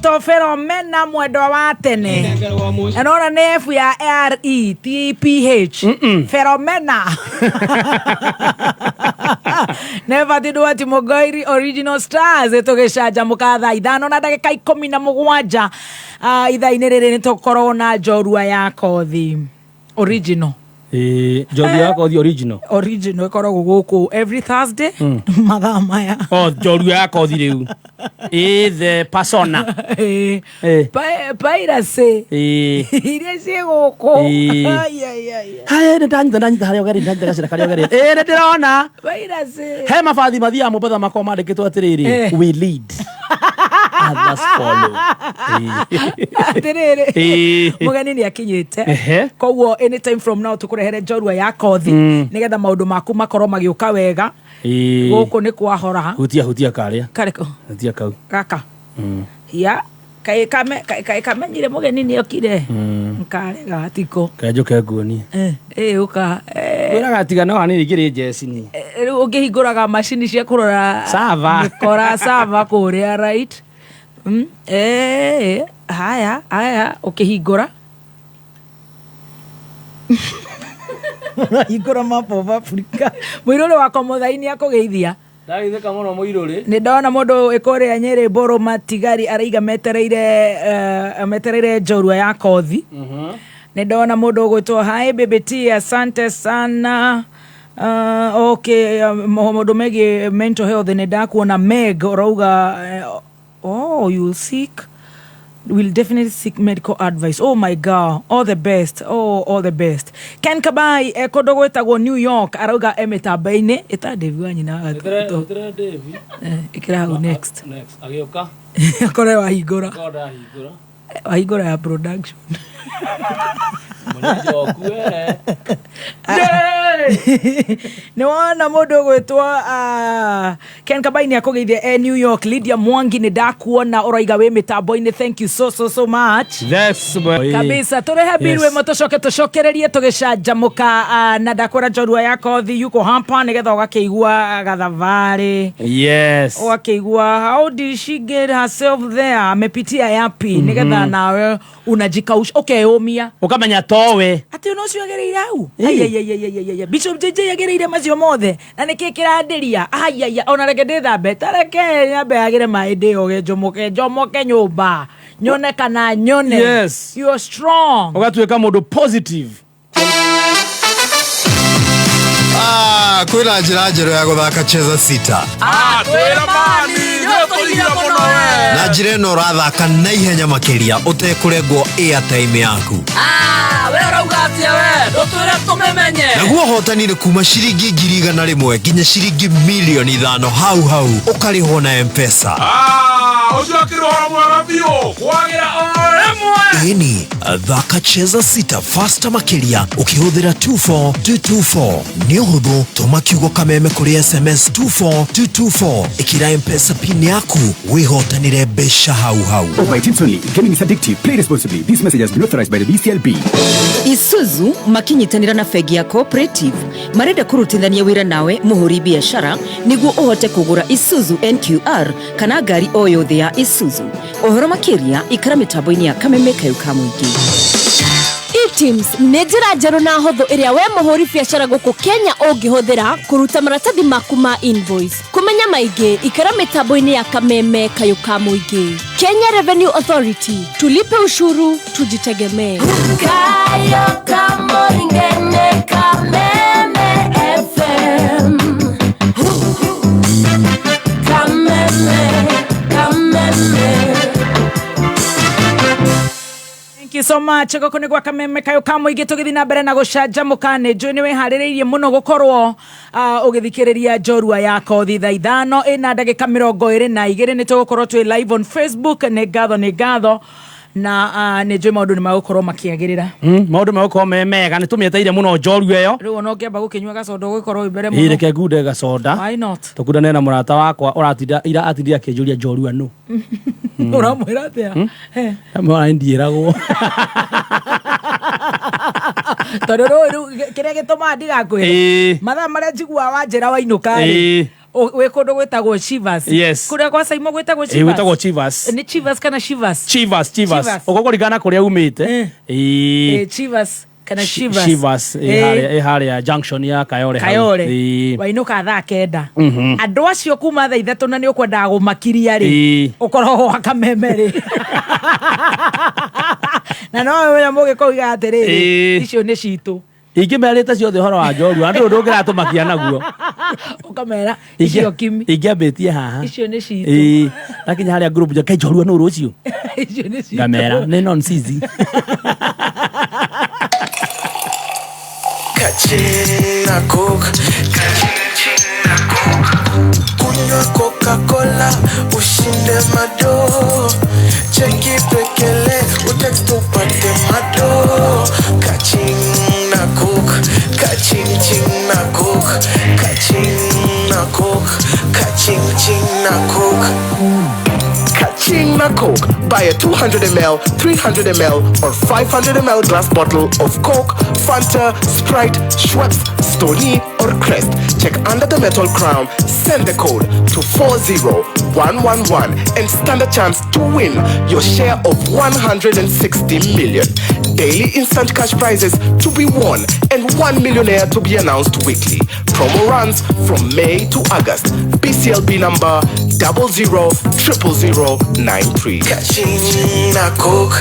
gwetwo Philomena mwendwa wa tene. Anaona ni F ya RETPH. Philomena. Never did what Mogoiri Original Stars etugeshaja mukatha 5:17 itha-inĩ rĩrĩ nĩtũkorwo na njorua ya kothi original. Njorua ya kothi original ikoragwo gũkũ every Thursday mathaa maya. Njorua ya kothi rĩu the persona piracy iria ciĩ gũkũ. Haya ndanyita harĩa ũgeri ndagacira karĩa ũgeri ndĩrona piracy he mabathi mathiaga Mombatha makoo mandĩkĩtwo atĩrĩrĩ we lead others follow. Atĩrĩrĩ mũgeni nĩ akinyĩte koguo anytime from now tũkũrehere njorua ya kothi nĩgetha maũndũ maku makorwo magĩũka wega. Gũkũ nĩ kwahora hutia karĩa kareko hutia kau kaka ya kai kamenyire mũgeni nĩ okire nkarega atiko kanjoke nguoni uka wĩraga tigana wa nĩ igĩrĩ jesi rĩu ũngĩhingũraga macini cia kũrora sava sava kũrĩa right. Haya ukihingũra hingũra map of Africa. Mũirũrĩ wakwa mũthaini akũgeithia ndagithĩka mũno mũirũrĩ. Nĩ ndona mũndũ ĩkũrĩa Nyĩrĩ Mbũrũ Matigari araiga metereire njorua ya kothi. Nĩ ndona mũndũ ũgwĩtwo hi baby T, asante sana. Okay, mũndũ megiĩ mental health nĩ ndakuona Meg ũrauga you sick, will definitely seek medical advice. Oh my God, all the best. All the best. Ken Kabai kondo gwetagwo New York arauga emetambaine eta Devi wanyina ikira next agioka akore wahingũra ya production. Nĩ wona mũndũ gwĩtwo Ken Kabai nĩ akũgeithia New York. Lydia Mwangi nĩ ndakuona ũraiga wĩ mĩtambo-inĩ. Thank you so much. Yes kabisa tũrehe birwe tũcokererie tũgĩcanjamũka na ndakwĩra njorua ya kothi yuko hapa nĩgetha ũgakĩigua gathabarĩ. Yes ũgakĩigua how did she get herself there, amepitia yapi nĩgetha nawe unajikausha ũkeũmia ukamenya towe ati no cio agereire au. Bishop JJ agereire macio mothe na nĩkĩ kĩranderia ona reke ndĩthambe tareke nyambe agire maĩndĩ oge njomoke nyũmba nyone kana nyone. Yes, you are strong ũgatuĩka mũndũ positive. Kwĩna njĩra njerũ ya gũthaka Cheza Sita. Twĩra mani nĩũkũria mũno we. Na njĩra ĩno ũrathaka na ihenya makĩria ũtekũrengwo airtime yaku. We ũrauga atĩa we ndũtwĩre tũmemenye. Naguo ũhotani nĩ kuma ciringi 100,000 nginya ciringi 5,000,000 hau ũkarĩhwo na M-Pesa. Ũcio akĩrora mwega biũ kwagĩra o rĩmwe. Ĩni thaka Cheza Sita faster makĩria ũkĩhũthĩra 24224. Nĩ ũhũthũ, tũma kiugo kameme kũrĩ SMS 24224 ĩkĩra M-Pesa pin yaku wĩhotanĩre mbeca hau. By Teams only. Gaming is addictive. Play responsibly. This message has been authorized by the BCLB. Isuzu makinyitanira na Fegi ya Cooperative marenda kurutithania wira nawe muhuri biashara niguo uhote kugura Isuzu NQR kana ngari o yothe ya Isuzu. Ohoro makiria ikara mitambo-ini ya Kameme Kayuka Muingi. E-Teams nĩ njĩra njerũ na hũthũ ĩrĩa we mũhũri biacara gũkũ Kenya ũngĩhũthĩra kũruta maratathi maku ma invoice. Kũmenya maingĩ ikara mitambo-ini ya Kameme Kayuka Muingi. Kenya Revenue Authority, tulipe ushuru tujitegemee. Kayuka Muingi Kameme FM. Kameme. Thank you so much. Gũkũ nĩ gwa Kameme Kayuka Muingi tũgĩthiĩ na mbere na gũcanjamũka. Nĩ njũĩ nĩ wĩharĩrĩirie mũno gũkorwo ũgĩthikĩrĩria njorua ya kothi thaa 5 ĩna ndagĩka 22 nĩ tũgũkorwo twĩ live on Facebook. Nĩ ngatho na nĩ njũĩ maũndũ nĩ magũkorwo makĩagĩrĩra. Maũndũ magũkorwo me mega nĩ tũmĩeteire mũno njorua ĩyo. Rĩu ona ũngĩamba gũkĩnyua gacoda ũgũkorwo mbere mũno. Reke ngunde gacoda. Why not? Tũkundane na mũrata wakwa atindire akĩnjũria njorua no. Ũramwĩra atĩa? Mwana ndieragwo. Tondũ rĩu kĩrĩa gĩtũmaga ndigakwĩre mathaa marĩa njiguaga wanjĩra wainũka we kundu gwitagwo Chivas. Yes. Kuria kwa Saimo gwitagwo Chivas. Gwitagwo Chivas. Ni Chivas kana Chivas? Chivas. Ugo rigana kuria umite. Chivas kana Chivas. Chivas haria junction ya Kayole. Wainuka thaa 9. Andu acio kuma thaa 3 na ni ukwendaga gumakiria ri. Ukoroho wa Kameme ri. Na no we mugikoiga atiriri. Icio ni citu. Ingimerite ciothe horo wa njorua andu ndungira tumakia naguo ukamera icio kimi ingiambitie haha icio ni citu lakinya haria group ja kai njorua no rucio icio ni citu kamera ni nonsense Kachina Coke kunywa Coca-Cola ushinde mado cheki pekele utext upate mado Kachina Coke Kachina Coke Kachina Coke Kachina Coke Kachina Coke. Buy a 200ml, 300ml or 500ml glass bottle of Coke, Fanta, Sprite, Schweppes, Stoney or Crest. Check under the metal crown. Send the code to 40111 and stand a chance to win your share of 160 million. Daily instant cash prizes to be won and 1 millionaire to be announced weekly. Promo runs from May to August. BCLB number 000093. Kachina Coke.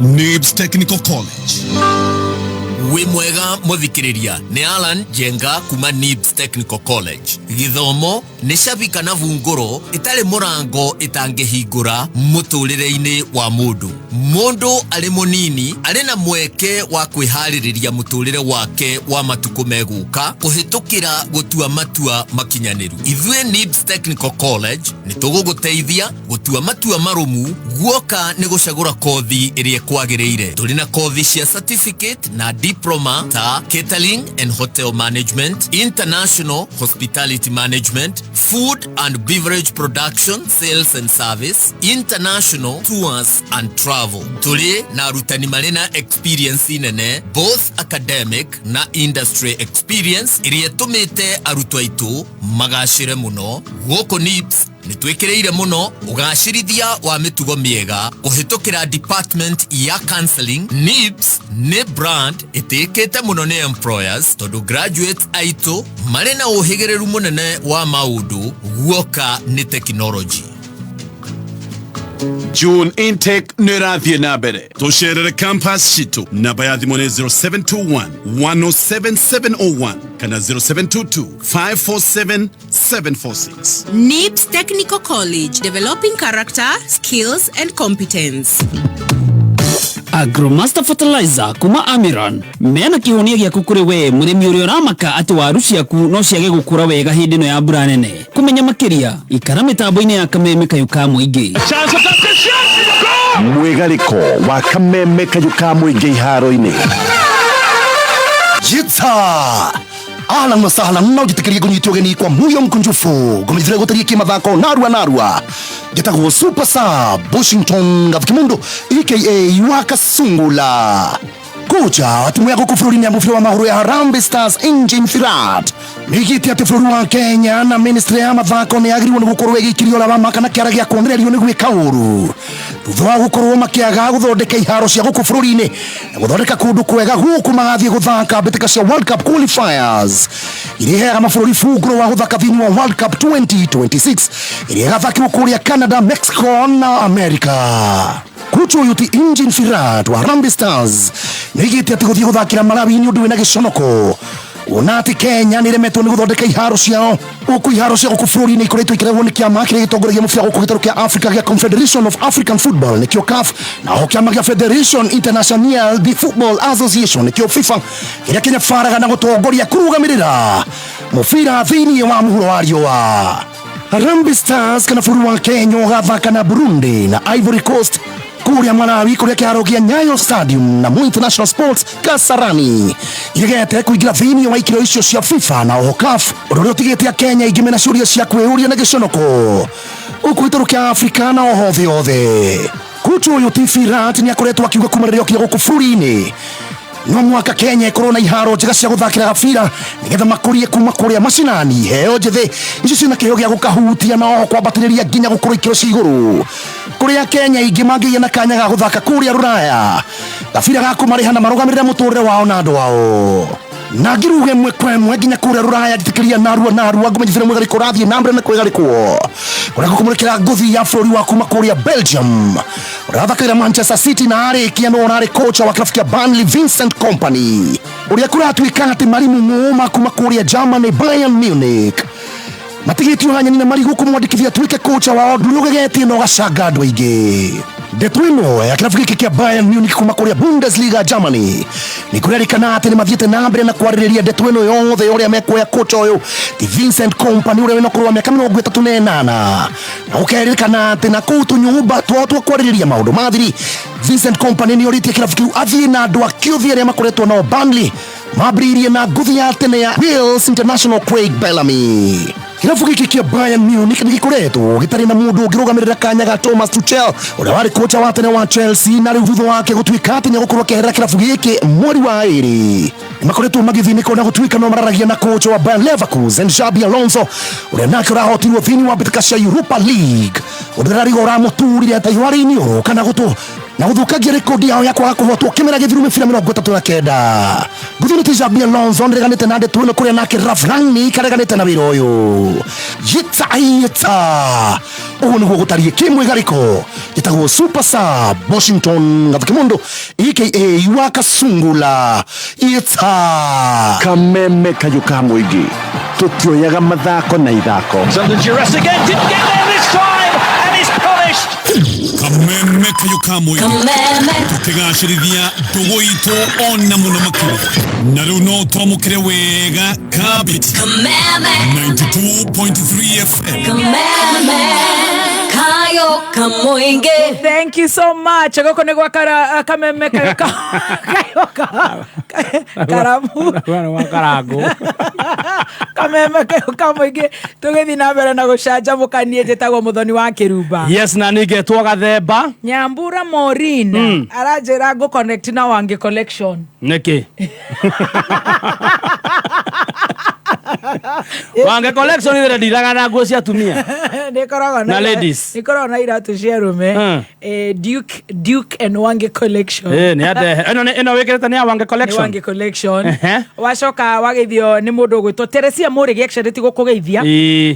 NIBS Technical College. Wi mwega muthikiriria ni Alan Jenga kuma NIBS Technical College. Githomo ni shabika na vunguro itari murango itangihingura muturire-ini wa mundu. Mundu ari munini ari na mweke wa kwihaririria muturire wake wa matuko meguka kuhitukira gutua matua makinyaniru. Ithwe NIBS Technical College ni tuguguteithia gutua matua marumu guoka ni gucagura kothi iria kwagiriire. Turi na kothi cia certificate na diploma ta catering and hotel management, international hospitality management, food and beverage production, sales and service, international tours and travel. Tuli na arutani marina experience nene, both academic na industry experience, iria tumite arutwa itu magashire muno. Goko NIBS nitwekereire muno ugashirithia wa mitugo miega kuhitukira department ya counseling. NIBS ne brand itikete muno ne employers tondu graduates aitu marina uhigereru munene wa maudu guoka ni technology. June intake nirathie na mbere tusherere campus shitu namba ya thimũ nĩ 0721 107701 kana 0722 547 746. NIBS Technical College, developing character, skills and competence. Agromaster Fertilizer kuma Amiran mena kihonia giaku kuri we murimi uri uramaka ati waru ciaku no ciage gukura wega hindi no ya mbura nene. Kumenya makiria ikara mitambo-ini ya Kameme Kayuka Muingi. Mwigariko wa Kameme Kayuka Muingi iharo-ini. Jitsa Ahlan wa sahlan na ujitikiriye kunyitwo geni kwa muyo mkunjufu gomithire gutariye kimathako narua getagwo Super Sub Washington Gavikimundo aka Wakasungula. Kocha timu yako kufuruni ya mufiro wa mahoro ya Harambee Stars Engine Firat nigiti ati fururu wa Kenya na ministry ya mathako ni agiriwo ni gukorwo igikirio la bamaka na kiara gia kuongererio ni gwika uru thutha wa gukorwo makiaga guthondeka iharo cia guku fururi-ini na guthondeka kundu kwega guku magathie guthaka mbitika cia World Cup qualifiers iriheaga mabũrũri bunguro wa guthaka thiini wa World Cup 2026 iria gathakirwo kuria Canada, Mexico na America. Kucho yuti Engine Firat wa Harambee Stars nigiti ati guthie guthakira Malawi ni undu wina giconoko unati Kenya niremetwo ni guthondeka iharo ciao uku iharo cia guku bũrũri-ini ikoretwo ikirehwo ni kiama kiria gitongoragia mubira guku gitaru kia Africa gia Confederation of African Football nikio CAF na ho kiama gia Federation International de Football Association nikio FIFA kiria kinya faraga na gutongoria kurugamirira mubira thiini wa muhuro wa riũa. Harambee Stars kana bũrũri wa Kenya ugathaka na Burundi na Ivory Coast kuria Malawi kuria kiharo kia Nyayo Stadium na Moi International Sports Kasarani iregete kuingira thiini wa ikiro icio cia FIFA na CAF uria utigite Kenya ingimena ciuria cia kwiuria na giconoko ukuituru kia Afrika na ohothe othe. Kutu uyu Firat ni akoretwo akiuga kumaririo kia guku bũrũri-ini no mwaka Kenya ikorwo na iharo njega cia guthakira gabira nigetha makurie kuma kuria macinani heo njithi icio ciina kiheo gia gukahutia no kwambatiriria nginya gukorwo ikiro cia iguru kuria Kenya ingi mangigia na kanya ga guthaka kuria Ruraya gabira ga kumariha na marugamirira muturire wao na andu wao na ngiruge mwe kwemwe nginya kuria Ruraya nditikiria narua ngumenyithire mwega rikorathie na mbere na kwegarikwo urako kumurikira nguthi ya bũrũri wa kuma kuria Belgium urathakira Manchester City na arikia no nari kocha wa klabu ya Burnley Vincent Kompany uria kuratuika ati marimu ngoma kuma kuria Germany Bayern Munich matigitio hanya nina marigu kumwandikithia tuike kocha wao ndurugegetie no gacanga andu aingi ndeto ino ya klabu giki kia Bayern Munich kuma kuria Bundesliga Germany ni kurerikana ati ni mathiete na mbere na kwaririria ndeto ino yothe uria mekuoya kocha uyu ti Vincent Kompany uria wina kurwa miaka 38 na ukeririkana ati na kutu nyumba twatwa kwaririria maundu mathiri Vincent Kompany ni oritie klabu kiu athie na andu akiuthia aria makoretwo nao Burnley mabririe na nguthi ya tene ya Wales International Craig Bellamy kirabu giki kia Bayern Munich ni gikoretwo gitari na mundu ungirugamirira kanya ga Thomas Tuchel uria wari kocha wa tene wa Chelsea na riu thutha wake gutuika ati ni gukorwo kehera kirabu giki mweri wa iri makoretwo magithinika na gutuika no mararagia na kocha wa Bayer Leverkusen Xabi Alonso uria nake urahotirwo thini wa mbĩtĩka cia Europa League urirarigo uramuturire ata yuari-ini uru kana gutu na guthukagia rekodi yao ya kwaga kuhotwo kimera githiru mibira 39 guthini Xabi Alonso ndireganite na ndeto ino kuria nake Ralf Rangnick kareganite na wira uyu yitsa ugu niguo gutarie kimwigariko gitagwo super sub Washington gathikimundu aka wa Kasungula yitsa kameme kayuka muigi tutioyaga mathako na ithako kameme kayuka muigi tukigacirithia ndugu itu ona muno makiri na riu no twamukire wega kabiti 92.3 FM Thank you so much. Goko ni gwa kameme kayuka karamu kameme kayuka muingi tugithi na mbere na gucanjamukanie njitagwo Muthoni wa Kirumba. Yes, na nigetwo Gathemba Nyambura Morina aranjira go connect na Wangi Collection niki Wangi Collection ire ndiraga na nguo cia tumia nikoroga na ladies nikoroga na iratu cia rume Duke and Wangi Collection ni ate eno wekireta ni Wangi Collection Wangi Collection wacoka wagithio ni mundu gwitwo Teresia Murigi actually ti gukugeithia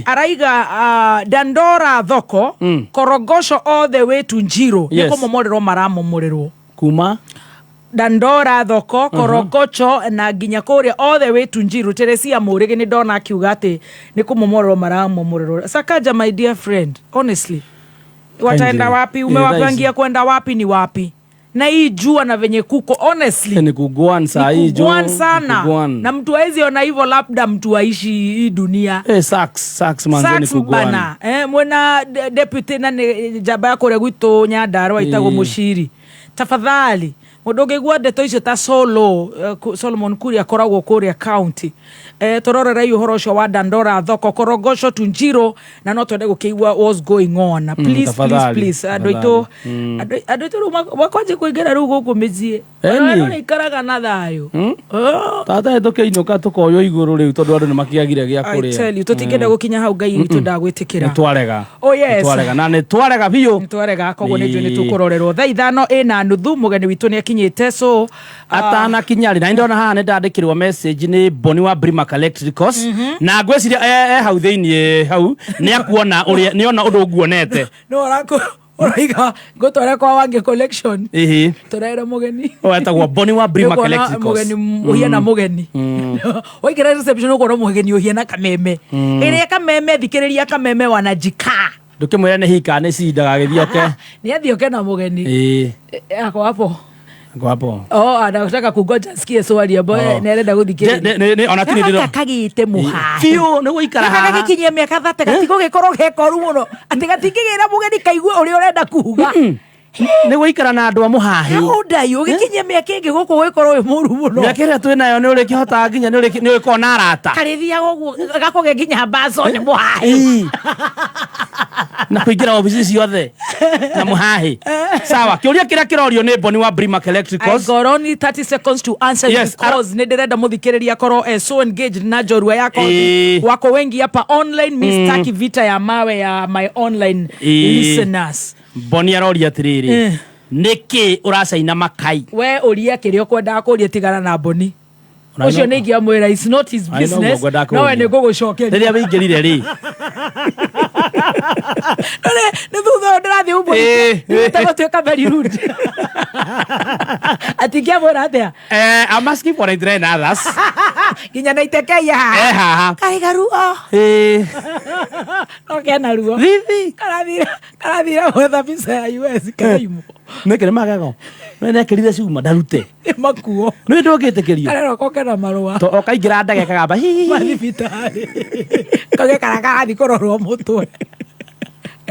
araiga Dandora thoko Korogosho all the way to Njiro niko momorero maramomorerwo kuma Dandora thoko Korogocho na nginya kuria all the way to Njiro. Teresia Murigi ni ndona akiuga ati ni kumomorero maramomorerwo. Sakaja my dear friend, honestly wataenda wapi? Umewapangia kwenda wapi? Ni wapi? Na hii jua na venye kuko honestly ni kuguan saa hii jua sana na mtu haizi ona hivyo, labda mtu aishi hii dunia sax manzo ni kuguan mwena deputy na jaba ya kore gwito Nyandarua itago Mushiri tafadhali mudoge gwa ndeto icio ta Solomon Kuria koragwo kuria county tororera uhoro ucio wa Dandora thoko Korogosho to Njiro na no twende gukiigua what's going on please adoito wakwaje kuigera rugo kumizie no ikaraga na thayo tata edokeinoka tukoyo iguru riu tondu andu ni makiagire gia kuria I tell you tutingenda gukinya hau Ngai itu ndagwitikira twarega twarega na ni twarega biu twarega kogo ni juni tukurorerwo thaa 5:30 mugeni witu ni akinyite so atana kinyari na ndona haha ni ndandikirwa message ni Boni wa Brimac Electricals na ngweciria hau thiini hau ni akuona uria ni ona undu nguonete no rako oiga gotore kwa Wangi Collection torera mugeni etagwo Boni wa Brimac Electricals mugeni uhiana mugeni oigira reception uko mugeni uhiana kameme ire kameme thikiriria kameme wanajika ndukimwira ni hika ni cindaga githioke ni athioke na mugeni ako hapo anataka kungoja sikie swali ambayo naenda guthikiria ona tini ndiro kagite muha fio ni guikara haha gakinyia miaka 30 gatigo gikorwo gekoru muno ati gatingigira mugeni kaigwe uri urenda kuhuga nä gå ikara na andå a må hahä ndai å gä kinyia mä aka ä ngä gå kå gå korwo wä må ru må no mä aka ä rä a twä nayo nä å rä kä hotaga nginya nä å rä korwo na arata karä thiaga å guo gakå ge nginya mbaco nä må hahä na kå ingä ra obici ciothe na må hahä sawa kä å ria kä rä a kä rorio nä Boni wa Brimac Electricals. I got only 30 seconds to answer because nä ndä renda må thikä rä ria korwo so engaged na njorua yako wako wengi hapa online mistaki vita ya mawe ya my online listeners. Boni aroria atä rä rä nä kä å racaina makai we å ria kä rä a å kwendaga kå ria tigana na Boni å cio nä ingä amwä ra it's not his business no we nä ngå gå cokeria rä rä a wä ingä rire rä nä thutha ndä rathiä umbo tegå tuä ka very rude atingä amwä ra atä a I'm asking for it and others nginya na itekeia haha kaiga ruo no kena ruo karathire gwetha visa ya US kaimu nä kä rä magego nä kä rire cuma ndarute makuo nä ndå ngä tä kä rio karero kokena marua o kaingä ra ndege kagamba mathibitarä kage karagathiä kå rorwo må twe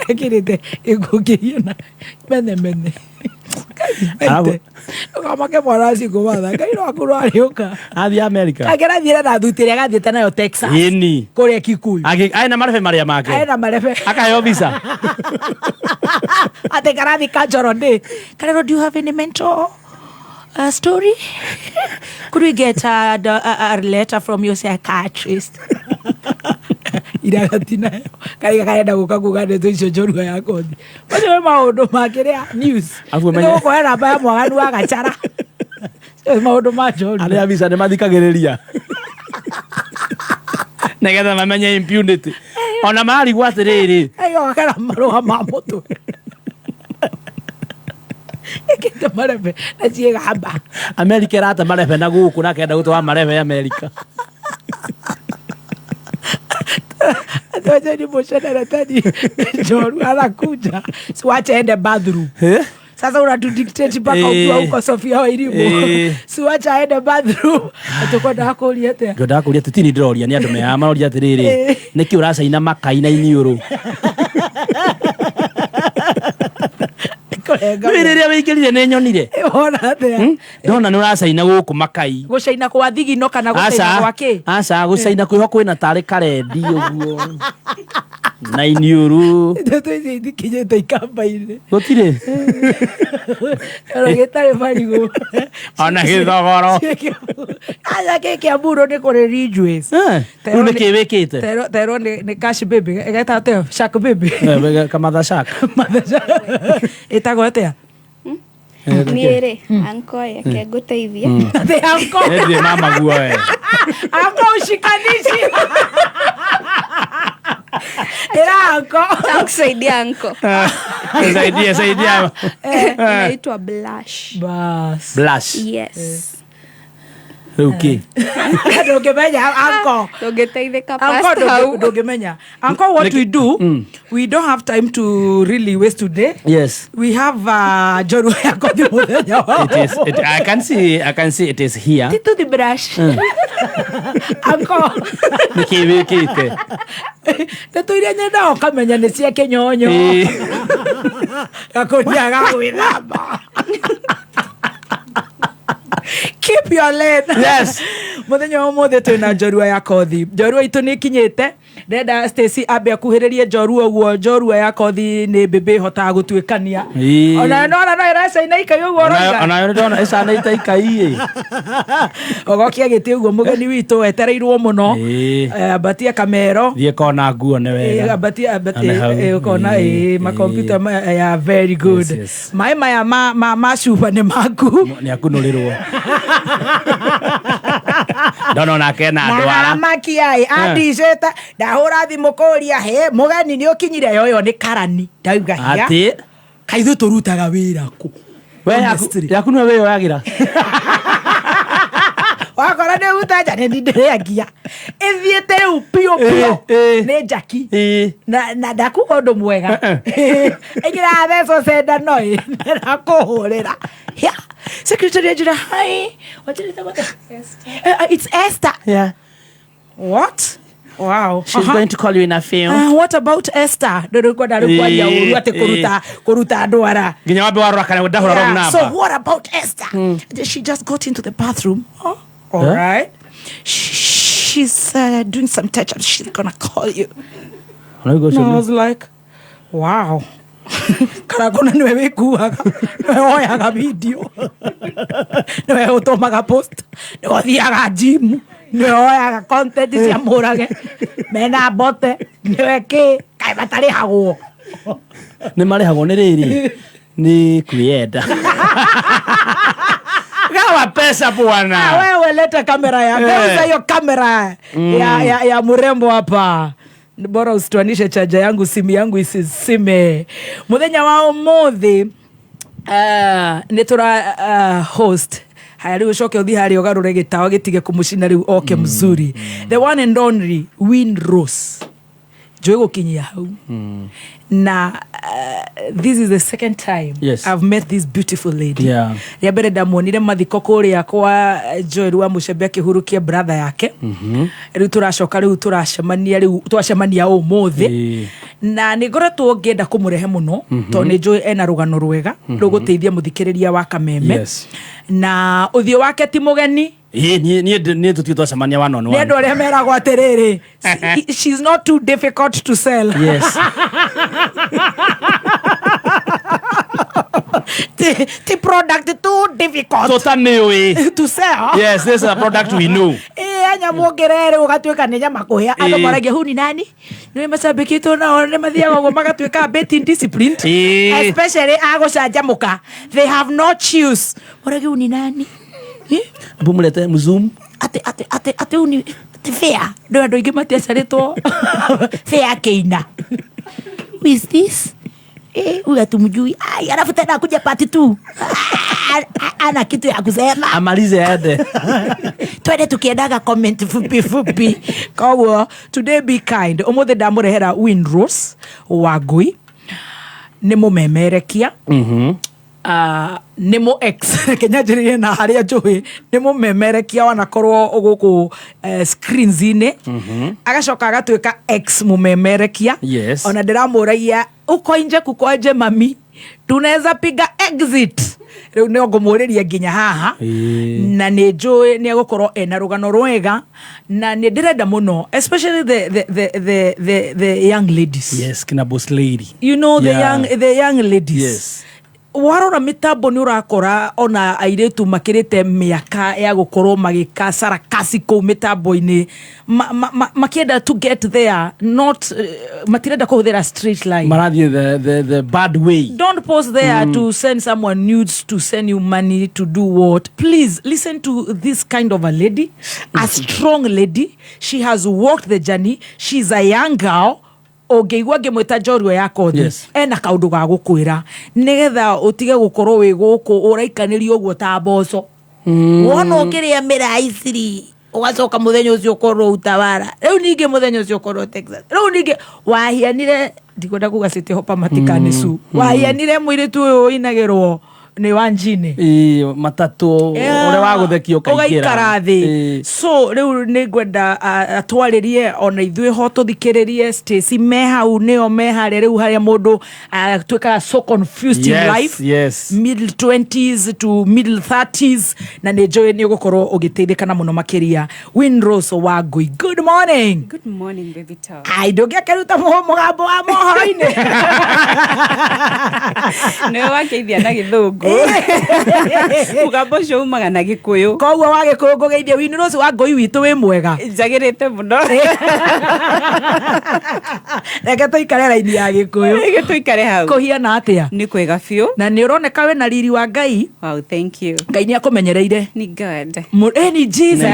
kä rä te ä ngå ngä rie na mene ukamake mwana cingå matha ngai no akorwo arä å ka athiä America angä rathiä na thutä rä agathiä te nayo Texas ĩni kå rä a Kikuyu aena marebe marä make aena marebe akaheo visa atä karathi kanjoro ndä karero do you have any mentor story could we get a letter from your psychiatrist iragatina kariga karenda gå ka kuga ndeto icio njorua ya kothi macio nä maå ndå makä rä a news nä gå koe namba ya mwaganu wa gacara maå ndå ma njorua arä a visa nä mathikagä rä ria nä getha mamenye impunity ona marigwo atä rä rä ogakena marå ma må twe ä marebe na ciä gamba America ä rate marebe na gå kå na kenda gå twa marebe America Tani moshana tani njorua anakuja siwache ende bathroom sasa unatudictate mpaka ukiwa huko Sofia wa Irimo siwacha aende bathroom atukwenda kuria atia ngenda kuria tutini ndiroria ni andu me maroria atiriri niki uracaina makai na iniuru rä wĩingĩrire nĩ nyonire ndona nĩ ũracaina gũkũ makai gũcaina kwa thigino kana gũcaina kwa kĩ aca gũcaina kwĩho kwĩna tarĩ karendi ũguo na iniũru tũikinyĩte ikamba-inĩ gũtirĩ gĩtarĩ marigũ ona gĩthogoro aca gĩ Kĩamburo nĩ kũrĩ Ridgeways rĩu nĩkĩ wĩkĩte terwo nĩ cash baby geta atĩa shark baby kamatha shark ĩtagwo atĩa niä rä anko yake ngå teithia nä mama guo we anko ushikanishi ĩra anko takusaidia anko saidia inaitwa blush yes rä u kä ndũngĩmenya anko ndũngĩteithĩka ndũngĩmenya anko what we do we don't have time to really waste today yes we have njorua ya kothi mũthenya wa I can see it is here to the brush anko nĩkĩ wĩkĩte ndeto iria nyenda ũkamenya nĩ cia kĩnyonyo gakũnia ga gwĩthamba keep your lane yes muthenya wa mothe twina njorua ya kothi njorua itu ni kinyite ndenda Stacy ambe akuhiririe njorua guo njorua ya kothi ni mbembe hotaga gutwikania ona no iracaina ikai uguo ona ndona icana itaikai ogokia giti uguo mugeni witu etereirwo muno batia kamero thie kona nguo ne wega batia kona makompyuta ya very good mai maya ma cuba ni maku ni akunurirwo ndona nake na ndwara makiai andiceta ndahũra thimũ kũria he mũgeni nĩ ũkinyire yoyo nĩ karani ndauga hiya atĩ kaithu tũrutaga wĩra kũ we yaku nĩwe wĩyoyagĩra wakora nĩ ũta nja nĩ ndĩrĩangia ĩthiĩte rĩu piũ nĩ njaki na ndakuga ũndũ mwega ĩngĩra thecwo cendano na kũhũrĩra secretary ajira hi it's Esther yeah what Wow. She's going to call you in a few. What about Esther? Kuruta dwara. Yeah. So what about Esther? She just got into the bathroom. Oh, all right. She's doing some touch-up. She's gonna call you. I was like, wow. Karakona niwe kuaga. Niwe oyaga video. Niwe utomaga post. Niwe thiaga gym. Niwe oyaga content cia murage. Mena bote. Niwe ki kai batari hago. Ni marihagwo ni riri. Ni creator. Gawa pesa bwana. Wewe leta kamera ya. Geuza hiyo kamera ya murembo hapa. Bora usituanishe chaja yangu, simu yangu isisime. Muthenya wa umuthi nitura host haya riu coke uthi hari ugarure gitawa gitige kumucina riu oke mzuri. The one and only Windrose Joy gukinyia hau. Na this is the second time I've met this beautiful lady. Ya mbere ndamuonire mathiko kuria kwa Joy wa Mucembe akihurukia brother yake. Riu turacoka riu turacemania umuthi. Na nigoretwo ngienda kumurehe muno to ni Joy ena rugano rwega ruguteithia muthikiriria wa Kameme. Na uthio wake ti mugeni. Nie tuti twacemania one on one. Ni andu aria meragwo atiriri, she's not too difficult to sell. Yes. The product too difficult to sell. Yes, this is a product we know. Anya muongerere ugatwika ni nyama kuhia andu maragia hu ni nani ni macambikitwo nao ni mathiaga uguo magatwika betting disciplined, especially agucanjamuka. They have no choose. Maragia hu ni nani Bumulete muzum ate uni fair ndo ndo ingi saritwo fair keina. Who is this? Huyu tumjui. Ai alafu tena kuja party tu. Ana kitu ya kusema. Amalize ade. Twende tukiendaga comment fupi. Kwa today be kind. Omothe ndamurehera Windrose Wangui. Ni mumemerekia. Ni mu ex Kenya na haria Joy ni mu memerekia wanakorwo guku screens ine agacoka agatwika ex mu memerekia. Ona ndiramuragia uko inje kukoje mami tunaweza piga exit riu ni ngumuriria nginya haha na ni Joy ni agukorwo ena rugano rwega na ni ndirenda muno, especially the young ladies. Yes, kina boss lady, you know, the young ladies. Warora mitambo ni urakora ona airetu makirite miaka ya gukorwo magika sarakasi ku mitambo ini makienda to get there, not matirenda kuhuthira straight line, marathie the bad way. Don't post there to send someone nudes, to send you money, to do what. Please listen to this kind of a lady, a strong lady. She has walked the journey. She's a young girl. Ogeigwa ngemweta njorua yako thi ena kaundu ga gukwira nigetha utige gukorwo wi guku uraikanirio guo ta mboco wona ukiria miraiciri ugacoka muthenya ucio ukorwo utawara riu ninge muthenya ucio ukorwo Texas riu ninge wahianire ndikwenda kuga City Hopper matikanisu wahianire mwiritu uyu inagirwo ni Wanjini matatu ore wa guthekio kaikira thi. So riu ni gwenda atwaririe ona ithwe ho tuthikiririe Stacy mehau neo mehare riu haria mundu tweka so confused in life, middle 20s to middle 30s, na ni Joy ni gukorwo ugiteithikana muno makiria. Windrose Wangui, good morning. Good morning baby talk. Ai ndogia keruta mugambo wa mohoro-ini ni wakeithia na githungu mugambo cio umaga na Gikuyu, koguo wa Gikuyu ngugeithia Windrose Wangui witu wi mwega njagirite muno. Reke tuikare raini ya Gikuyu, reke tuikare hau. Kuhiana atia? Ni kwega fiu na ni uroneka we na riri wa Ngai. Wow, thank you. Ngai ni akumenyereire. Ni God. Ni Jesus.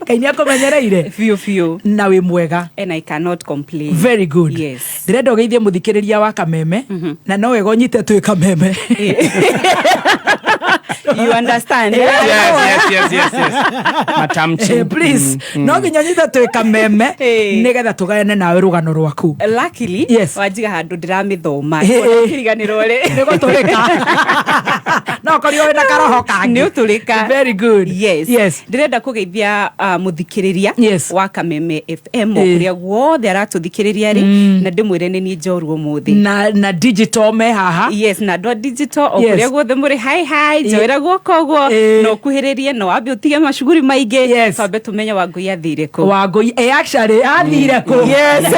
Ngai ni akumenyereire fiu na wi mwega, and I cannot complain. Very good. Yes. Ndirenda ugeithie muthikiriria wa Kameme na no wega nyite twi Kameme You understand? Yes. Matamchi. Please. No nginya nyita twika meme nigetha tugayane nawe rugano rwaku. Luckily, wajiga handu ndiramithoma. Kiriganiro ri. Nigo turika. No korio na karoho kangi. Ni uturika. Very good. Yes. Ndirenda kugeithia muthikiriria wa Kameme FM kuria guothe aratuthikiriria ri na ndimwire ni Njoru umuthi. Na digital me haha. Yes, na do digital okuria guothe muri hi njoera guoko guo no kuhiririe no ambe utige macuguri maingi sabe tumenya Wangui athire ku. Wangui actually athire ku. Yes.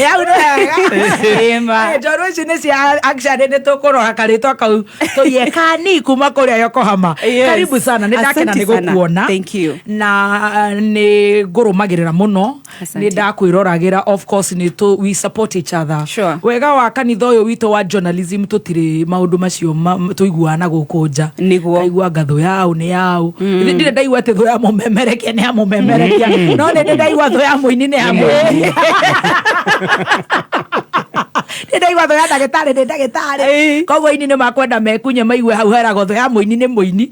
Ya unaga. Njoru ici ni cia actually ni tukoroha karitwa kau tuyekani kuma kuria Yokohama. Karibu sana ni ndakena ni gukuona. Thank you. Na ni ngurumagirira muno ni ndakwiragira of course ni we support each other. Sure. Wega wa kanitha uyu wito wa journalism tutire maundu macio tuiguana guku nja niguo aigua ngatho yao ni yao ndire ndaigua ati tho ya mumemerekia ni amumemerekia no ni ndaigua tho ya muini ni amuini ndaigua tho ya ndagitari koguo ini ni makwenda mekunye maigue hau herago tho ya muini ni muini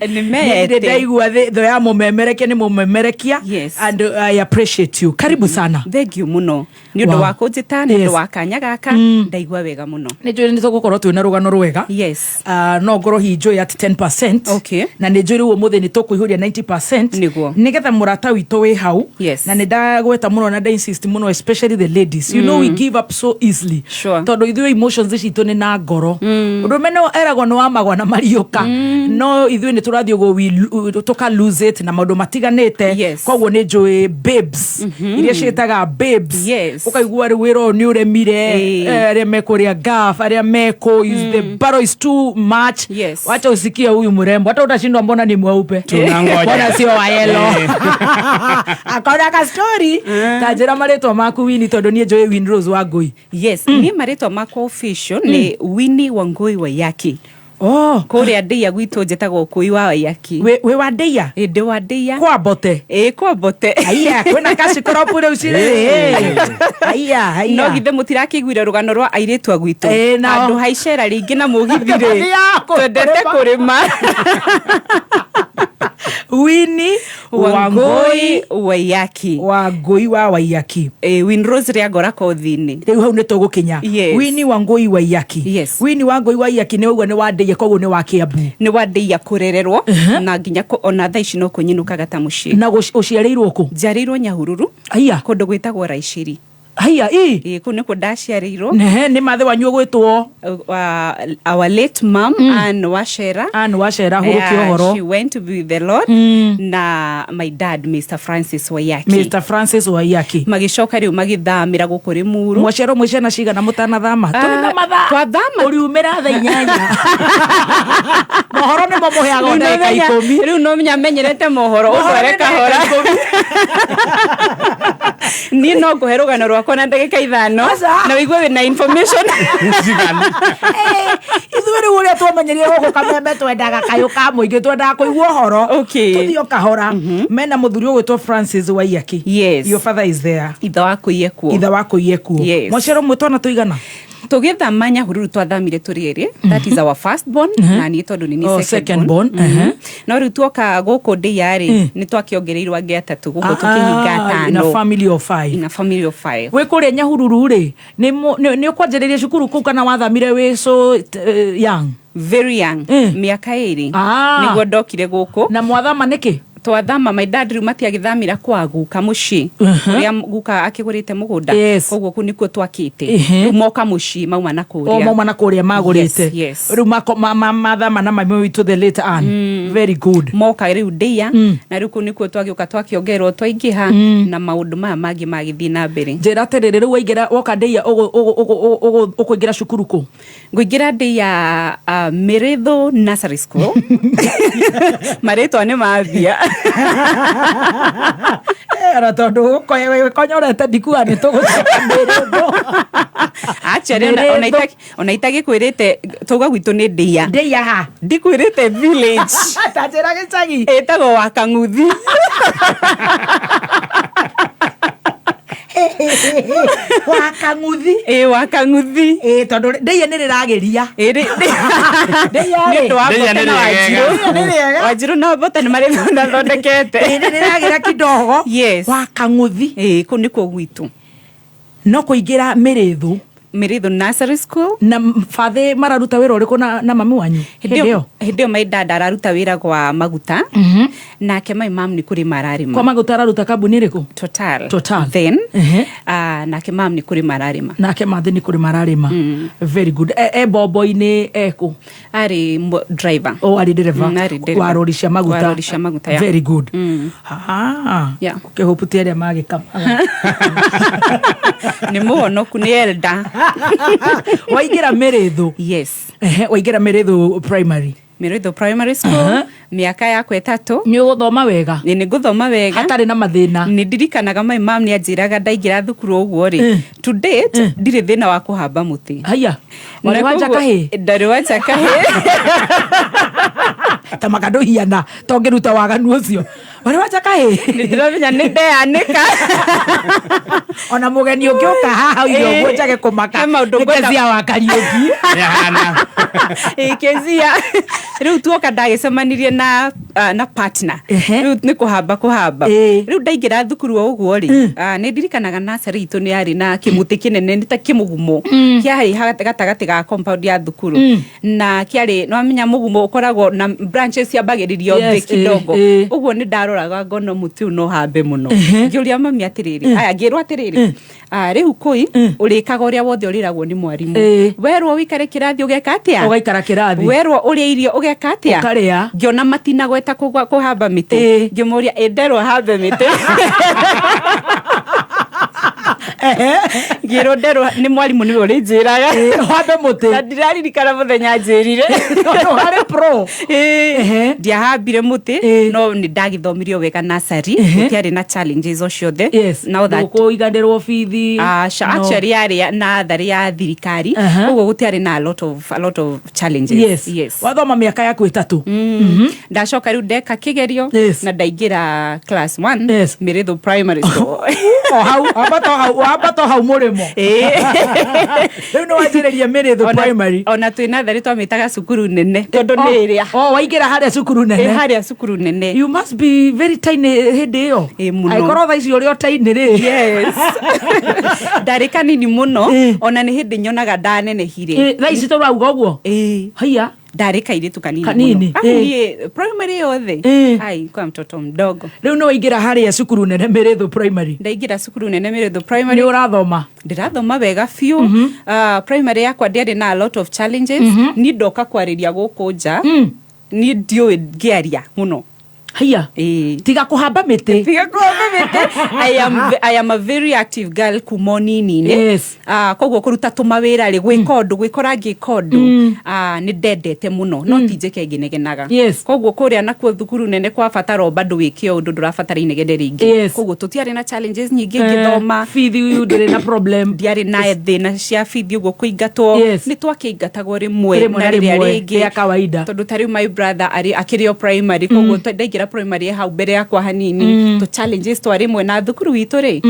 ndaigua tho ya mumemerekia ni mumemerekia and I appreciate you. Karibu sana. Thank you muno ni undu wa kunjita ni undu wa kanya gaka ndaigua wega muno ni njuri ni tugukorwo twina rugano rwega no ngoro hinjo at 10% na ni njuri umuthi ni tukuihuria 90% niguo nigetha murata witu wi hau na ni ndagweta muno na insist muno especially the ladies you know we give up so easily tondu ithui emotions citu ni na ngoro undu meno eragwo no amagwa na mariuka no ithui ni turathio go tuka lose it na maundu matiganite koguo ni njui babes iria cietaga babes ukaigua wiro ni uremire aria mekuria gaf aria meko is the battle is too much wacha usikie huyu mrembo hata utashindwa mbona ni mweupe mbona sio wa yellow akona ka story tajira maretwa maku Winnie tondu nie Joy Winrose Wangui ni maretwa maku official ni Winnie Wangui Waiyaki kuria ndia gwitu njetago kui wa Waiyaki we wa ndia ndi wa ndia kwa bote kwa bote aya kwena kaci koropu reu cire aya no githe mutirakiguira rugano rwa airetu agwitu andu haicera ringi na mugithire twendete kurima Winnie Wangui Waiyaki Wangui wa Waiyaki Winrose ria ngora kothini riu hau ni tugukinya Winnie Wangui Waiyaki Winnie Wangui Waiyaki ni ugwa ni wa ndia koguo ni wa Kiambu ni wa ndia kurererwo na nginya ona tha ici no kunyinukaga ta muci na uciareirwo ku njareirwo Nyahururu aya kundu gwitagwo Raiciri haya ku ni kundaciareirwo ni mathe wanyu gwitwo our late mom Anne Wachera huruki ohoro she went to be with the Lord na my dad Mr Francis Waiyaki magicoka riu magithamira guku Rimuru mwacero mwicena cigana mutanathama tuna matha twathama uriumira tha 8 mohoro ni mo muheaga ndeka 10 riu no menyerete mohoro ugwere kahora ni no nguherugano rwakwa na ndagika 5 na wigwe wina information ithuĩ rĩu ũrĩa twamenyerie gũkũ Kameme twendaga kayũ ka mũingĩ twendaga kũigua ũhoro tũthiĩ kahora mena mũthuri ũgwĩtwo Francis Waiyaki your father is there ithe waku yekuo mwacero mwĩtwana tũigana tugithama Nyahururu twathamire turieri that is our first born na ni tondu ni second born no riu tuoka guku ndiari ni twakiongereirwo angi atatu guku tukihinga 5 in a family of 5 we kuria Nyahururu ri ni ukwanjiriria cukuru kuu kana wathamire we so young very young miaka 2 niguo ndokire guku na mwathama niki twathama my dad riu matiagithamira kwa guka muci uria guka akigurite mugunda koguo ku nikuo twakite riu moka muci mauma na kuria magurite riu mathama na mami witu the late Anne very good moka riu ndia na riu ku nikuo twagiuka twakiongerwo twaingiha na maundu maya mangi magithii na mbere njira terere riu waingira woka ndia ukuingira cukuru ku nguingira ndia Miritho Nursery School maretwa ni mathia era tondu konyorete ndikua ni tugucoka Miritho actually ona itagi kwirite tuga gwitu ni ndia ha ndikwirite village tajira gicagi etago wa Kang'uthi Wakanguthi wakanguthi tondu ndeia nä rä rageria Wanjiru na Bota nä marä nathondekete nä rä ragera kidogo Wakanguthi kå nä kwo gwitå no kå ingä ra mä rä thå nursery school na bathä mararuta wä ra å rä kå na mami wanyu hä ndä ä maidada araruta wä ra gwa maguta nake my mam nä kå rä mararima kwa maguta araruta kambuni ä rä kå Total then nake mam nä kå rä mararima nake mathä nä kå rä mararima very good mbombo-inä ekå arä driver arä ndereva wa rori cia maguta very good kä hopu tä arä a magä kamaga nä må honoku nä elda waingä ra mä rä thå waingä ra mä rä thå primary Miritho Primary School miaka yakwa 3 ni uguthoma wega ni guthoma wega hatari na mathina ni ndirikanaga my mom ni anjiraga ndaingira thukuru uguo ri to date ndire thina wa kuhamba muti haya wale wanja kahe ndari wanja kahe tamakando hiana tongeruta waganu ucio wale wanja kahe ndiramenya ni ndeanika ona mugeni ukioka haha iyo gwojage kumaka kezia wa Kariuki hana kezia riu tuoka ndagicemanirie na partner riu ni kuhamba riu ndaingira thukuru uguo ri ni ndirikanaga nursery itu ni ari na kimuti kinene ni ta kimugumo kiari gatagati ga compound ya thukuru na kiari no amenya mugumo ukoragwo na branches ya bagiririo thi kidogo uguo ni ndaroraga ngono muti no hambe muno ngiuria mami atiriri aya ngirwa atiriri riu koi urikaga uria wothe uriragwo ni mwarimu werwo wikare kirathi ugeka atia ugaikara kirathi werwo uria irio ugeka atia ukaria ngiona matina gweta kuhamba miti ngimuria enderwo hambe miti ngiro nderwo ni mwarimu ni uri njiraga hambe muti na ndiraririkana muthenya njirire no hari pro ndiahambire muti no ni ndagithomirio wega nursery gutiari na challenges o ciothe na that kuigandirwo bithi actually area na thari ya thirikari uguo gutiari na a lot of challenges wathoma miaka yaku 3 ndacoka riu ndeka kigerio na ndaingira class 1 Miritho Primary School hau abato hau murimo riu no wanjiriria Miritho Primary ona twina thari twamitaga cukuru nene tondu ni iria waingira haria cukuru nene haria cukuru nene you must be very tiny hindi iyo aikorwo tha ici uri o tiny ri ndarika nini muno ona ni hindi nyonaga ndanenehire tha ici turauga uguo haya ndarika iritu kanini primary yothe ai kwa mtoto mdogo riu no waingira haria cukuru nene Miritho Primary ndaingira cukuru nene Miritho Primary ni urathoma ndirathoma wega fiu primary yakwa ndiari na a lot of challenges ni ndoka kwariria guku nja ni ndiwe ngiaria muno haya tiga kuhamba miti I am a very active girl kumonini koguo kuruta tumawira ri gwikondu gwikora ngikondu ni ndendete muno no tijeke nginegenaga koguo kuria nakuo thukuru nene kwa fataro bado wikio undu ndurafatara inegende ringi koguo tutiari na challenges nyingi ngithoma fithi ndire na problem ndiari na thina cia fithi uguo kuingatwo ni twakiingatagwo rimwe na riria ringi ya kawaida tondu tari my brother ari akirio primary koguo ndaingira primary hau mbere yakwa hanini to challenges twari mwe na thukuru witu ri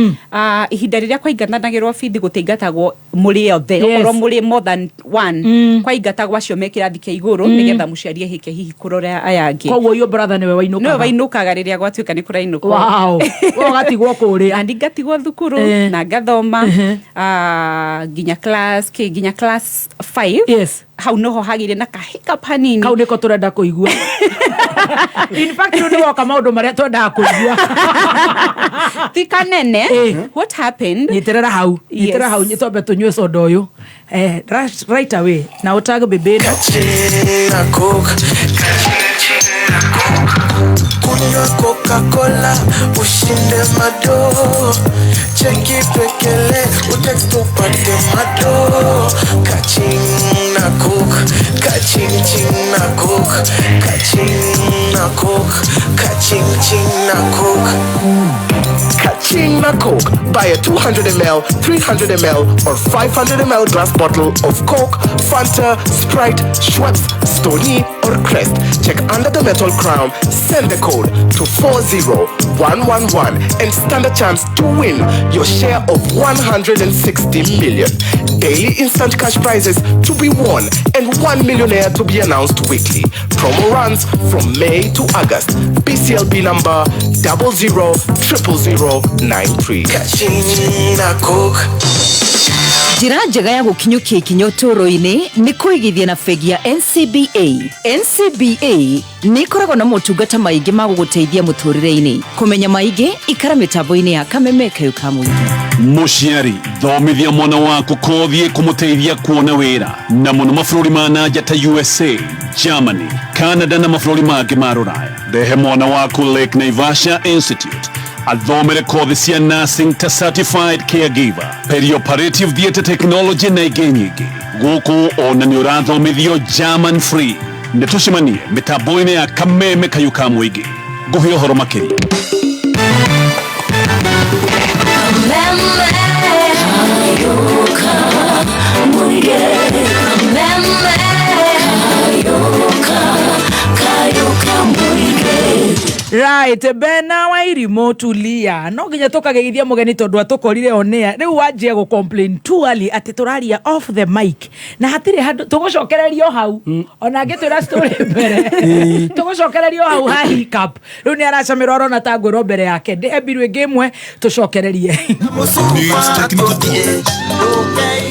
ihinda riria kwaingatagirwo fithi gutiingatagwo muri othe okorwo muri more than one kwaingatagwo acio mekirathi kia iguru nigetha muciarie hike hihi kurora ayangi koguo yo brother niwe wainukaga niwe wainukaga riria gwatuika ni kurainukwo wow ugatigwo kuri andi ngatigwo thukuru na ngathoma nginya class 5 hau noho hagire na kahiccup hanini kau niko turenda kuigua in fact ni woka maundu maria twendaga kuigua tika nene what happened niterera hau nyitombe tunywe soda uyu right away na utage bebeda na coke kunywa Coca-Cola ushinde mado cheki pekele utext upate mado kaching na coke kaching ching na coke kaching na coke kaching ching na coke Kaching na Coke. Buy a 200ml, 300ml or 500ml glass bottle of Coke, Fanta, Sprite, Schweppes, Stoney or or crest, check under the metal crown, send the code to 40111 and stand a chance to win your share of 160 million. Daily instant cash prizes to be won and 1 millionaire to be announced weekly. Promo runs from May to August. BCLB number 000093. Kachina Coke. Njĩra njega ya gũkinyũkia ikinya ũtũũro-inĩ nĩ kũigithia na bengi ya NCBA. NCBA nĩ ĩkoragwo na motungata maingĩ ma gũgũteithia mũtũũrĩre-inĩ. Kũmenya maingĩ ikara mĩtambo-inĩ ya Kameme Kayũ ka Mũingĩ. Mũciari, thomithia mwana waku kothi kũmũteithia kuona wĩra na mũno mabũrũri ma nanja ta USA, Germany, Canada na mabũrũri mangĩ ma Rũraya. Rehe mwana waku Lake Naivasha Institute athomere kothi cia nursing ta certified caregiver, perioperative theatre technology na ingĩ nyingĩ. Gũkũ ona nĩ ũrathomithio German free. Nĩ tũcemanie mĩtambo-inĩ ya Kameme Kayũ ka Mũingĩ. Ngũhe ũhoro makĩria. Right, Bena Wairimu tulia. No nginya tukagegithia mugeni tondu atukorire onea. Riu wanjie go complain too early ati turaria off the mic. Na hatire handu tugucokererio hau. Ona ngitwira story mbere. Tugucokererio hau ha hiccup. Riu ni aracamira orona ta ngwiro mbere yake. Ndebirwe ngemwe tucokererie.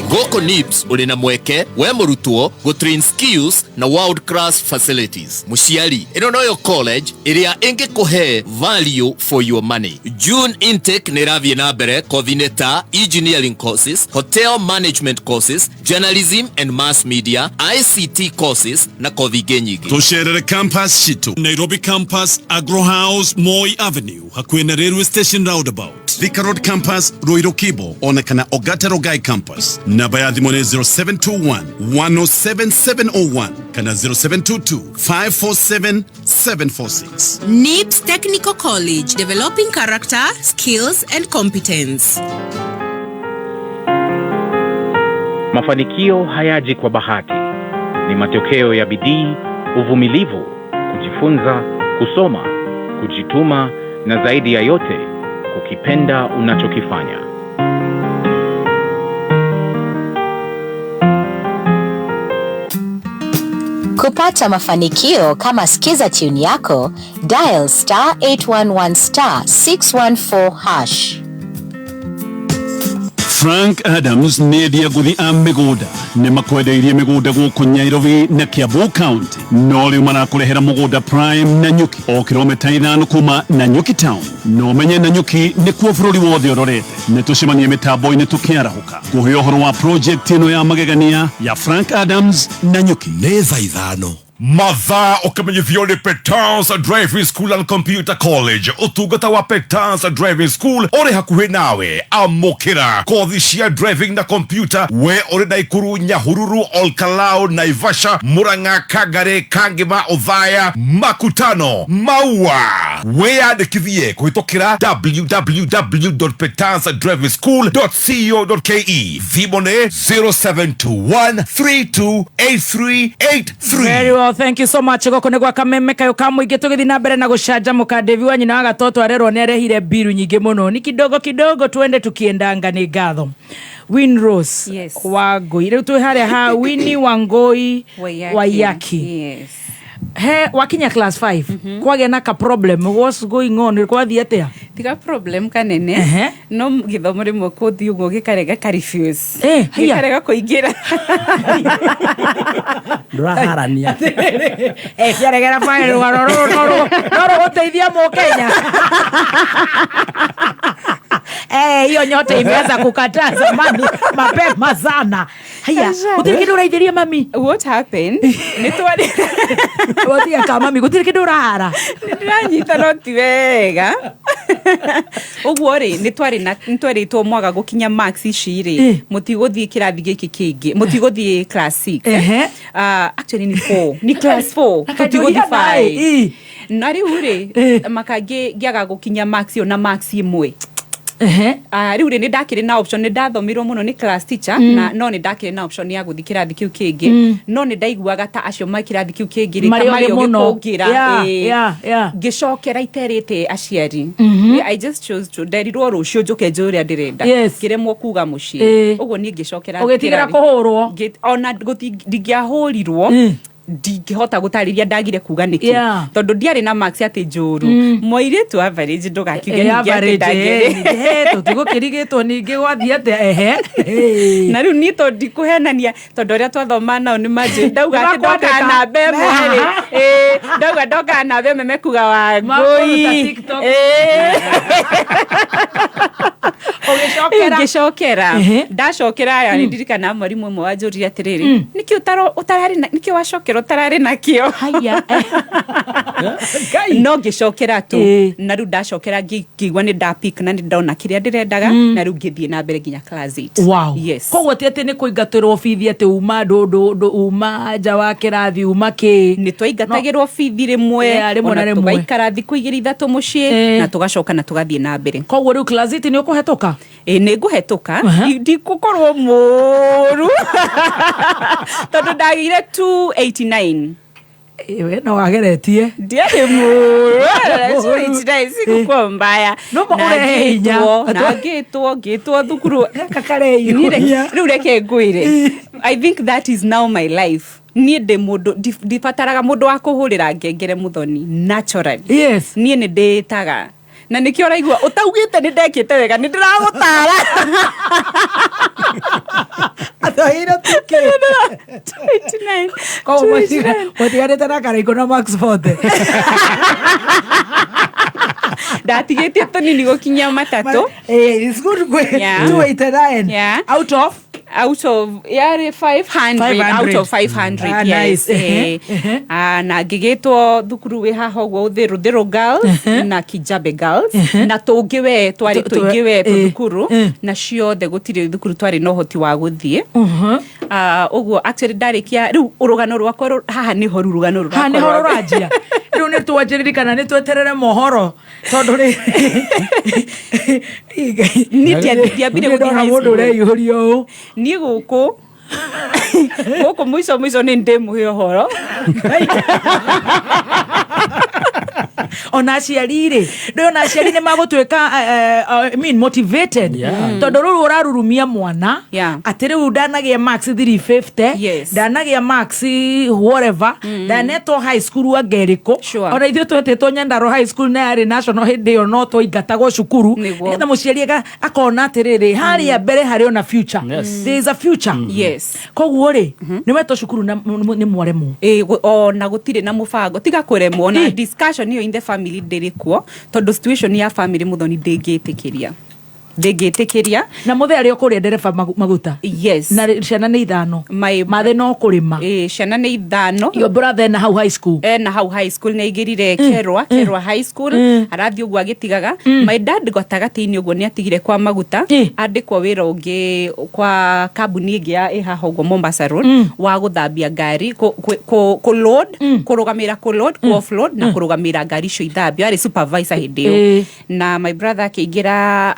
Goko Nips uri na mweke we murutwo go train skills na world class facilities. Muciari ino noyo college iria inge kuhe value for your money. June intake niravie na mbere coordinator engineering courses, hotel management courses, journalism and mass media, ICT courses na kothi nyingi. Tusherere campus shitu Nairobi campus, Agro House, Moi Avenue hakuhe na railway station roundabout. Thika Road campus, Ruiru Kibo onekana Ogata Rogai campus. Namba ya thimũ nĩ 0721 107701 kana 0722 547 746. NIPS Technical College, developing character, skills and competence. Mafanikio hayaji kwa bahati. Ni matokeo ya bidii, uvumilivu, kujifunza, kusoma, kujituma na zaidi ya yote, kukipenda unachokifanya. Kupata mafanikio kama skiza tune yako, dial *811*614#. Frank Adams nĩendia ngũthi a mĩgũnda nĩ makwendeirie mĩgũnda gũkũ Nairobi na Kiambu County. No rĩu marakũrehera mũgũnda Prime Nanyuki o kilomita 5 kuma Nanyuki Town. No menye Nanyuki nĩkuo bũrũri wothe ũrorete. Nĩ tũcemanie mĩtambo-inĩ tũkĩarahũka kũhe ũhoro wa project ĩno ya magegania ya Frank Adams Nanyuki. Nĩ thaa ithano. Mathaa ukamenyithio ni Petanza Driving School and Computer College. Utungata wa Petanza Driving School uri hakuhi nawe. Amukira kothi cia driving na computer we uri Naikuru, Nyahururu, Olkalau, Naivasha, Murang'a, Kangare, Kangema, Othaya, Makutano, Maua. We andikithie kuhitũkĩra www.petanzadrivingschool.co.ke. Thimone 0721328383. Very well, thank you so much. Goko nĩ gwa Kameme Kayũ ka Mũingĩ tũgĩthiĩ na mbere na gũcanjamũka. Devi wa nyina wa gatoto arerwo nĩ arehire biru nyingĩ mũno. Ni kidogo kidogo tuende tukiendanga nĩ ngatho. Winrose Wangui. Rĩu twĩ harĩa ha Winnie Wangui Wayaki. Yes. He wakinya class 5 kwagĩa na ka problem, what's going on? Kwathiĩ atĩa? Tiga problem kanene. No gĩthomo rĩmwe kũthi ũguo gĩkarega karefuse. Gĩkarega kũingĩra. Ndũraharania. Ciaregera file rũgano rũrũ gũteithia Mũkenya. Hiyo nyote imeanza kukataa zamani mapema sana. Haya, gũtirĩ kĩndũ ũraithĩria mami. What happened? Nĩtwari Watia kama mami gũtirĩ kĩndũ ũrahara. Nĩndĩranyita no ti wega. Ũguo rĩ nĩtwaritwo mwaga gũkinya max ici rĩ mũtigũthiĩ kĩrathi gĩkĩ kĩngĩ, mũtigũthiĩ class 6. Actually ni 4, ni class 4, mũtigũthiĩ 5. Na rĩu rĩ makangĩ gĩaga gũkinya max yo na max imwe. riu ri ni ndakire na option ni ndathomirwo muno ni class teacher na no ni ndakire na option ya guthi kirathi kiu kingi no ni ndaiguaga ta acio mai kirathi kiu kingi ri kamari ogikungira ngicokera iterite aciari I just chose to nderirwo rucio njuke njuria ndirenda kiremwo kuga mucii uguo ni ngicokera ugitigera kuhurwo ona ndingiahurirwo ndingihota gutariria ndagire kuga niki tondu ndiari na marks ati njuru moiritu average ndugakiuge ningi tutigukirigitwo ningi gwathie ate na riu ni to ndikuhenania tondu ria twathoma nao ni maji ndauga ati ndoka na mbembe ndauga ndoka na mbembe mekuga wa ngui ngicokera ndacokera ya ndirikana mwarimu mwe wanjuririe atiriri niki utarari niki wacokera utarari nakio haya no ngicokera tu na riu ndacokera ngigwa ni ndapick na ni ndona kiria ndirendaga na riu ngithie na mbere nginya class 8 wow yes koguo ati ni kuingatirwo bithi ati uma ndu uma nja wa kirathi uma ki ni twaingatagirwo bithi rimwe na tugaikara thiku 2-3 mucii na tugacoka na tugathie na mbere koguo riu class 8 ni ukuhetoka ni nguhetoka ndikukorwo muru tondu ndagire 289 ewe no wageretie ndiari muru 289 sikuko mbaya na ngitwo thukuru riu reke ngwire I think that is now my life nie de mundu ndibataraga mundu wa kuhurira ngengere muthoni naturally yes nie ni nditaga na nikio raigua utaugite ni ndekite wega ni ndiragutara atahira tuke 29 ko mutigarite na karaiko na max forte ndatigite tunini gukinya matatu it's good go 289 out of 500 out of 500 yes na ngigitwo thukuru wi haha uguo uthiru girls na Kijabe girls na tungiwe twari tuingiwe thukuru na ciothe gutiri thukuru twari no hoti wa guthie uguo actually ndarikia riu urugano rwakwa haha ni ho rugano rwakwa haha ni ho rurajia riu ni twanjiririkana ni tweterere mohoro tondu ri ni ndiambire guthie high school ureiyurio ni guku mwiso ni ndimuhe horo ona aciari ndona aciari ni magutwika motivated tondu ruru urarurumia mwana ati riu ndanagia max 350 ndanagia max whatever ndaneto high school ageriko ona ithuĩ twetetwo Nyandarua high school na yari national hĩndĩ ĩyo no twaingatagwo cukuru nĩgetha mũciari akona atĩrĩrĩ harĩa mbere harĩ ona future there is a future koguo rĩ nĩwetwo cukuru nĩ mwaremwo ona gũtirĩ na mũbango tiga kũremwo na discussion iyo in the family ndirikuo tondu situation ya family muthoni ndingĩtĩkĩria na muthe ari okuria ndereba maguta yes na ciana ni 5 mathe no kurima ciana ni 5 your brother na how high school ni igirire Kerwa high school arathi ugu agitigaga my dad gotagati-ini ugu ni atigire kwa maguta andikwo wira ungi kwa kambuni ingi ya haha ugu Mombasa Road wa guthambia ngari ku load kurugamira ku load ku offload na kurugamira ngari cio ithambio ari supervisor hindi yo na my brother akiingira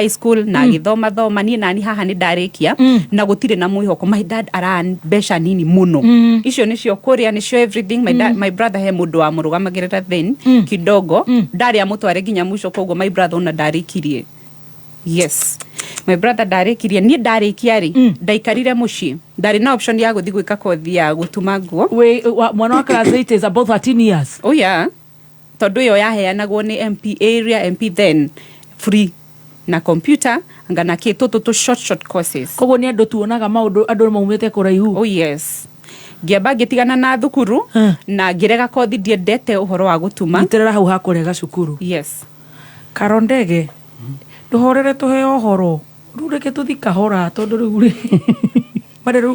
high school na githoma nie nani haha ni ndarikia na gutire na mwihoko my dad arambeca nini muno icio nicio kuria nicio everything my brother he mundu wa murugamagirira then kidogo ndari amutware ginya mwisho koguo my brother ona ndarikirie yes my brother ndarikirie nie ndarikia ri ndaikarire muci ndari na option ya guthi gwika kothi ya gutuma nguo we mwana wa class 8 is about 13 years oh yeah tondu yo yaheanagwo ni MP area MP then free na computer ngana kitutu short courses koguo ni andu tuonaga maundu andu maumite kuraihu oh yes ngiamba gitigana na thukuru na ngirega kothi ndiendete uhoro wa gutuma ngitirera hau hakurega cukuru yes Karondege nduhorere tuhe uhoro rureke tuthika hora tondu riu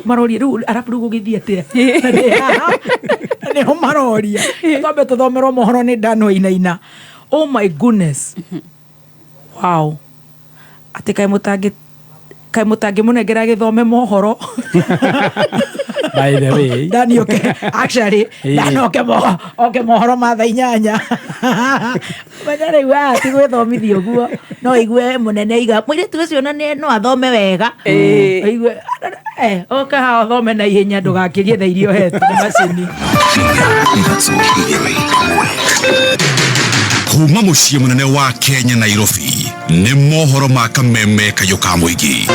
marori riu arabu riu gugithia atia niho maroria twambe tuthomerwo mohoro ni Dano Inaina oh my goodness wow ati kai kai mutangi munengera githome mohoro by the way Dani actually Dani mohoro ma thaa 8 Banyare wa ti gwithomithio guo no igwe munene iga mwire tu cio na no athome wega igwe ha athome na ihenya ndugakirie tha irio hetu macini kuma muciĩ munene wa Kenya Nairobi nĩ mohoro ma kameme kayo ka mũingĩ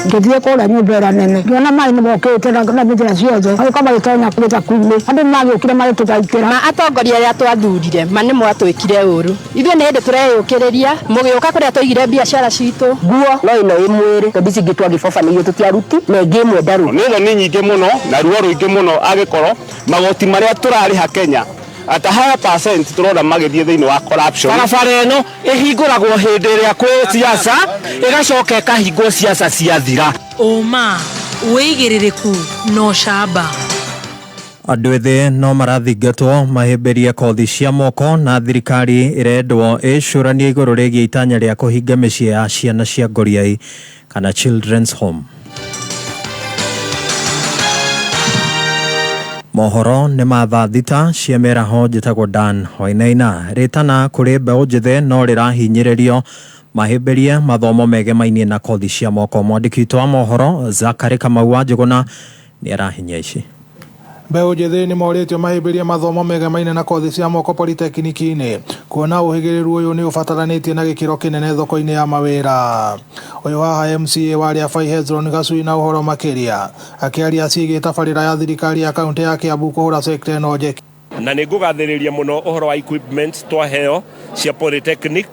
ngĩthiĩ kũrĩa nyũmba ĩrĩa nene ngĩona maĩ nĩmokĩte na njĩra ciothe agĩkorwo magĩtonya kũrĩta kuumĩ andũ nĩmagĩũkire magĩtũthaitĩra na atongoria arĩa twathurire ma nĩ mwatwĩkire ũru ithuĩ nĩ hĩndĩ tũreyũkĩrĩria mũgĩũka kũrĩa tũigire biacara citũ nguo no ĩno ĩ mwĩrĩ tondũ ici ingĩ twagĩboba nĩguo tũtiaruti na ĩngĩ ĩmwe ndarũ nĩtho nĩ nyingĩ mũno na ruo rũingĩ mũno agĩkorwo magoti marĩa tũrarĩha Kenya at a higher percent turona magithie thĩinĩ wa corruption barabara ĩno ĩhingũragwo hĩndĩ ĩrĩa kwĩ siasa ĩgacoka ĩkahingwo siasa ciathira ũma wĩigĩrĩrĩku no camba andũ ethĩ no marathingatwo mahĩmbĩrie kothi cia moko na thirikari ĩrendwo ĩcũranie igũrũ rĩgiĩ itanya rĩa kũhinga mĩciĩ ya ciana cia ngoriai kana children's home. Mohoro nĩ ma thaa thita cia mĩaraho njĩtagwo Dan Wainaina rĩtana kũrĩ mbeũ njĩthĩ no rĩrahinyĩrĩrio mahĩmbĩrie mathomo megemainie na kothi cia moko. Mwandĩki witũ wa mohoro Zakari Kamau wa Njũgũna nĩ arahinya ici. Mbeũ njĩthĩ nĩ morĩtio mahĩmbĩrie mathomo megamaine na kothi cia moko polytechnic-inĩ kuona ũhĩgĩrĩru ũyũ nĩ ũbataranĩtie na gĩkĩro kĩnene thoko-inĩ ya mawĩra. Ũyũ haha MCA wa Rĩabai Hezron Gacui na ũhoro makĩria akĩaria ciĩgiĩ tabarĩra ya thirikari ya kaunti ya Kiambu kũhũra sekta ĩno njeki. Na nĩ ngũgathĩrĩria mũno ũhoro wa equipment twaheo cia polytechnic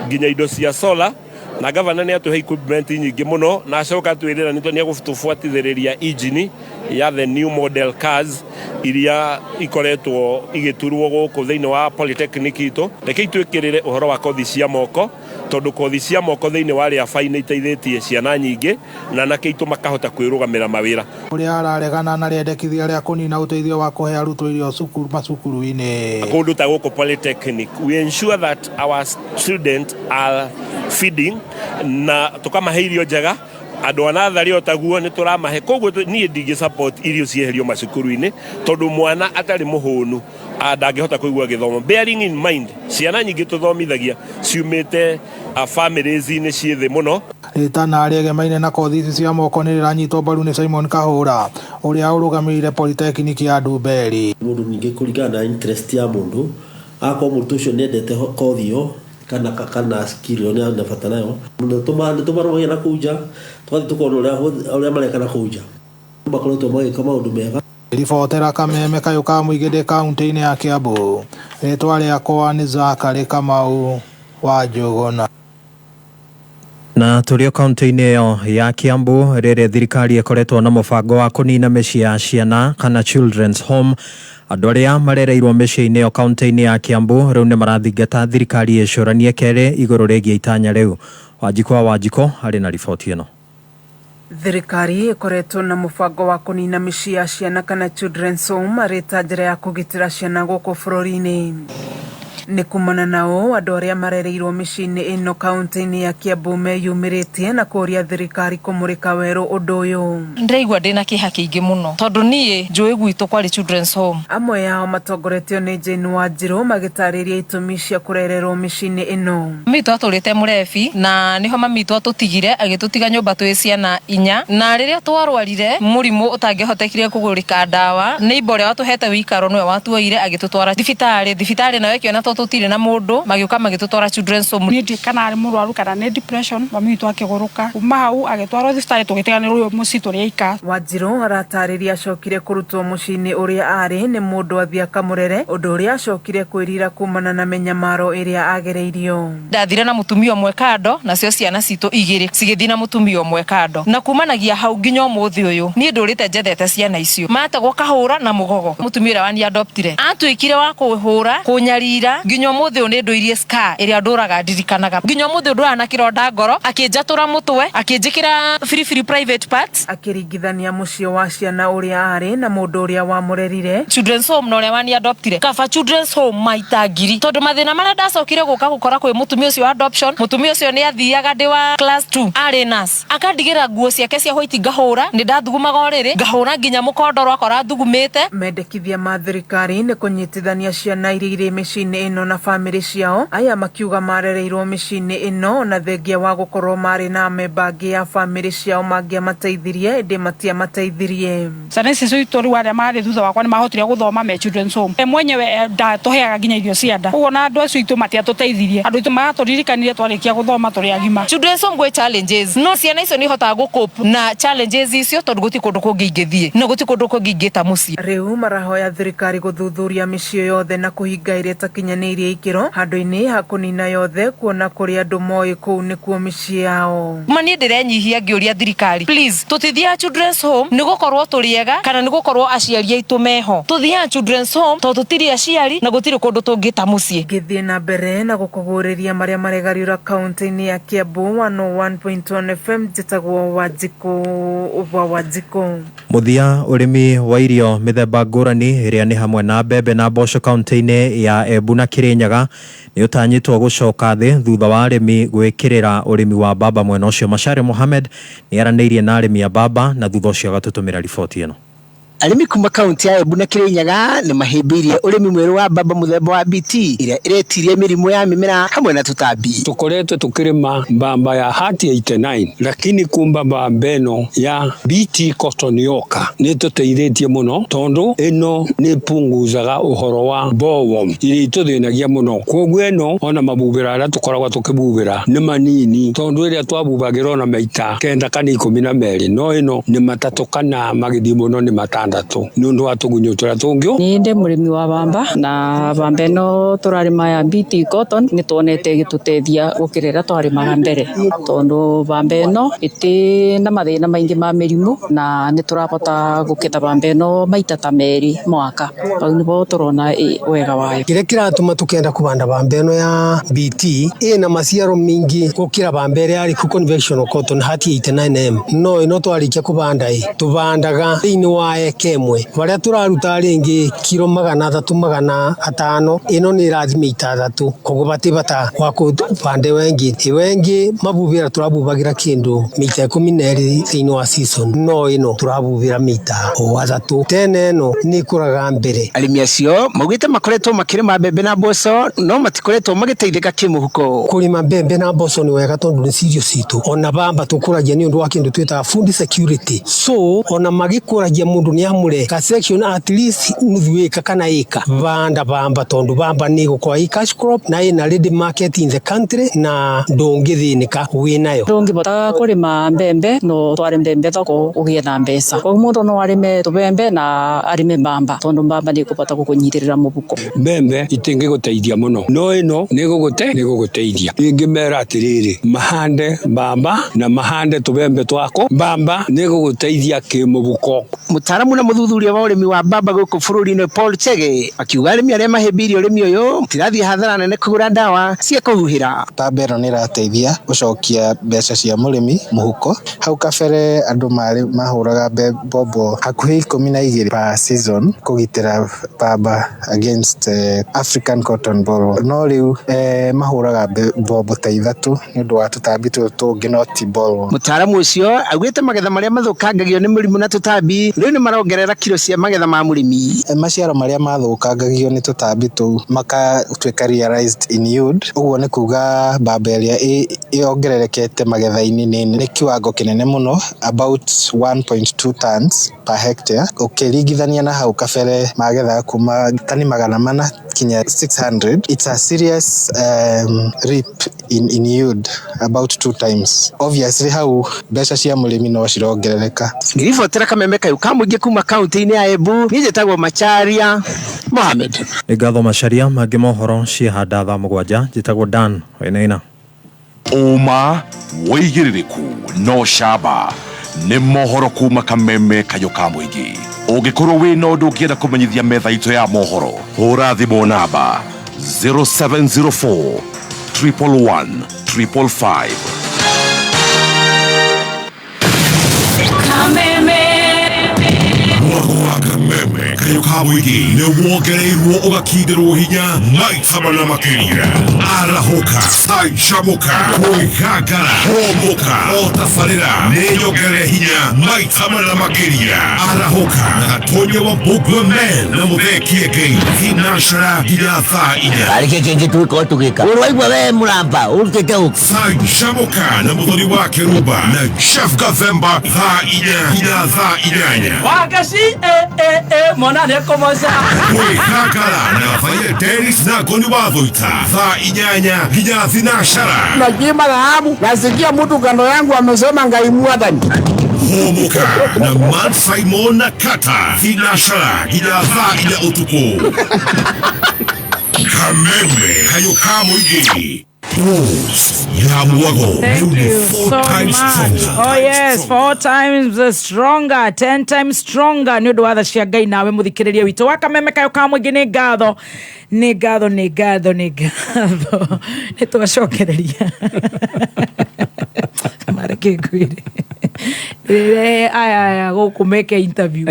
nginya indo cia solar na gavana nĩ atũhe equipment nyingĩ mũno na acoka twĩrĩra nĩ egũtũbuatithĩrĩria engine ya the new model cars iria ikoretwo igĩturwo gũkũ thĩinĩ wa polytechnic itũ. Reke itwĩkĩrĩre ũhoro wa kothi cia moko tondũ kothi cia moko thĩinĩ wa Rĩabai nĩ iteithĩtie ciana nyingĩ na anake itũ makahota kwĩrũgamĩra mawĩra. Ũrĩa araregana na rĩendekithia rĩa kũnina ũteithio wa kũhe arutwo irio macukuru-inĩ. Kũndũ ta gũkũ polytechnic we ensure that our students are feeding na tukamahe irio njega andũ anathari otaguo nĩ tũramahe koguo niĩ ndingĩ support irio cieherio macukuru-inĩ tondũ mwana atarĩ mũhũnu ndangĩhota kũigua gĩthomo. Bearing in mind ciana nyingĩ tũthomithagia ciumĩte families-inĩ ciĩ thĩ mũno. Rĩtana rĩegemaine na kothi ici cia moko nĩ rĩranyitwo mbaru nĩ Simon Kahũra ũrĩa ũrũgamĩrĩire polytechnic ya Ndumberi. Mũndũ ningĩ kũringana na interest ya mũndũ akorwo mũndũ ũcio nĩendete kothi ĩyo kana skill ĩyo nĩ bata nayo tũmarũgagia na kũnja twathi tũkona ũrĩa mareka na kũnja makoretwo magĩka maũndũ mega. Ribotera Kameme Kayũ ka mũingĩ ndĩ kaunti-inĩ ya Kiambu. Rĩtwa rĩakwa nĩ Zakari Kamau wa Njũgũna. Na tũrĩ kaunti-inĩ ĩyo ya Kiambu rĩrĩa thirikari ĩkoretwo na mũbango wa kũnina mĩciĩ ya ciana kana children's home. Andũ arĩa marereirwo mĩciĩ-inĩ ĩyo kaunti-inĩ ya Kiambu rĩu nĩ marathingata thirikari ĩcũranie kerĩ igũrũ rĩgiĩ itanya rĩu. Wanjiko arĩ na riboti ĩno. Thirikari ĩkoretwo na mũbango wa kũnina mĩciĩ ya ciana kana children's home arĩ ta njĩra ya kũgitĩra ciana gũkũ bũrũri-inĩ. Nĩ kumana nao andũ arĩa marereirwo mĩciĩ-inĩ ĩno kaunti-inĩ ya Kiambu meyumĩrĩtie na kũria thirikari kũmũrĩka werũ ũndũ ũyũ. Ndĩraigua ndĩna kĩeha kĩingĩ mũno tondũ niĩ njũĩ gwitũ kwarĩ children's home. Amwe yao matongoretio nĩ Jane Wanjirũ magĩtarĩria itũmi cia kũrererwo mĩciĩ-inĩ ĩno. Maitũ atũrĩte Mũrebi na nĩho mamitũ atũtigire agĩtũtiga nyũmba twĩ ciana 4 na rĩrĩa twarwarire mũrimũ ũtangĩhotekire kũgũrĩka ndawa neighbor ũrĩa watũhete wĩikaro nĩwe watuoire agĩtũtwara thibitarĩ nawe kĩona tũtirĩ na mũndũ magĩũka magĩtũtwara children's home. Niĩ ndikana arĩ mũrwaru kana nĩ depression mami witũ akĩgũrũka kuma hau agĩtwarwo thibitarĩ tũgĩtiganĩrwo mũciĩ tũrĩa aika. Wanjirũ aratarĩria acokire kũrutwo mũciĩ-inĩ ũrĩa arĩ nĩ mũndũ athia kamũrere ũndũ ũrĩa acokire kwĩrira kumana na menyamaro ĩrĩa agereirio. Ndathire na mũtumia ũmwe kando nacio ciana citũ 2 cigĩthiĩ na mũtumia ũmwe kando na kumanagia hau nginya ũmũthĩ ũyũ niĩ ndũrĩte njethete ciana icio mategwo Kahũra na Mũgogo mũtumia ũrĩa wani adoptire atuĩkire wa kũhũra kũnyarira nginya muthe une ndoirie ska iria nduraga ndirikanaga nginya muthe ndura na kironda ngoro akinjatura mutwe akinjikira free private parts akiringithania muciĩ wa ciana ũrĩa arĩ na mũndũ ũrĩa wamũrerire children's home no ũrĩa wani adoptire kaba children's home maita ngiri tondu mathina marĩa ndacokire gũka gũkora kwĩ mũtumia ũcio wa adoption mũtumia ũcio nĩ athiaga ndĩ wa class 2 arĩ nurse akandigĩra nguo ciake cia white ngahũra nĩ ndathugumaga ũrĩrĩ ngahũra nginya mũkondo rwakora thugumĩte mendekithia ma thirikari nĩ kũnyitithania ciana iria irĩ mĩciĩ-inĩ ĩno na bamĩrĩ ciao aya makiuga marereirwo mĩciĩ-inĩ ĩno na thengia wa gũkorwo marĩ na memba angĩ ya bamĩrĩ ciao mangĩamateithirie ĩndĩ matiamateithirie ciana ici citũ rĩu arĩa marĩ thutha wakwa nĩ mahotire gũthoma me children's home mwenyewe ndatũheaga nginya irio cia nda ũguo na andũ acio itũ matiatũteithirie andũ itũ maratũririkanire twarĩkia gũthoma tũrĩ agima children's home gwĩ challenges no ciana icio nĩ ihotaga gũcope na challenges icio tondũ gũti kũndũ kũngĩ ingĩthiĩ na gũti kũndũ kũngĩ ingĩta mũciĩ rĩu marahoya thirikari gũthuthuria mĩciĩ yothe na kũhinga ĩrĩa ĩtakinyanĩirie ikĩro handũ-inĩ ha kũnina yothe kuona kũrĩ andũ moĩ kũu nĩkuo mĩciĩ yao mani ndĩrenyihia ngĩũria thirikari please tũtithiaga children's home nĩ gũkorwo tũrĩega kana nĩ gũkorwo aciari aitũ meho tũthiaga children's home tondũ tũtirĩ aciari na gũtirĩ kũndũ tũngĩta mũciĩ ngĩthiĩ na mbere na gũkũgũrĩria marĩa maregariũra kaunti-inĩ ya Kiambu 101.1 FM njĩtagwo Wanjikũ muthia urimi wa irio mithemba ngũrani ĩrĩa nĩ hamwe na mbembe na mboco kaunti-inĩ ya Embu na Kirinyaga nĩ ũtanyĩtwo gũcoka thĩ thutha wa arĩmi gwĩkĩrĩra ũrĩmi wa mbamba mwena ũcio. Mashari Mohamed nĩ aranĩirie na arĩmi a mbamba na thutha ũcio agatũtũmĩra riboti ĩno. Arĩmi kuma kaunti ya Embu na Kirinyaga nĩ mahĩmbĩirie ũrĩmi mwerũ wa mbamba mũthemba wa BT ĩrĩa ĩretirie mĩrimũ ya mĩmera hamwe na tũtambi. Tukoretwe tukirima mbamba ya Hati 89 lakini kumba mbamba ĩno ya BT Cotton Yoka nĩ tũteithĩtie mũno tondu ĩno nĩ punguzaga ũhoro wa bollworm iria itũthĩnagia mũno. Koguo ĩno ona mabubĩra arĩa tũkoragwa tũkĩbubĩra nĩ manini tondu ĩrĩa twabubagĩra ona maita 9 kana 12 no ĩno nĩ matatũ kana magĩthiĩ mũno nĩ matano nundu wa tugunyo turia tungyo ni ndi murimi wa bamba na bamba ino turarima ya BT Cotton ni tuonete gitutethia gukirira twarimaga mbere tondu bamba ino iti na mathina maingi ma mirimu na ni turabota gukitha bamba ino maita ta meri mwaka bau nibo turona wega wayo kire kiratuma tukenda kubanda bamba ino ya BT ina maciaro mingi gukira bamba iri ari conventional cotton Hati 89M no ino twarikia kubanda tubandaga thini wa kemwe baria turaruta ringi kilo 300-500 ino ni irathime itathatu koguo batibata kwa kupande wengi mabubira turabubagira kindu mita 12 thini wa season no ino turabubira mita 3 tene no ni kuraga mbere. Arĩmi acio maugite makoretwo makirima mbembe na mboco no matikoretwo magiteithika kimuhuko. Kurima mbembe na mboco ni wega tondu ni cirio citu ona bamba tukuragia ni undu wa kindu twita food security so ona magikuragia mundu ni amure ka section at least nuthuika kana ika banda bamba tondu bamba ni gukwa cash crop na ina ready market in the country na ndungithinika winayo ndungibota kurima mbembe no tware mbembe thoko ugie na mbeca kwa mundu no arime tubembe na arime bamba tondu bamba ni kubota gukunyitirira mubuko mbembe itingi guteithia muno no ino ni guguteithia ingimera atiriri mahande bamba na mahande tubembe twako bamba ni guguteithia kimubuko. Mutaramu na muthuthuria wa urimi wa mbamba guku bururi-ini Paul Chege akiuga arĩmi arĩa mahĩmbĩirie urimi uyu tirathie hathara nene kũgũra ndawa cia kũhuhĩra. Mbamba ĩno nĩ ĩrateithia gũcokia mbeca cia mũrĩmi mũhuko. Hau kabere andũ mahũraga mbombo hakuhĩ 12 per season kũgitĩra mbamba against African cotton bollworm no rĩu mahũraga mbombo ta ithatũ nĩ ũndũ wa tũtambi tũngĩ no ti bollworm. Mutaramu ũcio augĩte magetha marĩa mathũkangagio nĩ mĩrimũ na tũtambi rĩu nĩ marongerera kilo cia magetha ma mũrĩmi. Maciaro marĩa mathũkangagio nĩ tũtambi tũu makatuĩka realized in yield ũguo nĩ kuga mbamba ĩrĩa ĩongererekete magetha-inĩ nĩ kiwango kĩnene mũno about 1.2 tons per hectare ũkĩringithania na hau kabere magetha kuma tani 400 kinya 600. It's a serious rip in yield about 2 times. Obviously hau mbeca cia mũrĩmi no cirongerereka. Ngiribotera Kameme kayu kamũingĩ kuma kaunti-inĩ ya Embu niĩ njĩtagwo Macharia Mohamed. Nĩ ngatho Macharia mangĩ mohoro ciĩhanda thaa 7 njĩtagwo Dan Wainaina. Uma wĩigĩrĩrĩku no camba nĩ mohoro kuma Kameme kayo kamũingĩ. Ũngĩkorwo wĩna ũndũ ũngĩenda kũmenyithia metha itũ ya mohoro hũra thimũ namba 0704 111 555. Kameme kayo kamuigi ne wogereirwo ugakindirwo hinya maita mana makiria arahoka saishamuka kuigagara homoka otafarira neyogere hinya maita mana makiria arahoka na tonye wa bugwe men na muthekie gei hinashara hinyatha inya arike chenje tuko tugika urwaigwa we muramba urutete uko saishamuka na muthoni wa Keruba na Chef Gathemba tha inya hinyatha inyanya wagashi mona ne komoza Wekakara na faye Dennis na Goni Wadhoita tha inyanya hinya thinashara najima dhahabu nasikia mtu kando yangu amesema ngaimua dhani homoka na Man Simon na Kata thinashara hinya tha inya utuku Kameme kayo kamuigi Thank you so much. Oh yes, 4 times stronger, 10 times stronger. Ni ndo cia Ngai nawe muthikiriria witu wa Kameme kayo ka mwingi ni ngatho ni twacokereria mareke kwire aya gukumeke interview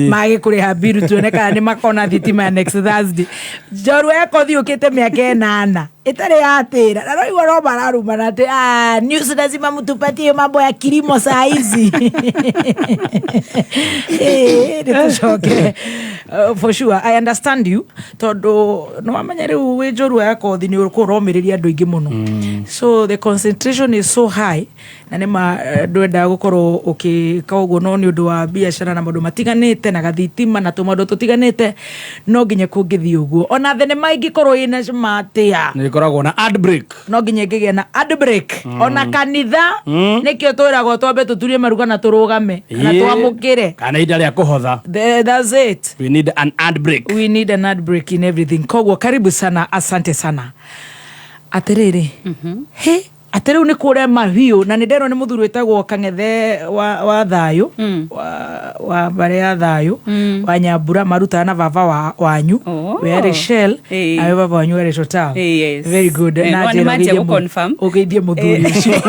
mage kuriha biru tuoneka ni makona thitima next Thursday joru ekothi ukite miaka 8 itare yatira na roiwa ro bararuma nate news lazima mtupatie mambo ya kilimo saa hizi nitucoke for sure I understand you todo no amenya riu we joru ekothi ni ukuromiriria andu ingi muno so the concentration is so high na nima ndwenda gukorwo ukika uguo no ni undu wa biashara na maundu matiganite na gathitima na tumaundu tutiganite no nginya kungithii uguo ona thenema ingikorwo ina matia ni koragwo na ad break no nginya ngigia na ad break ona kanitha nikio twiragwo twambe tuturie maruga na turugame na twamukire kana ida ria kuhotha that's it we need an ad break in everything kogwo karibu sana asante sana atiriri he atiriu ni kure mahiu na ni ndero ni muthuru wetagwo Kang'ethe wa Thayu wa bare ya Thayu wa Nyambura maruta na baba wanyu we are Shell ayo baba wanyu are Total very good na ndero confirm ugeithie muthuri ucio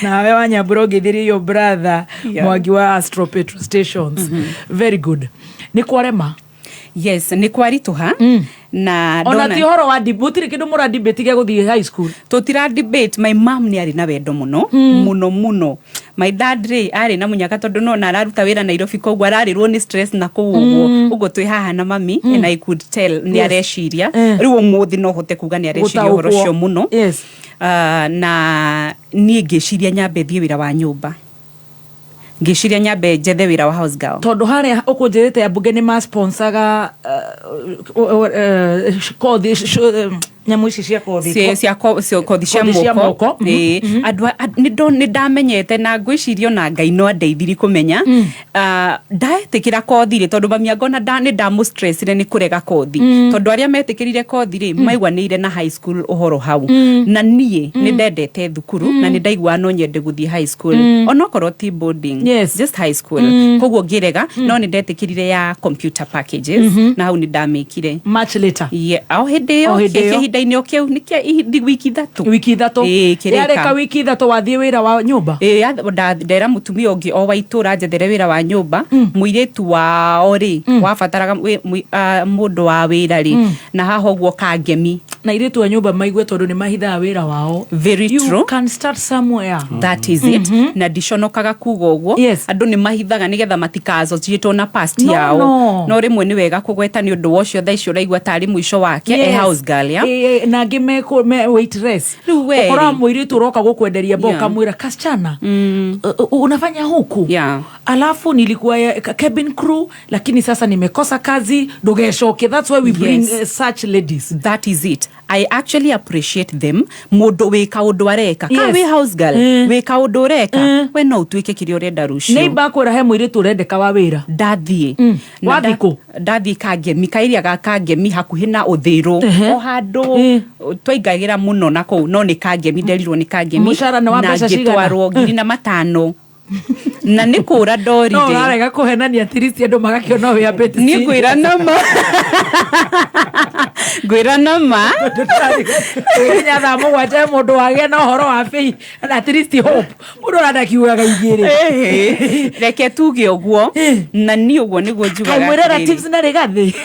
na we wa Nyambura ugeithie your brother Mwangi wa Astro Petrol Stations very good ni kwarema yes ni kwarituha na ona ti horo wa debate kindu mura debate ge guthie high school tutira debate my mom ni ari na wendo muno muno my dad ari na munyaka tondu no na araruta wira Nairobi kogwo ararirwo ni stress na kuuguo ugo twi haha na mami and I could tell ni areshiria riu umuthi no hote kuga ni areshiria horo cio muno na ni ngiciria nyambe thie wira wa nyumba ngiciria nyambe njethe wira wa house girl tondu haria ukunjirite abunge ni ma sponsaga kothi nyamu ici cia kothi cia kothi cia moko andu ni ndamenyete na ngwicirio na Ngai no ndeithiri kumenya ndaetikira kothi ri tondu mami ngona ni ndamu stress ni kurega kothi tondu aria metikirire kothi ri maigwanire na high school uhoro hau na nie ni ndendete thukuru na ni ndaigua no nyende guthie high school onokorwo ti boarding just high school kogwo ngirega no ni ndetikirire ya computer packages na hau ni ndamikire much later au hindi inyo kiu nikia wiki ithatu yareka wiki ithatu wathie wira wa nyumba ndera mutumia ungi o waitura njethere wira wa nyumba muiretu wao ri wafataraga mundu wa wira ri na haho guo kangemi na iretu wa nyumba maigwe tondu ni mahitha wira wao very true you can start somewhere that is it na dishonokaga kugo guo andu ni mahithaga nigetha matikazo citwo na past yao no rimwe ni wega kugweta ni undu wocio thaicio raigwa tari mwisho wake house girl ya na ngime waitress ukora muiritu uroka gukwenderia boka mwira kasichana unafanya huku alafu nilikuwa cabin crew lakini sasa nimekosa kazi ndugeshoke that's why we bring such ladies that is it I actually appreciate them mundu wika undu areka ka we house girl wika undu ureka we no utwike kiri urenda rucio neighbor kwira he muiritu urendeka wa wira ndathie wathiko ndathie kangemi kairia gakangemi hakuhi na uthiru o handu twaingagira muno nako no ni kangemi nderirwo ni kangemi mushara na wabesha cigana ngitwarwo 2,500 na nĩ kũra ndorire no arega kũhenania tirisi andũ magakĩona we apeti niĩ ngwĩra nama ngwĩra nama Kenya thaa mũgwanja mũndũ wagĩa na ũhoro wa fei na tirisi hope mũndũ aradakiugaga igĩrĩ reke tuge ũguo na niĩ ũguo nĩguo njugaga kamwĩra tips na regathi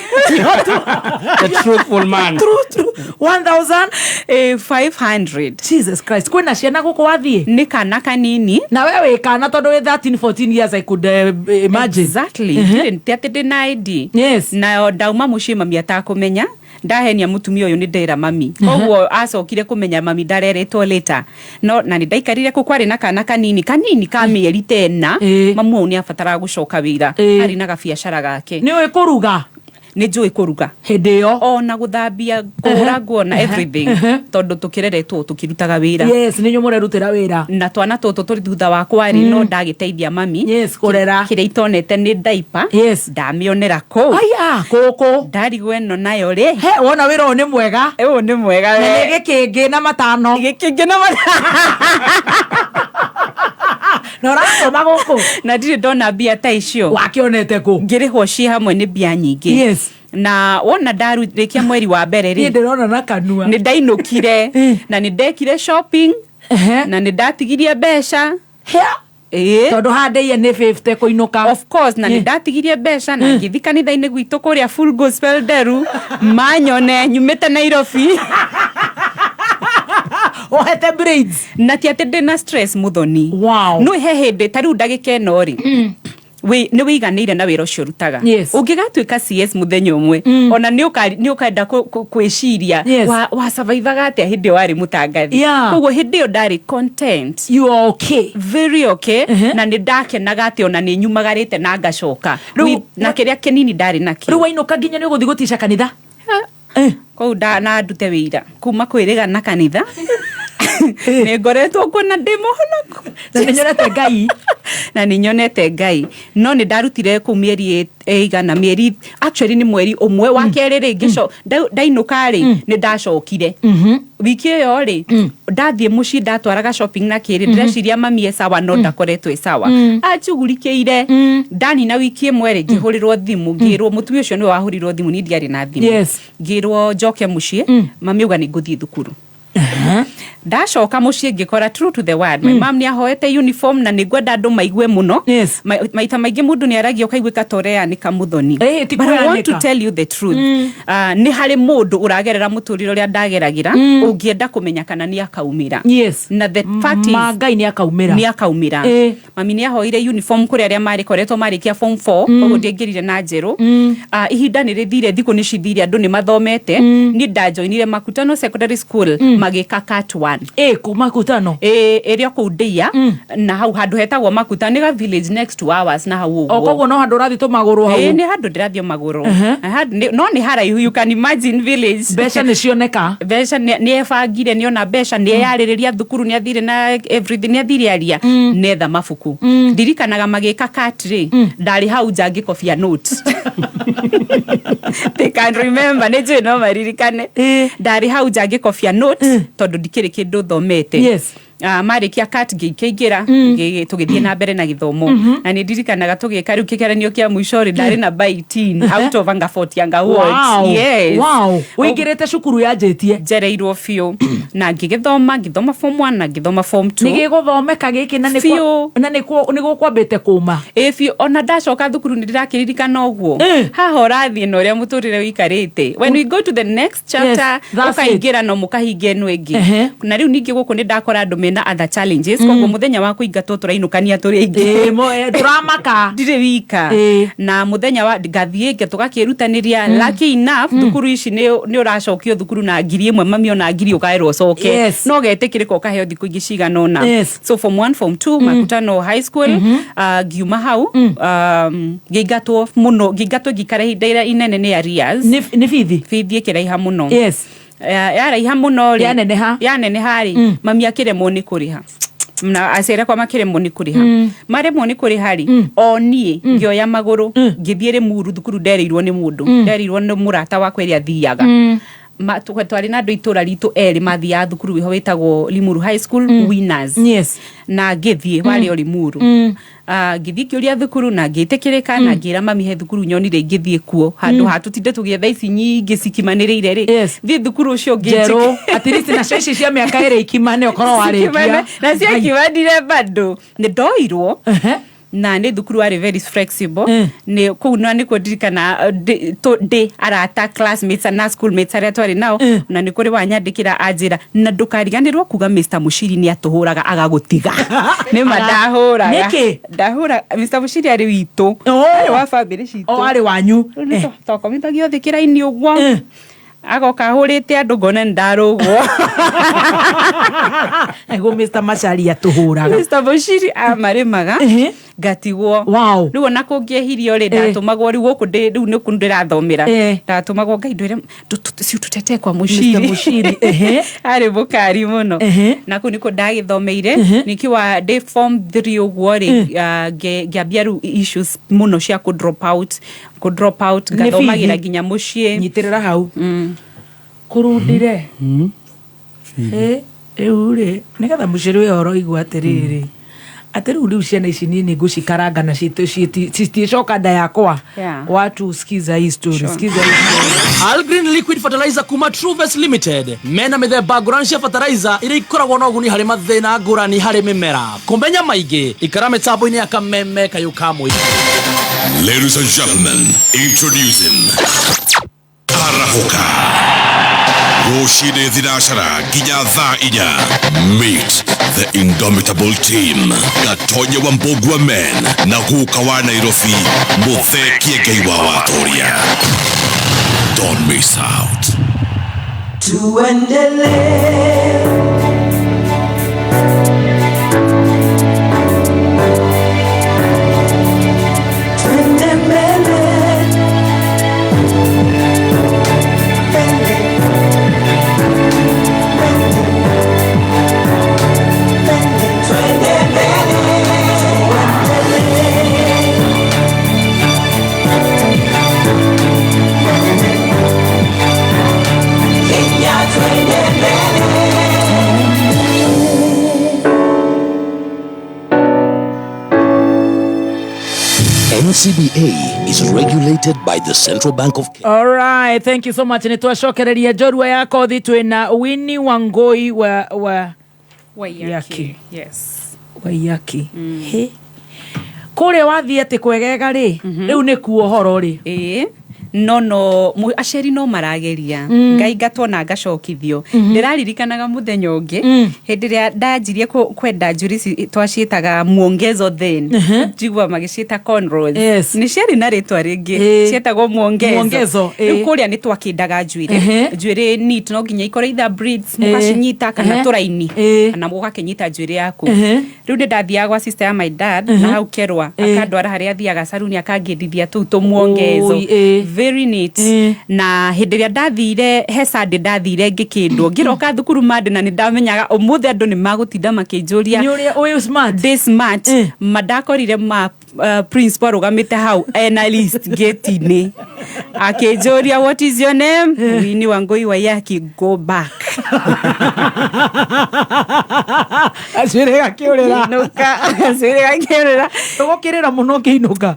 the truthful man true 1500 Jesus Christ kwĩna ciana gũkũ wathiĩ nĩ kana kanini na wewe kana tondũ 13-14 years I could imagine exactly didn't ndĩna ID yes na ndauma mũciĩ mami atakũmenya ndahenia mutumia uyu ni ndera mami koguo acokire kumenya mami ndareretwo later no na ni ndaikarire ku kwari na kana kanini ka mieri 10 mamu ni afatara gucoka wira ari na gabiacara gake ni we kuruga ni njui kuruga hindi yo ona guthambia kuhura nguo na everything tondu tukireretwo tukirutaga wira yes ni nyumure rutira wira na twana tutu turi thutha wa kwari no ndagiteithia mami yes kurera kire itonete ni diaper yes ndamionera ko aya koko ndari gweno nayo ri he wona wira oni mwega ni mwega we ni gikingi na matano no rasoma goko na ndire ndona bia ta icio wakionete ku ngirihwo ci hamwe ni bia nyingi yes na wona ndarikia mweri wa mbere ri ndirona na kanua ni ndainukire na ni ndekire shopping na ni ndatigirie mbeca tondu handeie ni 50 kuinuka of course na ni ndatigirie mbeca na ngithi kanitha-ini gwitu kuria Full Gospel Deru manyone nyumite Nairobi ohete braids na ti ati ndina stress muthoni wow no he hindi tariu ndagika ino ri we ni wiganire na wira ucio rutaga ungigatuika CS muthenya umwe ona ni ukenda kwiciria wa survive gate hindi wari mutangathi koguo hindi yo ndari content you are okay very okay na ni ndakenaga ati ona ni nyumagarite na ngacoka na kiria kinini ndari nakio riu wainuka nginya ni uguthi gutisha kanitha kou na ndute wira kuma kwiriga na kanitha ni ngoretwo kuona ndimohonoku na ninyonete ngai no ni ndarutire ku mieri igana mieri actually ni mweri umwe wa keri ringi ndainuka ri ni ndacokire wiki yo ri ndathie muci ndatwaraga shopping na kiri ndreciria mami esawa no ndakoretwo esawa ajugurikiire ndani na wiki imwe ri ngihurirwo thimu ngirwo mutumia ucio ni wahurirwo thimu ni ndiari na thimu ngirwo njoke muci mami uga ni nguthie thukuru ndacoka muciĩ ngikora true to the word my mom ni ahoete uniform na nigwenda andu maigue muno maita maingi mundu ni aragia ukaiguika torea ni kamuthoni but I want to tell you the truth ni hari mundu uragerera muturiro ria ndageragira ungienda kumenya kana ni akaumira na the fact is Ngai ni akaumira mami ni ahoire uniform kuri aria mari koretwo marikia form 4 koguo ndingirire na njeru ihinda ni rithire thiku ni cithire andu ni mathomete ni ndajoinire Makutano Secondary School magika cat 1 ku Makutano area ku Ndia na hau handu hetagwo Makutano ga village next to ours na hau uguo koguo no handu rathi to maguru hau ni handu ndirathio maguru no ni haraihu you can imagine village besha ni cioneka besha ni ebangire ni ona besha ni yaririria thukuru ni athire na everything ni athire aria netha mabuku ndirikanaga magika cat ri ndari hau njangi kofia note they can remember ne je no maririkane ndari hau njangi kofia note tondu ndikiri kindu thomete marikia cat ngĩingĩra tũgĩthiĩ na mbere na gĩthomo na nĩ ndirikanaga tũgĩka rĩu kĩgeranio kĩa mũico rĩ ndarĩ na 18 out of anga 40 anga words wĩingĩrĩte cukuru yanjĩtie njereirwo biũ na ngĩthoma form 1 na ngĩthoma form 2 nĩ gĩgũthomeka gĩkĩ na nĩ gũkwambĩte kũma biũ ona ndacoka thukuru nĩ ndĩrakĩririkana ũguo haha ũrathiĩ na ũrĩa mũtũrĩre wĩikarĩte when we go to the next chapter ũkaingĩra no mũkahinga ĩno ĩngĩ na rĩu ningĩ gũkũ nĩ ndakora andũ na other challenges koguo muthenya wa kuingatwo turainukania turi aingi turamaka ndire wika na muthenya wa ngathie tugakirutaniria lucky enough thukuru ici ni uracokio thukuru na ngiri imwe mami ona ngiri ukaerwo coke no getikirika ukaheo thiku ingi cigana ona so form 1 form 2 Makutano High School ngiuma hau ngiingatwo muno ngiingatwo ngikara ihinda inene ni arrears ni fithi ikiraiha muno yaraiha muno ri yaneneha ri mami akiremwo ni kuriha na acera kwa makiremwo ni kuriha maremwo ni kuriha ri oni ngioya maguru ngithire muru thukuru ndereirwo ni mundu ndereirwo ni murata wa kweria thiaga twari na andu itura ritu eri mathia thukuru iho witagwo Limuru High School Winners. Yes. Na ngithie wari o Limuru. Ngithie kiuria thukuru na ngitikirika na ngira mami he thukuru nyonire ngithie kuo handu hatutinde tugietha ici nyingi cikimanirire ri thie thukuru ucio ngero at least na ceci cia miaka iri ikimane okorwo warikia na cia kibandire bado ni ndoirwo na ni thukuru wari very flexible ni kou ni kudirikana ndi arata classmates na schoolmates aria twari nao na ni kuri wanyandikira anjira na ndukariganirwo kuga Mr Mushiri ni atuhuraga agagutiga ni madahuraga niki ndahura Mr Mushiri ari witu ari wa family citu ari wanyu tokomithagio thikira ini ugwo agoka hurite andu ngone ndarugwo ego Mr Machari atuhuraga Mr Mushiri amarimaga gatigwo riu na kungiehirio ri ndatumagwo riu guku riu ni kundirathomera ndatumagwo ngaindwire tutete kwa Mushiri ari bukari muno na ku niko ndagithomeire nikiwa day form 3 ugwo ri ngiambia ru issues muno cia ku drop out ngathomagira ginya mucii nyitirira hau kurundire uri nigetha Mushiri we horo igwa atiriri atiriu riu ciana ici nini ngucikaranga na citicoka nda yakwa watu skiza history Algreen Liquid Fertilizer kuma Truves Limited mena mithemba ngurani cia fertilizer iria ikoragwo na uguni hari mathina ngurani hari mimera kumenya maingi ikara mitambo-ini ya kameme kayuka mwiki. Ladies and gentlemen, introducing Arahuka Roshide Dinashara Ginya Tha Inya. Meet the indomitable team Gatonya Wambogwa Men Nahuka wa Nairobi Mutheki Geiwa Watoria. Don't miss out. NCBA is regulated by the Central Bank of Kenya. All right, thank you so much. Nitwashokereria jorua yako thitwe na Winnie Wangui wa Waiyaki. Yes. Waiyaki. He. Kure wathi ati kwegega ri. Riu ni kuo horo ri. No aceri no marageria ngai ngatona ngacokithio ndiraririkanaga muthenya ungi hindi ria ndanjirie kwenda njuri twaciitaga muongezo then njigua magiciita cornrows ni ciari na ritwa ringi cietagwo muongezo kuria ni twakindaga njwiri neat no nginya ikore either breeds mukacinyita kana turaini kana mugakinyita njwiri yaku riu ndathiaga gwa sister ya my dad na hau kerwa akandwara haria athiaga saruni akangindithia tu tumuongezo very neat na hindi ria ndathire Sunday ndathire ngikindwo ngiroka thukuru mande na ndamenyaga umuthe andu ni magutinda makinjuria ni uria uyu smart this match madakorire ma principal rugamite hau analyst gate-ini akinjuria what is your name Winnie Wangui Waiyaki go back acire gakiurira nuka acire gakiurira tugukirira muno ngiinuka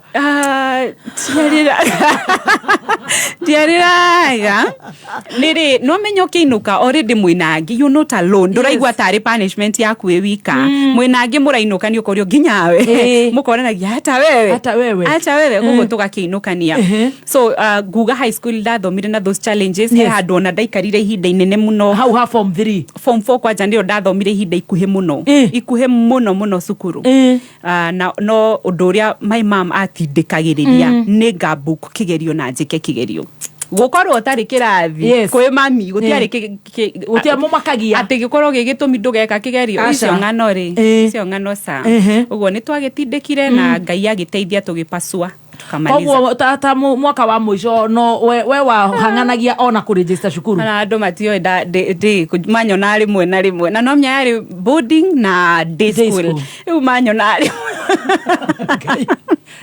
tiarira niri no menyo kiinuka already mwinangi you not alone nduraigwa tari punishment yaku we wika mwinangi murainuka ni ukorio nginyawe mukoranagia hata wewe gugu tugakiinukania so guga high school ndathomire na those challenges he handu ona ndaikarire ihinda inene muno hau form 3 form 4 kwanja ndio ndathomire ihinda ikuhe muno cukuru no undu uria my mom atindikagiriria ni ngabuku kigerio na njike kigerio gukorwo tari kirathi kwi mami gutiari gutia mumakagia ati gikorwo gigitumi ndugeka kigerio icio ngano ri icio ngano sa uguo ni twagitindikire na ngai agiteithia tugipasua tukamaliza koguo tata mwaka wa mwisho no we wahanganagia ona ku register cukuru na andu matio manyo na rimwe na no mnya yari boarding na day school manyo na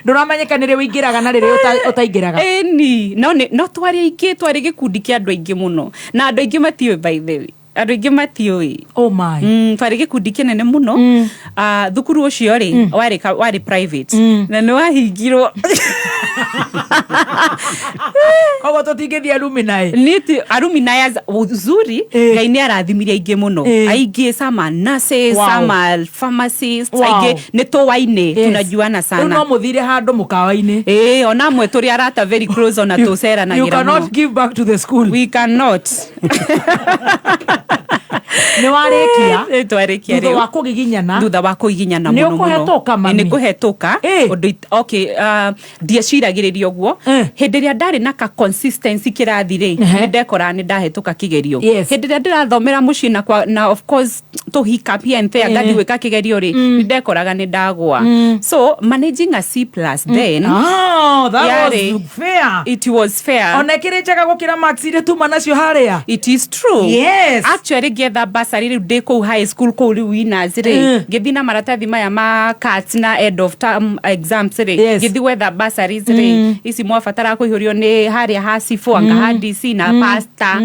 nduramenyekanire wingiraga na riri utaingiraga eni no twari gikundi kia andu aingi muno na andu aingi matiwe by the way andu aingi matiwe oh my twari gikundi kinene muno thukuru ucio ri wari private na ni wahingirwo kogo tutingithia alumni niti alumni uzuri ngai ni arathimirie aingi muno aingi sama nurses sama pharmacists aingi ni tuwaine tunajuana sana no muthire handu mukawaine ona mwe turi arata very close ona tusera na you cannot give back to the school we cannot ni warekia twarekia thutha wa kugiginyana muno muno kuhetoka mami ni kuhetoka okay ndiaciragiriria uguo hindi ria ndari na ka consistency kirathire ni ndekora ni ndahetoka kigerio hindi ria ndirathomera mucii na of course tuhika pia nte ngadi wika kigerio ri ni ndekoraga ni ndagwa so managing a C+ then that was fair it was fair ona kirechaga gukira marks ire tuma nacio haria it is true yes actually getha basari ri ndiko high school ko ri winners ri githina maratathi maya ma CAT na end of term exams ri githi wetha basaris ri isi mwafatara kuihurio ni haria hasifu anga hadisi na pasta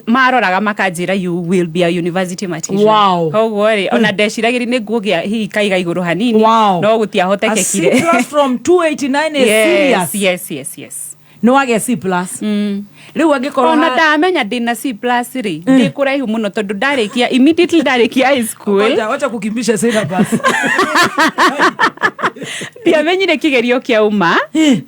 maroraga makanjira you will be a university material wow ona ndeciragiri ni ngugia hi kaiga iguru hanini no gutiahotekekire from 289 is yes no wage C+ riu angikorwo ona ndamenya ndina C+ ri ndikuraihu muno tondu ndarikia immediately ndarikia high school wacha kukimbisha syllabus ndiamenyire kigerio kia uma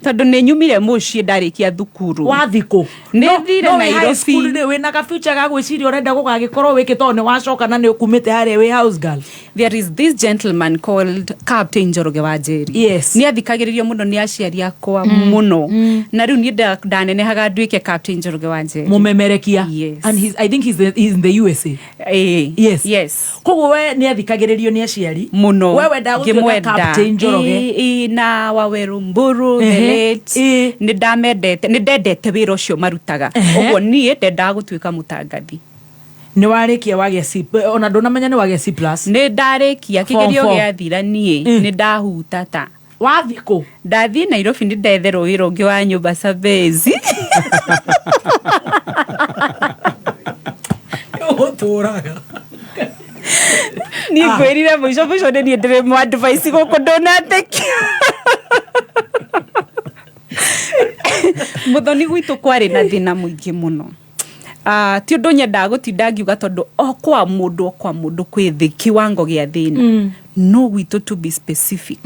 tondu ni nyumire mucii ndarikia thukuru wathiko ni thire Nairobi ni wina ka future ga gwiciria urenda gugagikorwo wikito ni wacoka na ni ukumite haria we house girl there is this gentleman called Captain Njoroge wa Njeri yes ni athikagiririo muno ni aciari akwa muno na riu ni ndanenehaga nduike Captain Njoroge wa Njeri mumemerekia and I think he's in the USA yes kogo we ni athikagiririo ni aciari muno wewe ndagutuika Captain Njoroge na Waweru Mburu the late ni ndendete wira ucio marutaga uguo nie ndenda gutuika mutangathi ni warikia wage C ona ndonamenya ni wage C+ ni ndarikia kigerio giathira nie ni ndahutata wathiko ndathie Nairobi ni ndetherwo wira ungi wa nyumba sabezi uturaga ni kwirire muico ni ndire mu advice guku ndonateki muthoni gwitu kwari na thina muingi muno ti undu nyenda gutinda ngiuga tondu kwa mundu kwithi kiwango gia thina no gwitu to be specific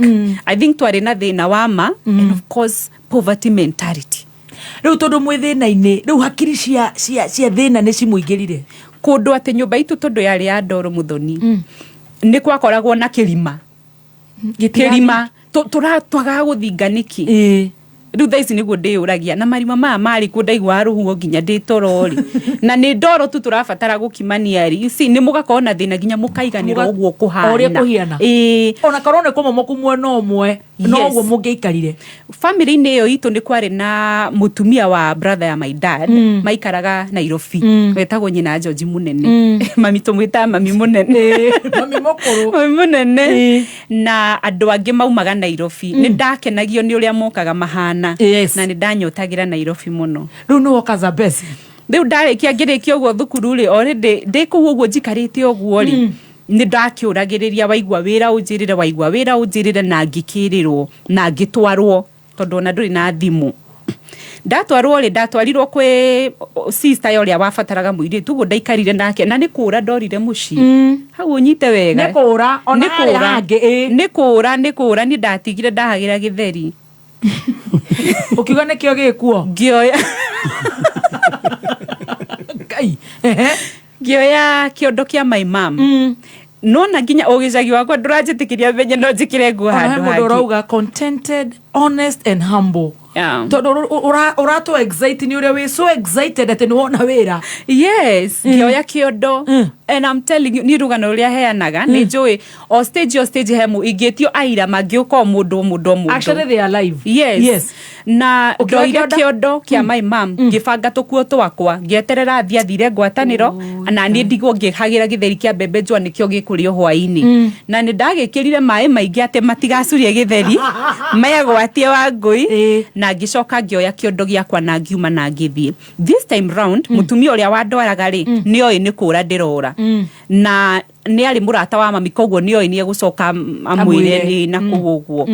I think twari na thina wa ma and of course poverty mentality riu tondu mwi thina-ini riu hakiri cia thina ni cimuingirire kundu ati nyumba itu tondu yari ya ndoro muthoni ni kwakoragwo na kirima twaga guthinga niki riu thaici niguo ndiuragia na marima maya mari ku ndaigua ruhuo nginya nditorori na ni ndoro tu turabatara gukimania ri ici ni mugakona thina nginya mukaiganira uguo kuhana oria kuhiana ona korone kumomoku mwena umwe no uguo mungiikarire family-ini iyo itu ni kwari na mutumia wa brother ya my dad maikaraga Nairobi wetagwo nyina George Munene mami tumwita mami Munene mami mukuru mami Munene na andu angi maumaga Nairobi ni ndakenagio ni uria mokaga mahana na ni ndanyotagira Nairobi muno riu no okaza besi riu ndarikia ngirikia uguo thukuru ri already ndiku uguo njikarite uguo ri ni ndakiuragiriria waigwa wira unjirire na ngikirirwo na ngitwarwo tondu na nduri na thimu ndatwarirwo kwi sister yoria wafataraga muiri tugo ndaikarire nake na nikura ndorire mucii hau unyite wega nikura ona hangi nikura ni ndatigire ndahagira githeri ukiuga nikio gikuo ngioya kai ngioya kiondo kia my mom no na nginya ogicagi wakwa ndurajitikiria venye no njikire nguo handu hangi urauga contented honest and humble tondu urato excite ni uria we so excited ati ni wona wira yes ngioya kiondo and I'm telling you ni rugano uria heanaga ni njui o stage hemu igitio aira magiuko mundu actually they are alive yes na ndoire kiondo kia my mom ngibanga tukuo twakwa ngieterera thire ngwataniro na ni ndigwo ngihagira githeri kia mbembe njwa nikio gikurio hwaini na ni ndagikirire mai maingi ate matigacurie githeri mayagwatie Wangui na ngicoka ngioya kiondo giakwa na ngiuma na ngithie. This time round mutumia uria wandwaraga ri nioi ni kura ndirora na ni ari murata wa mami koguo nioi ni egucoka amwire ni na kuguo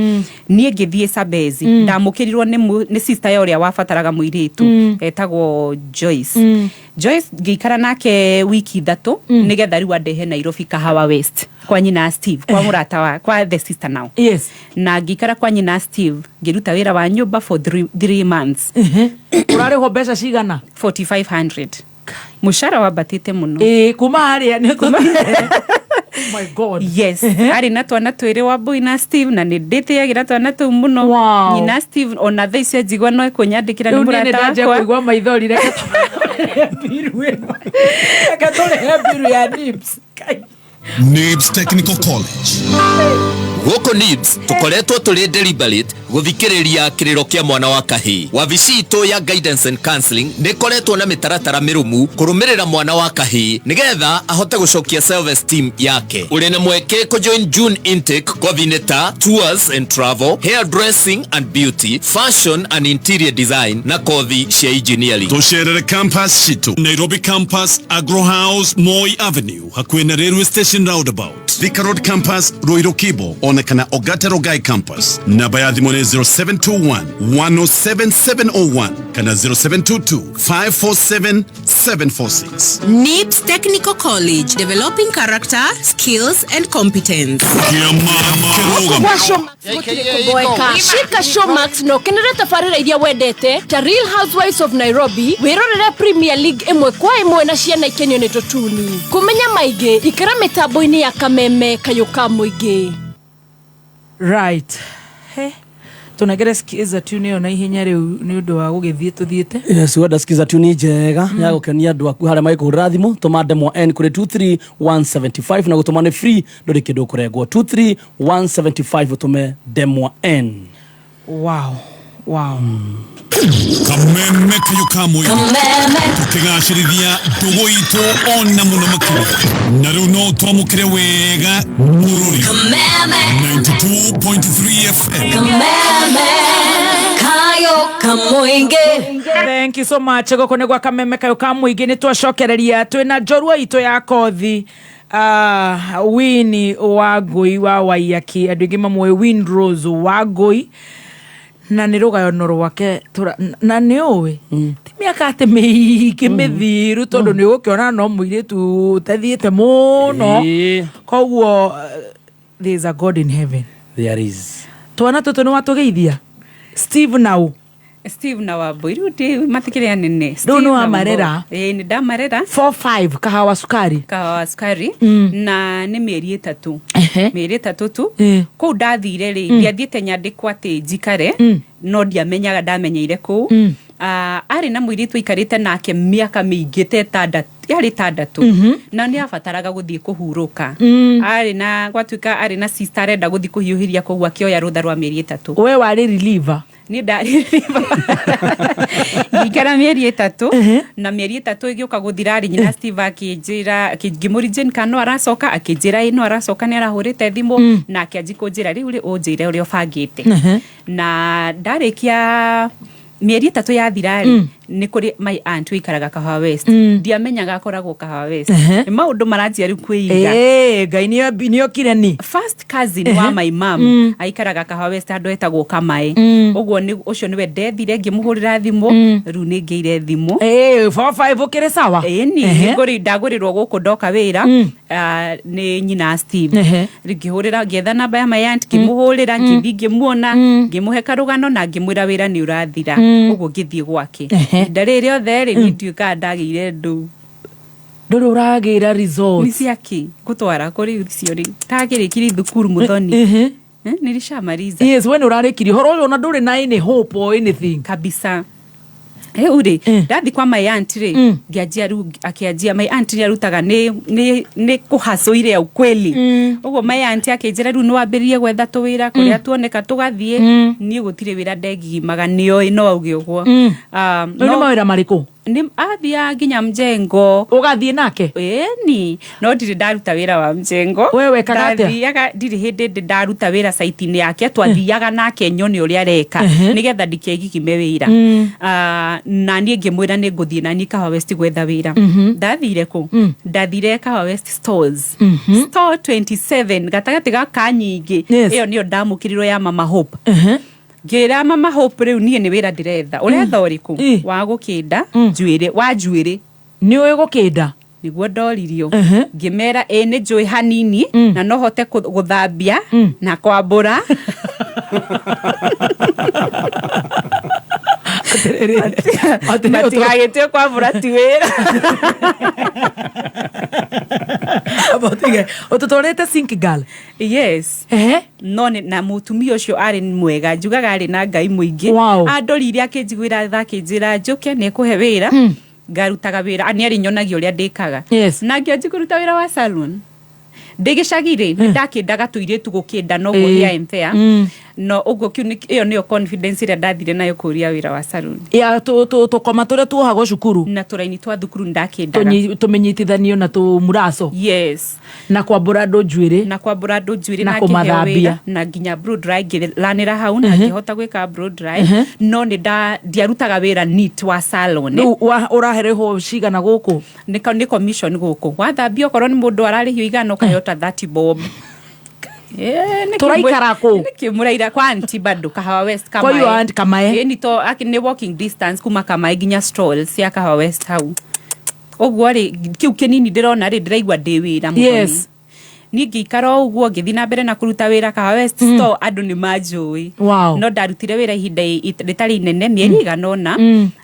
nie ngithie Sabezi ndamukirirwo ni sister ya uria wafataraga muiritu etagwo Joyce. Joyce ngikara nake wiki 3 nigetha riu andehe Nairobi Kahawa West kwa nyina Steve kwa murata wa kwa the sister now. Yes. Na ngikara kwa nyina Steve ngiruta wira wa nyumba for 3 months. Urarĩhwo mbeca cigana? 4500. Mushara wabatite muno. Kuma haria ni kuma. Oh my God. Yes. Ari na twana twiri wa Boy na Steve na nditiagira twana tu muno. Wow. Nyina Steve ona thaici njigwa no kunyandikira ni murata wakwa. Ndio kuigwa maithori reke biru eno. Akatole biru ya Nibs. Nibs Technical College. Goko Nibs tukoretwo tuli deliberate guthikiriria kiriro kia mwana wa kahii. Wabici itu ya guidance and counseling nikoretwo na mitaratara mirumu kurumirira mwana wa kahii nigetha ahote gucokia self esteem yake. Uri na mweke ko join June intake kwa vineta tours and travel, hairdressing and beauty, fashion and interior design na kothi cia engineering. Tusherere campus shitu Nairobi campus, Agro House, Moi Avenue hakuhi na railway station roundabout. Thika Road campus, Ruiru Kibo onekana Ogata Rogai campus. Namba ya thimũ nĩ 0721 107 701 kana 0722 547 746. Nibs Technical College, developing character, skills and competence. Shika Showmax no kenere tafarira iria wendete ta Real Housewives of Nairobi wirorere Premier League imwe kwa imwe na ciana ikenio ni tutuni kumenya maige ikara mitambo-ini ya Kameme Kayuka Muingi. Right. He tunagera skiza tune yo na ihenya riu ni undu wa gugithie tuthiete. Yes, wenda skiza tune njega ya gukenia andu aku haria mai kurathimo tumande mo n kuri 23175 na gutumane free ndori kindu kurengwo 23175 utume demo n. Wow. Kameme Kayuka Muingi tukigacirithia ndugu itu ona muno makiri na riu no twamukire wega bururi 92.3 FM. Kayuka Muingi. Thank you so much. Goko ne gwa Kameme Kayuka Muingi ni twacokereria twina njorua ito ya kothi Winnie Wangui wa Waiyaki andu ingi mamwe Windrose Wangui na ni rugayono rwake na ni owe ti miaka ate miiki mithiru tondu ni gukiona no muiritu tathiete muno koguo there is a God in heaven. There is. Twana tutu ni watugeithia Steve now Steve na Wambui uti matikire nene Steve no amarera ni ndamarera 45 kahawa sukari na ni mieri 3 tu ko ndathire ri ndiathiete nyandikwa ati njikare no ndiamenyaga ndamenyeire ku ari na muiritu ikarite nake miaka miingi yari tandatu na ni afataraga guthie kuhuruka ari na gwatuika ari na sister arenda guthie kuhiuhiria koguo akioya rutha rwa mieri 3. we wari reliever ni ndari ikara mieri 3 na mieri 3 igioka guthira nyina Steve akijira ngimurijen kano aracoka akijira ino aracoka ni arahurite thimu na akianji kunjira riu ri unjire uri obangite na ndarikia mieri 3 yathira ni kuri my aunt wikaraga Kahawa West ndiamenyaga akoragwo Kahawa West maundu maranjia riu kwiiga ngai ni okire ni first cousin wa my mom aikaraga Kahawa West andu etagwo Kamae uguo ni ucio niwe ndethire ngimuhurira thimu riu ni ngeire thimu 45 ukire sawa ni ngori ndagurirwo guku ndoka wira ni nyina Steve ngihurira ngetha namba ya my aunt ngimuhurira ngithi ngimuona ngimuhe karugano na ngimwira wira ni urathira uguo ngithie gwake ndarire othe ni tuika ndagire ndu nduri uragira result ni ciaki gutwara kuri cio ri tagirikiri thukuru muthoni nilishamaliza. Yes, when urarikiri horo uyu na nduri na any hope or anything kabisa. Uri ndathi kwa my aunt ri ngianjia ru akianjia my aunt ri arutaga ni kuhasoire ukweli ugo my aunt akinjira ru no ambirie gwetha tuwira kuria tuoneka tugathie ni gutire wira ndegimaga nio ino auge uguo no mawira mariko Ni athia nginya mjengo. Ugathie nake? Ni no ndiri ndaruta wira wa mjengo. Wewe kagatia? Ndathiaga ndiri hindi ndaruta wira site-ini yake twathiaga nake nyone uria areka nigetha ndikegigime wira. Na nie ngimwira ni nguthie na ni Kahawa West gwetha wira. Ndathire ku? Ndathire Kahawa West stores. Store 27 gatagati ga kanyingi. Iyo niyo ndamukirirwo ya Mama Hope. Ngira Mama Hope riu nie ni wira ndiretha. Uretha uriku? Wa gukinda njuire wa njuire. Ni uyu gukinda? Niguo ndoririo. Ngimera ni njui hanini na no hote guthambia na kwambura. Matigagĩtue kwambura ti wĩra. Ũtũtũrĩte sink girl? Yes. No na mũtumia ũcio arĩ mwega, njugaga arĩ na Ngai mũingĩ. Andorire akĩnjiguĩra akĩnjĩra njũke nĩekũhe wĩra. Ngarutaga wĩra, nĩ arĩ nyonagia ũrĩa ndĩkaga. Na ngĩanjia kũruta wĩra wa salon. Ndĩgĩcagire ndakindaga tũirĩtu gũkĩnda no gũthia empea. No uguo kiu iyo niyo confidence ira ndathire nayo kuria wira wa salon. Ya tukoma turia tuohagwo cukuru na turaini twa thukuru ndakindaga tumenyitithanio na tumuraco. Yes. Na kwambura andu njuire na kumathambia na nginya blow dry lanira hau na ngihota gwika blow dry. No ni ndiarutaga wira neat wa salon. Urahereho cigana guku? Ni commission guku. Wathambia okorwo ni mundu ararihio igana ukayota 30 bob. Turaikara ku? Nikimuraira kwa anti bado Kahawa West kama. Kwa hiyo anti Kamae? Ni to ni walking distance kuma Kamae nginya stalls ya Kahawa West hau. Oguo ri kiu kinini ndirona ri ndiraigwa ndi wira muthoni. Yes. Ningi ikaro uguo ngithi na mbere na kuruta wira Kahawa West store andu ni majui. No ndarutire wira ihinda ritari nene mieri iganona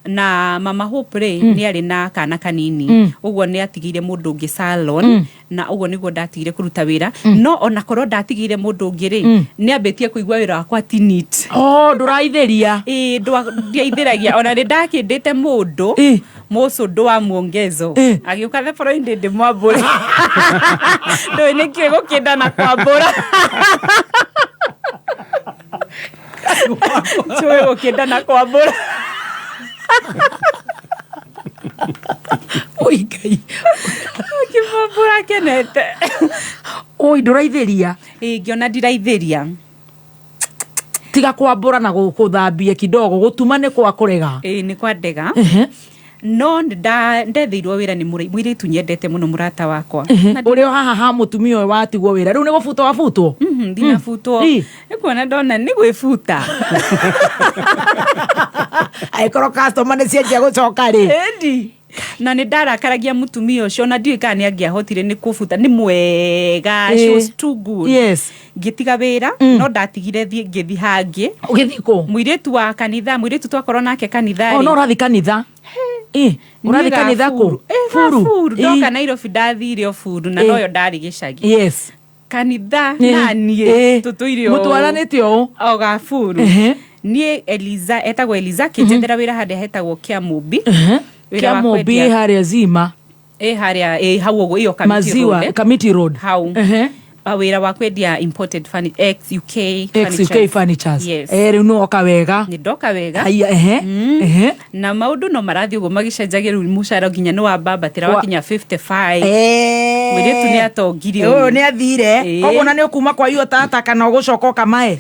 na Mama Hope ri ni ari na kana kanini. Uguo ni atigire mundu ungi salon na uguo niguo ndatigire kuruta wira. No ona korwo ndatigire mundu ungi ri ni ambitie kuigwa wira wakwa ti neat. Nduraitheria? Ndiaitheragia ona ni ndakindite mundu mucundo wa muongezo agiuka the following day mwambure. Ndo ni kiego kinda na kwambura. Kiego kinda na kwambura. Oi Ngai. Kimbura kenete. Oi nduraitheria? Ngiona ndiraitheria. Tiga kwambura na guthambia kidogo gutuma ni kwa kurega. Ni kwa ndega. No ndethirwo wira ni mwiritu nyendete muno murata wakwa. Uri haha ha mutumia uyu watigwo wira riu ni gufutwo wafutwo? Ndina futwo. Nikuona ndona ni gwifuta. Aikoro customer ni cienjia gucoka ri. Endi. Na ni ndarakaragia mutumia ucio na ndiĩ kana ni angiahotire ni kufuta ni mwega. She was too good. Yes. Ngitiga wira no ndatigire ngithi hangi. Ugithiko? Mwiritu wa kanitha, mwiritu twakorwo nake kanitha. No urathi kanitha? Urathi kanitha ku? Furu. Ndoka Nairobi ndathire furu na noyo ndari gicagi. Yes. Kanitha na nie tutuire o. Mutwaranite o? Oga furu. Nie Eliza etagwo Eliza kinjethera wira hande hetagwo Kiamubi. Kiamubi haria zima. Haria hau uguo iyo Committee Road. Hau. Wira wa kwendia imported furniture XUK furnitures. Yes. Riu no oka wega. Ni ndoka wega. Na maundu no marathi uguo magicenjagia riu mucara nginya no wa babatira wakinya 55. Mwiritu ni atongirio. Ni athire. Oguo na ni ukuma kwa hiyo tata kana ugucoka Kamae?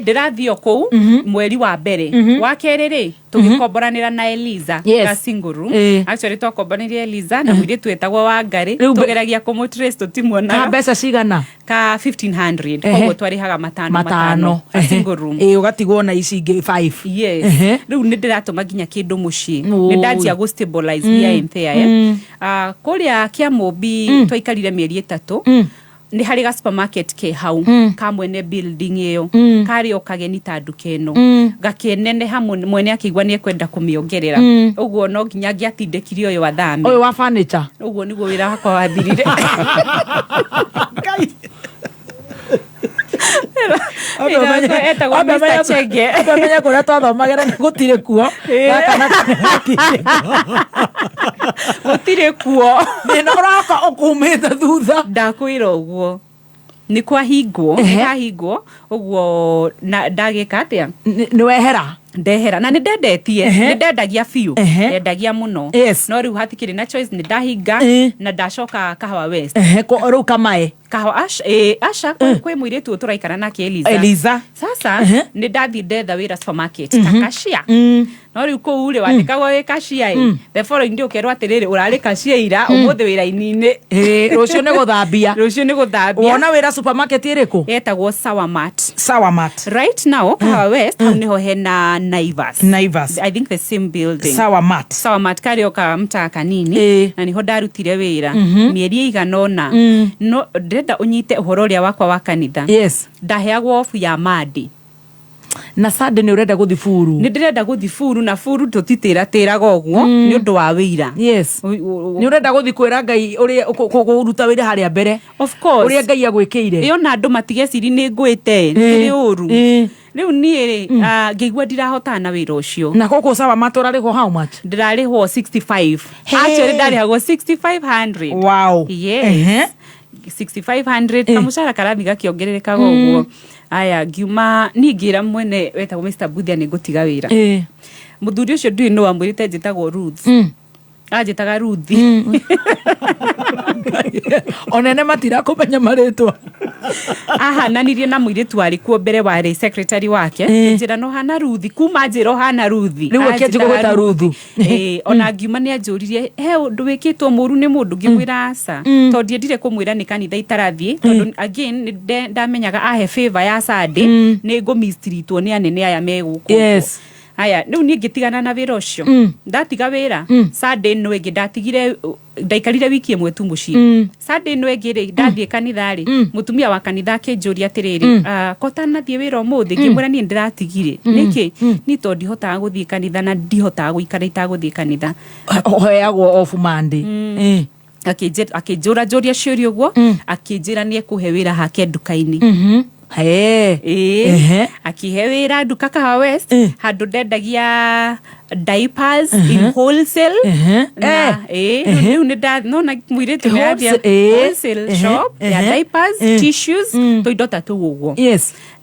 Ndirathio kuu mweri wa mbere. Wa keri ri tugikomboranira na Eliza Kasinguru. Actually twakomboranirie Eliza na mwiritu etagwo Wangari. Tugeragia kumutrace tutimuona. Ka mbeca cigana? Ka 1500. Koguo twarihaga matano. Kasinguru. Ugatigwo na ici ingi 5. Yes. Riu ni ndiratuma nginya kindu mucii. Ni ndanjia go stabilize via empire. Kuria Kiamubi twaikarire mieri 3. Ni hari ga supermarket ke hau ka mwene building iyo kari okageni ta ndukeno gakenene hamwe mwene akigwa ni ekwenda kumiongerera uguo no nginya ngiatindekirio uyu wa thami uyu wa furniture uguo niguo wira wakwa wathirire. Amenya kuria twathomagera ni gutire kuo gutire kuo ni uraka ukumite thutha ndakwira uguo ni kwa hingwo uguo na ndagika atia ni wehera ndehera na ndendetie ndendagia biu ndendagia muno no riu hatikiri na choice ndahinga na ndacoka Kahawa West ko ru kamae Kahawa asha kwe muiretu turaikara nake Eliza sasa ni ndathi ndetha wira supermarket takashia no riu ko ule wandikagwo wi kashia the following day ukerwa atiriri urari kashia ira umuthi wira inine rucio ni guthambia wona wira supermarket iriku etagwo Sawamat right now Kahawa West niho hena Naivas I think the same building Sawamat karioka mta kanini na niho ndarutire wira mieri iganona no ndenda unyite uhoro ria wakwa wa kanitha ndaheagwo ofu ya madi na Sunday ni urenda guthi furu ni ndirenda guthi furu na furu tutitira gogwo ni undu wa wira ni urenda guthi kwira Ngai uri kuruta wira haria mbere of course uri Ngai agwikire iyo na andu matigeciri ni ngwite ni uru riu ni ngigwa ndirahota na wira ucio na koko sawa matorariho how much ndirariho 65 actually ndarihagwo 6500 wow yes 6500 kamushara karathi gakiongerereka gogwo aya ngiuma ningira mwene wetagwo Mr Budia ni ngutiga wira muthuri ucio ndui no amwirite njitagwo Ruth ajitaga Ruthi onene matira kumenya maritwa ahananirie na muiritu ari kuo mbere wari secretary wake njira no hana Ruthi kuma njiro hana Ruthi riu akenjiko gweta Ruthi ona ngiuma ni anjuririe he undu wikitwo muru ni mundu ngimwira asa tondie ndire kumwira ni kanitha itarathie tondu again ndamenyaga ahe favor ya Sunday ni ngumistritwo ni anene aya meguku aya riu ni ngitigana na wira ucio ndatiga wira Sunday no ege ndatigire ndaikarire wiki imwe tu mucii Sunday no ege ndathie kanitha ri mutumia wa kanitha kinjuria atiriri kota nathie wira umuthi ngimwira ni ndiratigire niki ni to ndihotaga guthie kanitha na ndihotaga guikara itaguthie kanitha hoyagwo off Monday akinjura juria ciuria uguo akinjira ni ekuhe wira hake ndukaini akihe wira nduka Kahawa West handu ndendagia diapers in wholesale riu ni nona muiritu ni wholesale shop ya diapers tissues toindo tatu uguo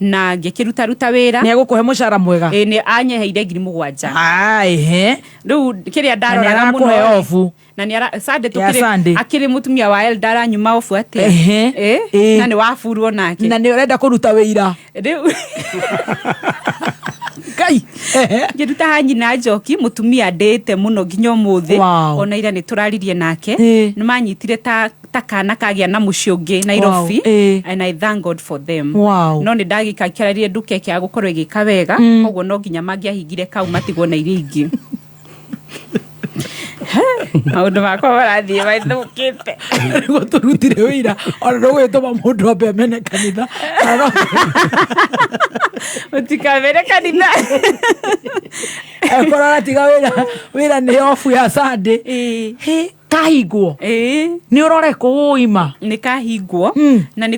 na ngikiruta wira ni agukuhe mushara mwega ni anyeheire 7,000 riu kiria ndarora muno na ni Sunday tukire akiri mutumia wa Eldara nyuma ofu ate na ni wafurwo nake na ni urenda kuruta wira riu Kai ngiruta hanyi na Njoki mutumia ndete muno nginya umuthi ona ira ni turaririe nake ni manyitire ta kana kagia na muciungi Nairobi and I thank God for them no ni ndagikakirarie nduke kia gukorwo igika wega koguo no nginya mangiahingire kau matigwo na iria ingi maundu makwa marathie maithukite niguo turutire wira ona ndugwituma mundu ambe amene kanitha utikamere kanitha ekorora tiga wira ni ofu ya Sunday kahingwo ni urore kuima ni kahingwo na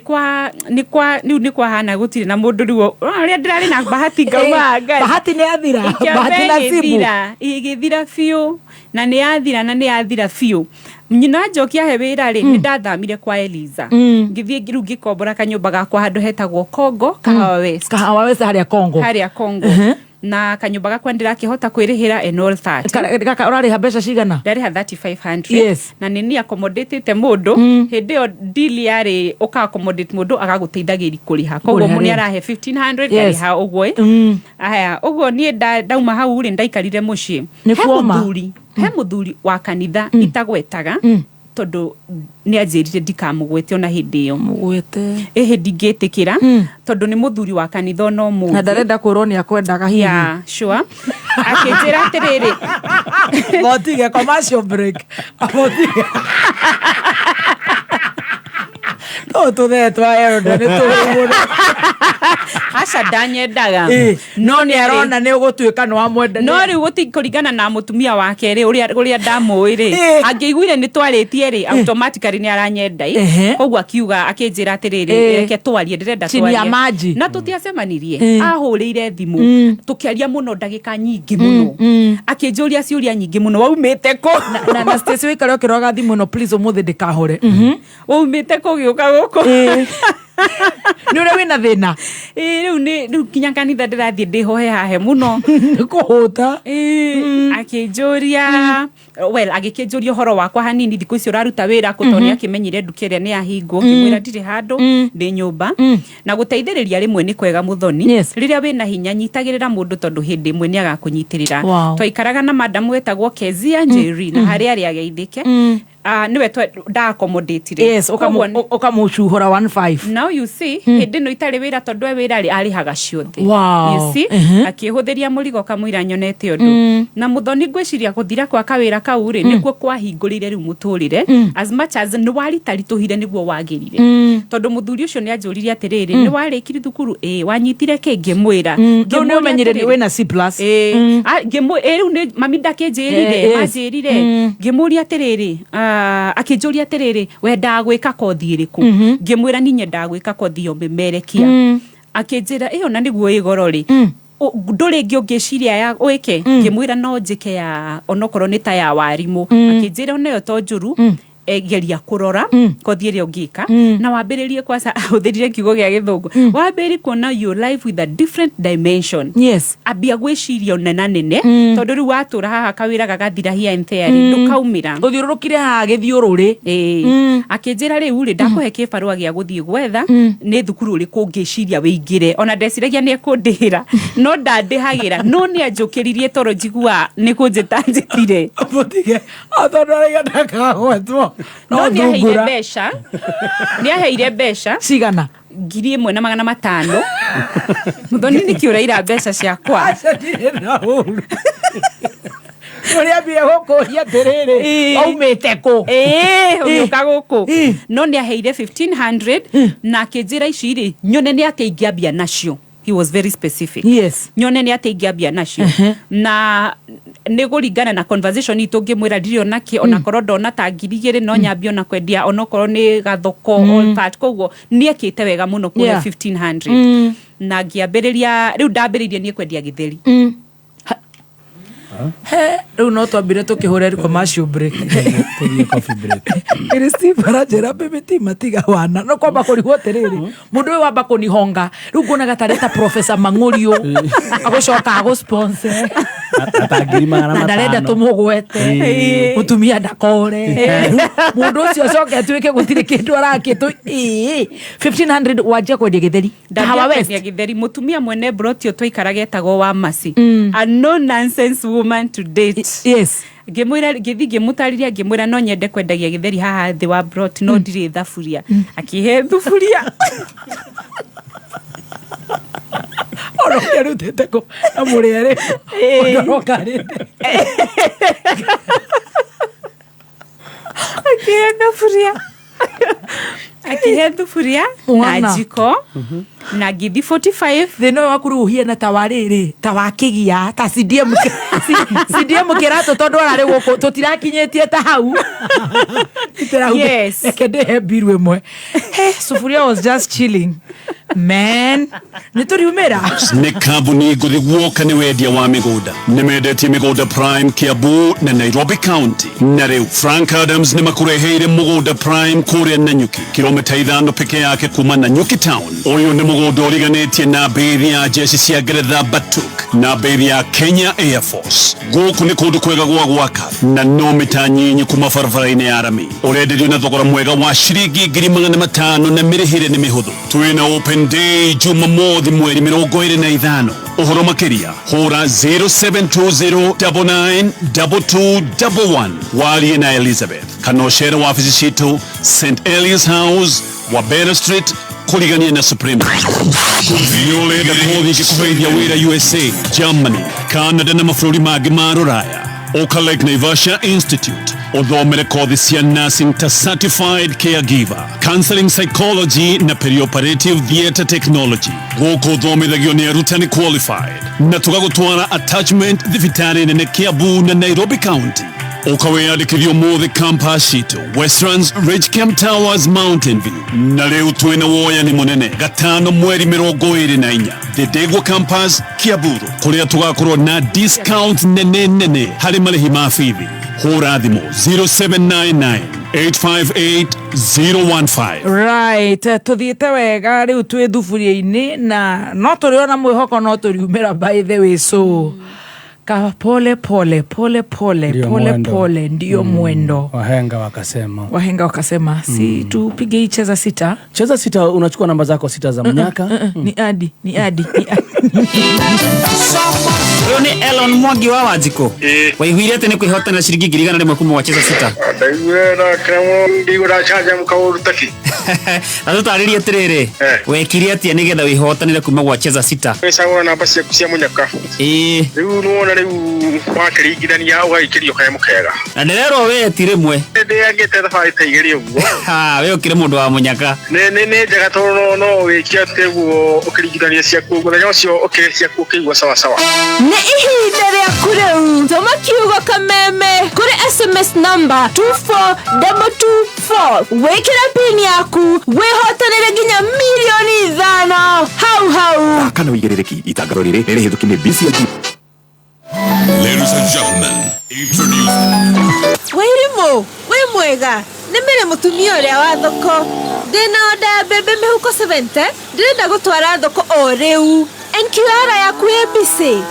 ni kwa hana gutire na mundu riwo ria ndirari na bahati ngauma Ngai bahati ni athira bahati na sibu igithira fiu na ni athira fiu nyina Njoki ahe wira ri ni ndathamire kwa Eliza ngithie riu ngikombora kanyumba gakwa handu hetagwo Kongo Kahawa West haria Kongo na kanyumba gakwa ndirakihota kwirihira and all that kaka urariha mbeca cigana ndariha 3,500 na nini accommodatete mundu hindi yo deal yari uka accommodate mundu agaguteithagiri kuriha koguo muni arahe 1,500 ariha ugwe aya uguo ni ndauma hau ri ndaikarire mucii he muthuri wa kanitha itagwetaga tondu ni anjirire ndikamugwete ona hindi yo mugwete ndingitikira tondu ni muthuri wa kanitha no mu na ndarenda kwirwo ni akwendaga hihi sure akinjira atiriri botige commercial break botige no tuthetwa eroda ni tuwe aca ndanyendaga no ni arona ni ugutwika no amwenda no ri gutikurigana na mutumia wake ri uria ndamuwi ri angeiguire ni twaritie ri automatically ni aranyenda koguo akiuga akinjira atiriri reke twarie ndirenda twarie na tutiacemanirie ahurire thimu tukiaria muno ndagika nyingi muno akinjuria ciuria nyingi muno waumite ko na Stacy wikare ukiroga thimu no please umuthi ndikahure waumite ko giuka guku Ni ure wina thina. Riu kinya kanitha ndirathie ndihohe hahe muno. Kuhuta. Akinjuria well agikinjuria horo wakwa hanini thiku icio raruta wira kutoni akimenyire ndukiria ni ahingwo kimwira ndire handu ndi nyumba na guteithiriria rimwe ni kwega muthoni riria wina hinya nyitagirira mundu tondu hindi imwe ni agakunyitirira twaikaraga na madam wetagwo Kezia Njeri na hari ari ageithike niwe da accommodate yes okamuchuhora 15 now you see hindi no itari wira tondu wira ari haga ciothe you see akihuthiria murigo kamwira nyonete undu na muthoni ngwiciria kuthira kwa kawira kau ri nikuo kwahingurire riu muturire as much as ni wari tarituhire niguo wagirire tondu muthuri ucio ni anjuririe atiriri ni wari kiri thukuru wanyitire kingi mwira ngimu menyereri wena C+ ngimu riu ni mami ndakinjirire majirire ngimuria atiriri akinjuria atiriri wenda gwika kothi iriku ngimwira ninye ndagwika kothi yo memerekia akinjira iyo na niguo igoro ri nduri ngiongiciria ya wike ngimwira no njike ya onokoro ni ta ya warimu akinjira oneyo to njuru geria kurora kothi ire ngika na wambiririe kwasa uthirire kiugo gia githungu wambiri kuona your life with a different dimension ambia gwiciria nena nene tondu riu watura haha kawira gagathira here and there ndukaumira uthiururukire ha githiururi akinjira riu ri ndakuhe kibarua gia guthie gwetha ni thukuru ri kungiciria wingire ona ndeciragia ni ekundihira no ndandihagira no ni anjukiririe toro njigua ni kunjitanjitire mutige athondorega ndakagwetwo no ni aheire besha cigana 1,500 muthoni ni kiuraira besha ciakwa Uria bia goko ya terere aumete ko unyuka goko no ni aheire 1,500 na kinjira ici ri nyone ni ateigambia nacio. He was very specific. Yes. Nyone ni ateigambia nacio na niguringana na conversation itu ngimwira ndirio naki ona korwo ndona ta ngirigire no nyambio na kwendia onokorwo ni gathoko all that koguo ni ekite wega muno kuhe 1,500 na ngiambiriria riu ndambiririe ni kwendia githeri riu no twambire tukihura commercial break coffee break Christine Barajera bebeti matiga wana no kwamba kurigwo terere mundu we wamba kunihonga riu ngona gatareta Professor Mangurio agocoka ago sponsor atangiri magana matano ndarenda tumugwete mutumia ndakore mundu ucio coke tuike gutire kindu arakitu 1,500 wajia kwendia githeri hawa west githeri mutumia mwene brotio twaikaraga etagwo wa masi a no nonsense woman to date ngimwira ngimutariria ngimwira no nyende kwendagia githeri haha thi wa brot no ndiri thafuria akihe thufuria oro kerutete ko amurere oro karete akihe thufuria akihe thufuria na jiko na githi 45 thino wakuruhia na tawariri tawakigia ta CDM kirato tondu arari guku tutirakinyetie ta hau yes kende biru emwe sufuria was just chilling man nituriumira ni kambuni nguthi guoka ni wendia wa migunda ni mendetie migunda Prime Kiambu na Nairobi County na riu Frank Adams ni makureheire mugunda Prime kuria Nanyuki kilomita 5 peke yake kuma Nanyuki town uyu ni mugunda uriganetie na bei ya jeshi cia Ngeretha Batuk na bei ya Kenya Air Force guku ni kundu kwega gwa gwaka na no mita nyinyi kuma barabara-ini ya Arami urenderio na thogora mwega wa ciringi 500 na mirihire ni mihuthu twina open day Jumamothi mweri 25 uhoro makiria hura 0720992211 warie na Elizabeth kanoshera wafici citu St Elias House Wabera Street kurigania na Supreme viole da kothi kikuheithia wira USA Germany Canada na mafururi mangĩ ma Ruraya Oka Lake Naivasha Institute uthomere kothi cia nursing ta certified caregiver counseling psychology na perioperative theatre technology guku uthomithagio ni arutani qualified na tugagutwara attachment thibitari nene Kiambu na Nairobi County ukaweyandikithio muthi campus itu Westlands Ridge Camp Towers Mountain View na riu twina woya ni munene gatano mweri 24 The Degwa Campus Kiaburu kuria tugakorwo na discount nene hari marihi ma fithi hura thimo 0799 858-015. Right, tuthiite wega riu twi thuburia-ini na no turi ona mwihoko no turiumira by the way, so ka pole ndio mwendo. Wahenga wakasema si tupige hii cheza sita, unachukua namba zako sita za mnyaka. Ni adi Uyu ni Elon Mwangi wa Wanjiko. Waiguire ati ni kwihotana ciringi 100 kuma wacheza sita. Ndaiguira kamo ndigura chaja mkaurutaki. Na tutaririe tiriri. Wekire ati nigetha wihotanire kuma wacheza sita. Pesa wana namba cia munyaka. Riu nuona riu wakiringithania ugaikirio kaya mukega. Na ndirero we ti rimwe. Ndiangite thabai taigiri uguo. We ukire mundu wa munyaka. Ne njega tono no wikia teguo ukiringithania ciaku muthenya ucio ukiria kukigwa sawa. Ni ihinda ria kureu tuma kiugo kameme kuri SMS number 24224 wekira pin yaku wihotanire nginya milioni 5 hau kana wigerereki itangaro riri rihithuki ni BCG. Ladies and gentlemen, introducing Wairimo, we mwega nimere mutumia uria wa thoko ndina oda bebe mihuko 70 ndirenda gutwara thoko o riu NQR yaku ebisi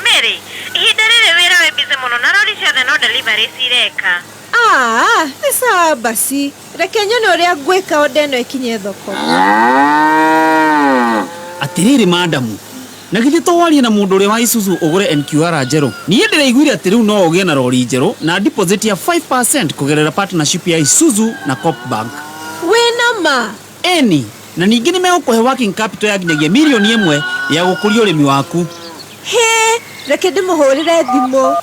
Mary, ihinda rĩrĩ wĩra wĩ busy mũno na rori ciothe no delivery cireka. Ni sawa basi. Reke nyone ũrĩa ngwĩka oda ĩno ĩkinye thoko. Atiriri madamu. Na githĩ twaria na mũndũ ũrĩa wa Isuzu ũgũre NQR njerũ. Niĩ ndĩraiguire atĩ rĩu no ũgĩe na rori njerũ na deposit ya 5% kũgerera partnership ya Isuzu na Coop Bank. Wĩna ma. Eni. Na ningĩ nĩ megũkũhe working capital ya nginyagia milioni 1 ya gũkũria ũrĩmi waku. Reke ndĩmũhũrĩre thimũ.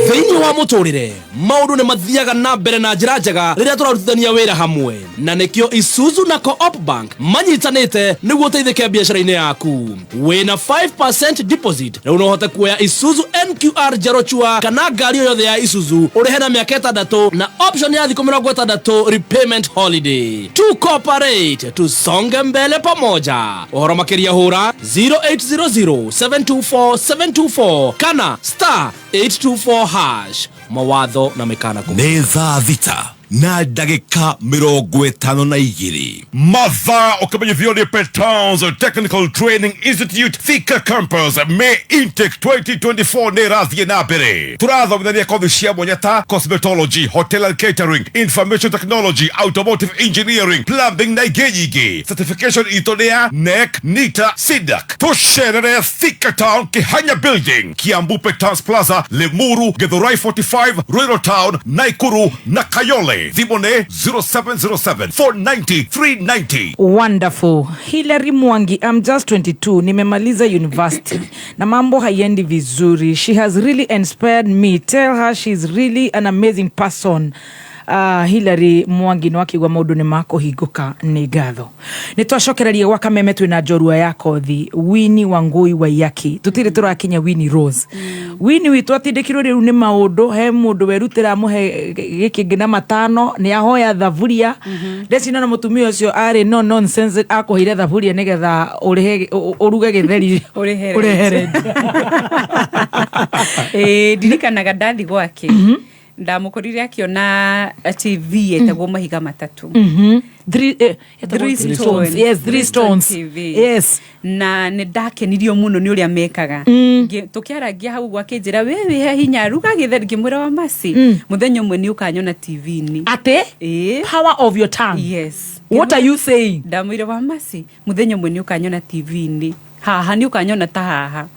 Thĩinĩ wa mũtũrĩre maũndũ nĩ mathiaga na mbere na njĩra njega rĩrĩa tũrarutithania wĩra hamwe, na nĩkĩo Isuzu na Coop Bank manyitanĩte nĩguo ũteithĩke biacara-inĩ yaku. Wĩna 5% deposit rĩu no ũhote kuoya Isuzu NQR njerũ chua kana ngari o yothe ya Isuzu ũrĩhe na mĩaka 6 na option ya thikũ 60 repayment holiday. To cooperate tusonge mbele pamoja. Ũhoro makĩria hũra 0800 kana *824# mawatho na mekana nĩ thaa thita na ndagĩka 52 mathaa ũkamenyithio nĩ Petals Technical Training Institute Thika Campus May Intake 2024 nĩ rathiĩ na mbere. Tũrathomithania kothi cia mwanya ta cosmetology, hotel and catering, information technology, automotive engineering, plumbing na ingĩ nyingĩ. Certification itũ nĩ ya NEC, NITA, SIDAC. Tũcerere Thika Town Kihanya Building, Kiambu Petals Plaza, Limuru, Githurai 45, Ruiru Town, Naikuru na Kayole. Thimone 0707-490-390. Wonderful. Hilary Mwangi, I'm just 22. Nimemaliza university. Na mambo haiendi vizuri. She has really inspired me. Tell her she's really an amazing person. Hilary Mwangi no akigwa maundu ni mako higuka ni gatho. Nitwacokereria gwa kameme twina njorua ya kothi Winnie Wangui Waiyaki. Tutire turakinya Winnie Rose. Winnie witu atindikirwo riu ni maundu he mundu werutira muhe gikingi na matano ni ahoya thaburia. Ndecina na mutumia ucio ari no nonsense akuhire thaburia nigetha uruge githeri urehere. Ndirikanaga ndathi gwake. Ndamukorire akiona TV etagwo mahiga matatu. Three stones. Yes. Na nindakenirio muno ni uria mekaga. Tukiaragia hau gwake njira wewe hinya ruga githeri ngimwira wa masi. Muthenya umwe ni ukanyona TV ni. Ate? Power of your tongue. Yes. What are you saying? Ndamwira wa masi. Muthenya umwe ni ukanyona TV ni. Haha ni ukanyona ta haha.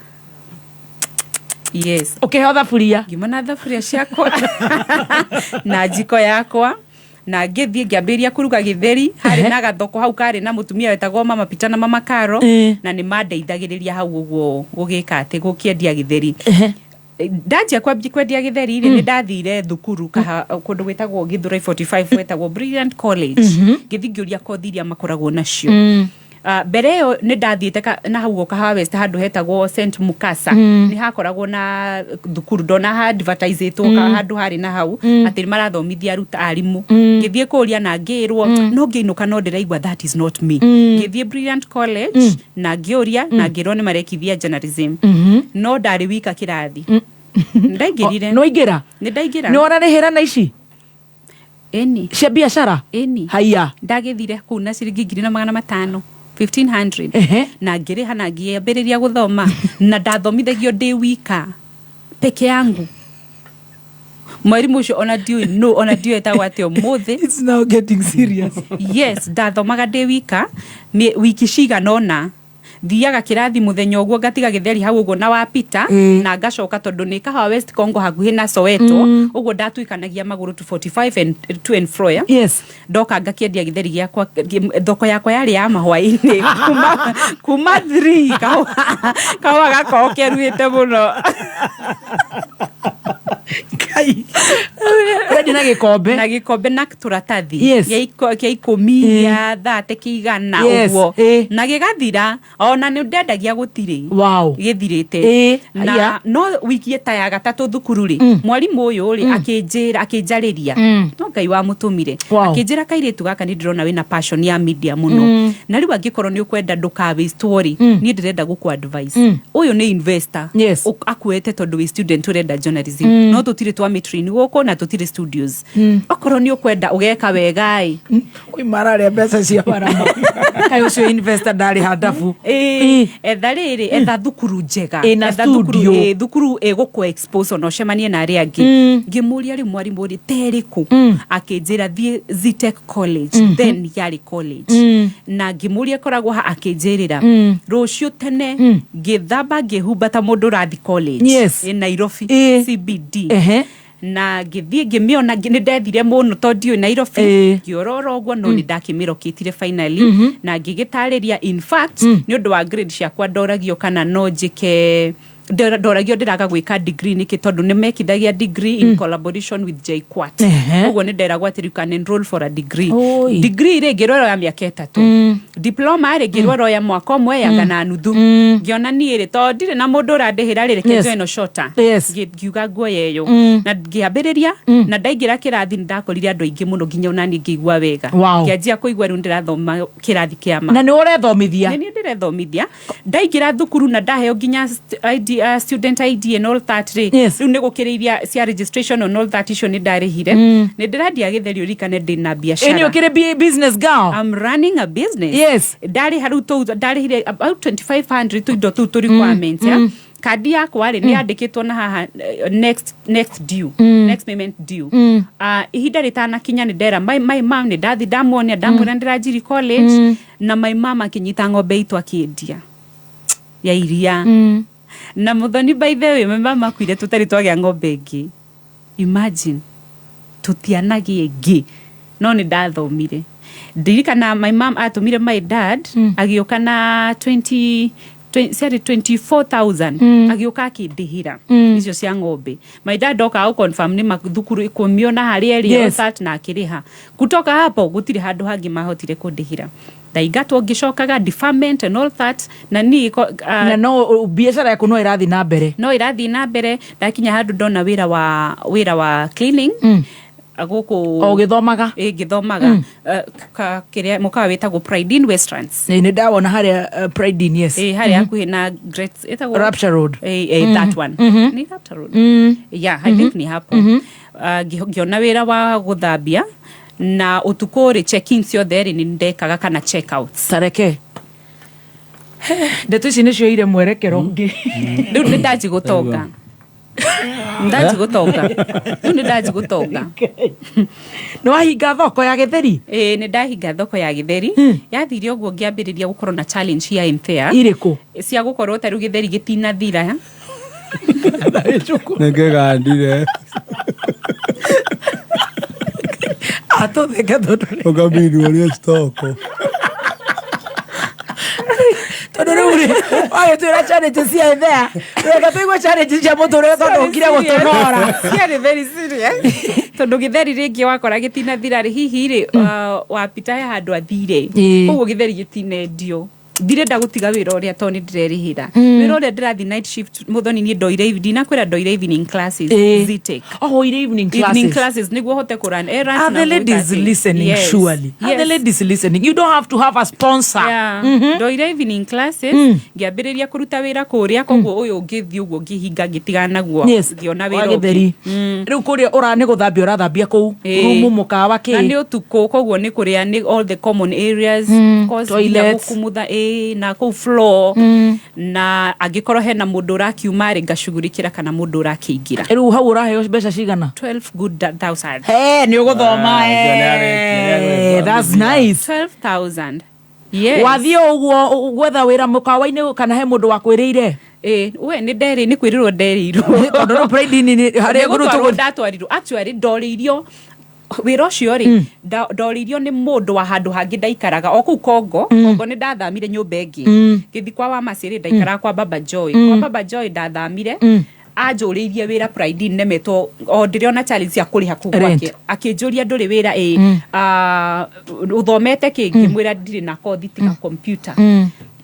Yes. Okay, how thaburia? Gimana thaburia ciakwa na jiko yakwa na ngithie ngiambiria kuruga githeri hari na gathoko hau kari na mutumia wetagwo mama Pita na mama Karo na ni mandeithagiriria hau uguo gugika ati gukiendia githeri. Ndajia kwendia githeri ni ndathire thukuru kundu gwitagwo Githurai 45 wetagwo Brilliant College ngithingiuria kothi iria makoragwo nacio. Mbere yo nĩ ndathiĩte na hau go Kahawa West handu hetagwo St Mukasa nĩ hakoragwo na thukuru ndona ha advertisetwo handu hari na hau atĩ marathomithia aruta arimũ ngĩthiĩ kũria na ngĩrwo no ngĩinũka no ndĩraigua that is not me ngĩthiĩ Brilliant College na ngĩũria na ngĩrwo nĩ marekithia journalism no ndarĩ wika kĩrathi Ndaigirire. No igira? Ndaigera. Ni wararihira na ici? Eni. Cia biashara? Eni. Haya. Ndagithire kuna ciringi 2,500. 1500 na ngiriha na ngiambiriria guthoma na ndathomithagio ndi wika peke yangu. Mwarimu ucio ona ndiu etagwo atio muthi. It's now getting serious. Yes, ndathomaga ndi wika wiki ciganona. Thiaga kirathi muthenya uguo ngatiga githeri hau uguo na wapita na ngacoka tondu ni kahawa West Congo haguhi na Soweto uguo ndatuikanagia maguru 245 and to and fro. Yes, ndoka ngakiendia githeri giakwa thoko yakwa yari ya mahwa-ini kuma 3 kawa gakokeruite muno kai ready na gikombe na turatathi ya 10 ya 30 kigana uguo na gigathira ona ni ndendagia gutiri githirite na no wiki eta ya gatatu thukuru ri mwarimu uyu ri akinjariria no ngai wa mutumire akinjira kairitu gaka ni ndirona wina passion ya media muno na riu angikorwo ni ukwenda ndukawe story ni ndirenda guku advice uyu ni investor akuete tondu wi student urenda journalism no tutire twa metrine guko na tutire studios okorwo ni ukwenda ugeka wegai kwi marare mbeca cia marama ayo cio investor ndari hadafu etha riri etha thukuru njega etha thukuru guku expose no cemanie na ari angi ngimuria ri mwarimu ri teriku akinjira thie Zitech College then yari college na ngimuria koragwo akinjirira rucio tene ngithamba ngihumba ta mundu rathi college in Nairobi CBD na githie ngimiona ni ndethire muno tondio Nairobi ngiororo uguo no ni ndakimirokitire finally na ngigitariria in fact ni undu wa grade ciakwa ndoragio kana no njike ndoragio ndiraga gwika degree niki tondu ni mekithagia degree in collaboration with JKUAT uguo ni nderagwo ati you can enroll for a degree degree ri ngiroro ya miaka 3 diploma ri ngiroro ya mwaka umwe ya kana nuthu ngiona ni ri to ndire na mundu urandihira ri kenzo eno shorter ngiuga guo yeyo na ngiambiriria na ndaingira kirathi ndakorire andu aingi muno nginya ona ni ngigwa wega ngianjia kuigwa ru ndirathoma kirathi kiama na ni urethomithia ni ndirethomithia ndaingira thukuru na ndaheo nginya student ID and all that riu ni gukiriria cia registration and all that icio ni ndarihire ni ndirendia githeri urikane ndina biashara ni ukire business girl. I'm running a business ndari haru to ndarihire about 2500 to indo tu requirements kadi yakwa ri ni andikitwo na haha next due next payment due ihinda ritana kinya ni ndera my mom ni ndathi ndamuonia ndamwira ndiranjiri college na my mama kinyita ng'ombe itu akiendia ya iria na muthoni by the way mama kwire tutari twagia ng'ombe ingi imagine tutianagie ingi no ni ndathomire ndirikana my mom atumire my dad agioka na 24,000 agioka akindihira icio cia ng'ombe my dad oka au confirm ni mathukuru ikumiona hari eri sat na akiriha kutoka hapo gutire handu hangi mahotire kundihira ndaigatwo ngicokaga deferment and all that na ni na no biashara yaku no irathi na mbere ndakinya handu ndona wira wa cleaning aguko ogithomaga ngithomaga kiria mukawa wetagwo Pride in Westlands ni ndawona haria Pride in haria akuhi na Great etagwo Rapture Road that one ni Rapture Road I think ni hapo ngiona wira wa guthambia na utukore check-in ciothe ri ni ndekaga kana check-outs tareke ndeto ici nicio ire mwerekero ngi riu ni ndaji gutonga no ahinga thoko ya githeri ni ndahinga thoko ya githeri yathire uguo ngiambiriria gukorwo na challenge ya empire iriku cia gukorwo taru githeri gitina thira ngegandire ato theka tondu ugabiru ri stoko tondu riu ayo twira challenge cia ithea reka tuigwe challenge cia muture tondu ngire gutonora cia very serious tondu githeri ringi wakora gitina thira ri hihi ri wapita handu athire uguo githeri gitinendio ndirenda gutiga wira uria to ni ndirerihira wira uria ndirathi night shift muthoni ni ndoire ndina kwira ndoire evening classes zitake evening classes niguo hote kuran errands na the ladies listening surely the ladies listening you don't have to have a sponsor ndoire evening classes ngiambiriria kuruta wira kuria koguo uyu ngithi uguo ngihinga ngitigana naguo ngiona wira riu kuria urani guthambia urathambia ku rumu mukawa ki na ni utuku koguo ni kuria ni all the common areas toilets kumutha na ku floor na agikorwo hena mundu urakiuma ri ngashugurikira kana mundu urakiingira riu hau uraheo mbeca cigana 12 good 1000 ni uguthoma that's nice 12,000 yes wathie uguo gwetha wira mukawa-ini kana he mundu wakwiriire we ni nderi ni kwirirwo nderirwo tondu no pride ni hari nguru ndatwarirwo actually ndoririo wira ucio ri ndoririo ni mundu wa handu hangi ndaikaraga o ku Kongo ni ndathamire nyumba ingi ngithi kwa wa Masiri ndaikara kwa Baba Joy kwa Baba Joy ndathamire ajuririe wira Pride nemetwo o ndiriona challenge ya kuriha kugwake akinjuria nduri wira uthomete kingi mwira ndiri na kothi tika computer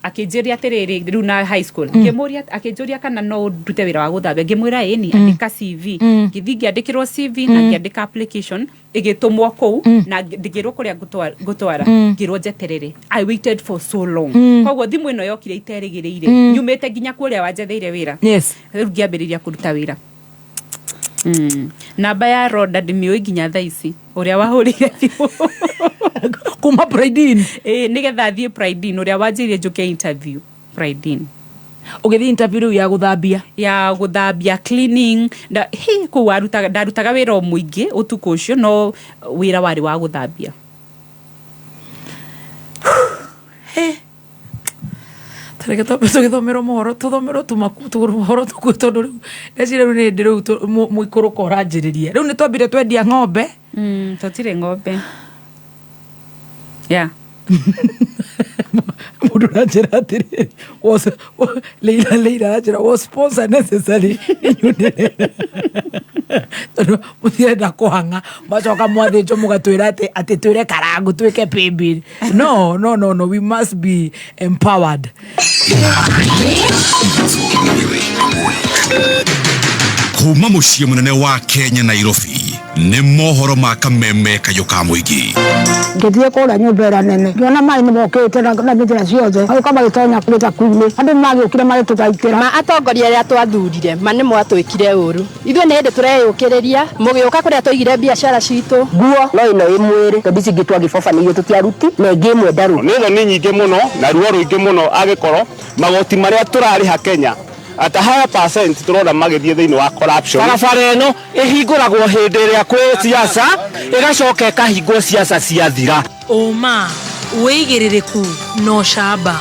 akinjuria atiriri riu na high school ngimuria akinjuria kana no ndute wira wa guthambia ngimwira ni andika CV ngithi ngiandikirwo CV na ngiandika application igitumwo ku na ndigirwo kuria gutwara ngirwo njeterere I waited for so long koguo thimu ino yokire iterigirire nyumite nginya kuria wanjetheire wira riu ngiambiriria kuruta wira namba ya Roda ndimioi nginya thaa ici uria wahurire thimu kuma Pride nigetha thie Pride uria wanjirie njuke interview Pride ugithi interview riu ya guthambia cleaning ku ndarutaga wira muingi utuku ucio no wira wari wa guthambia tareke tugithomero mohoro tuthomero tuhoro tukutondu riu ndecire riu ni ndiru muikuruko uranjiririe riu ni twambire twendia ng'ombe tutire ng'ombe mundu ranjira atiri was Leila ranjira was sponsor necessary mutirenda kuhanga macoka mwathinjo mugatwira ati twire karangu twike pimbi no we must be empowered kuma muciĩ munene wa Kenya Nairobi nĩ mohoro ma kameme kayo ka muingi ngithie kũrĩa nyũmba ĩrĩa nene ngĩona maĩ nĩ mokĩte na njĩra ciothe magĩũka magĩtonya kũrĩta kuumĩ andũ nĩ magĩũkire magĩtũthaitĩra ma atongoria arĩa twathurire ma nĩ mwatwĩkire ũru ithuĩ nĩ hĩndĩ tũreyũkĩrĩria mũgĩũka kũrĩa tũigire biacara citũ nguo no ĩno ĩ mwĩrĩ tondũ ici ingĩ twagĩbobanĩirio tũtiaruti na ĩngĩ ĩmwe ndaru nĩ nĩ nyingĩ mũno na ruo rũingĩ mũno agĩkorwo magoti marĩa tũrarĩha Kenya ata higher percent turona magithie thiini wa corruption barabara ino ihinguragwo hindi ria kwi siasa igacoka ikahingwo siasa ciathira uma wigiririku no shaba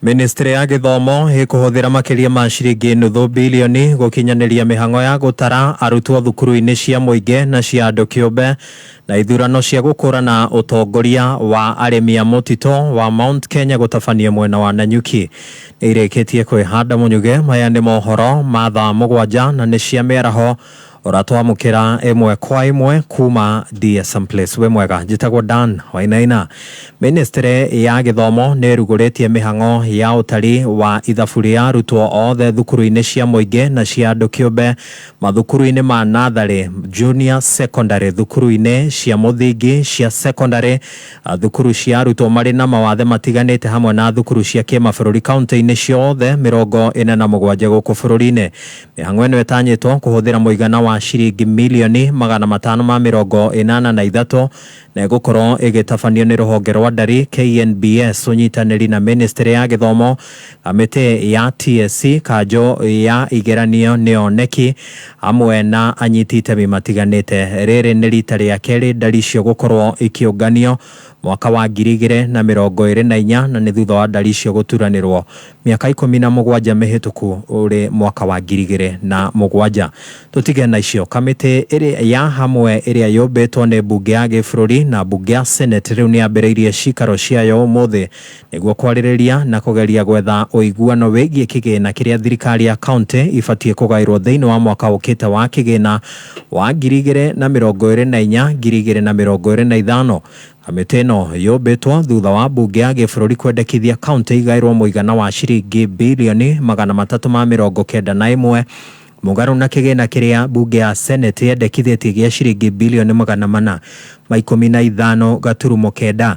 Ministry ya Githomo ikuhuthira makiria ma ciringi nuthu bilioni gukinyaniria mihango ya gutara arutwo thukuru-ini cia muingi na cia andu kiumbe na ithurano cia gukurana utongoria wa arimi a mutito wa Mount Kenya gutabania mwena wa Nanyuki irikitie kwihanda munyuge maya ni mohoro ma thaa 7 na ni cia meraho uratwamukira imwe kwa imwe kuma DSM Place we mwega njitagwo Dan Wainaina. Ministry ya Githomo neruguritie mihango ya utari wa ithabu ria arutwo othe thukuru-ini cia muingi na cia andu kiumbe mathukuru-ini ma natharĩ junior secondary thukuru-ini cia muthingi cia secondary thukuru cia arutwo mari na mawathe matiganite hamwe na thukuru cia kimabũrũri kaunti-ini ciothe 47 guku bũrũri-ini. Mihango ĩno ĩtanyĩtwo kuhuthira muigana wa ciringi milioni 583 na igukorwo igitabanio ni ruhonge rwa ndari KNBS unyitaniri na Ministry ya Githomo kamiti ya TSC kanjo ya igeranio nioneki amwe na anyiti itemi matiganite. Riri ni rita ria keri ndari cio gukorwo ikiunganio mwaka wa 2024 na ni thutha wa ndari cio guturanirwo miaka 17 mihituku uri mwaka wa 2007. Tutige na icio kamiti iri ya hamwe iria yumbitwo ni bunge ya gibũrũri na bunge ya Senate riu ni ambĩrĩirie cikaro ciayo ũmũthĩ nĩguo kwarĩrĩria na kũgeria gwetha ũiguano wĩgiĩ kĩgĩna kĩrĩa thirikari ya county ibatie kũgaĩrwo thĩinĩ wa mwaka ũkĩte wa kĩgĩna wa 2024-2025. Kamĩtĩ ĩno yũmbĩtwo thutha wa bunge ya gĩbũrũri kwendekithia county igaĩrwo mũigana wa ciringi bilioni 391 mũgarũ na kĩgĩna kĩrĩa bunge ya Senate yendekithĩtie gĩa ciringi bilioni 415.9.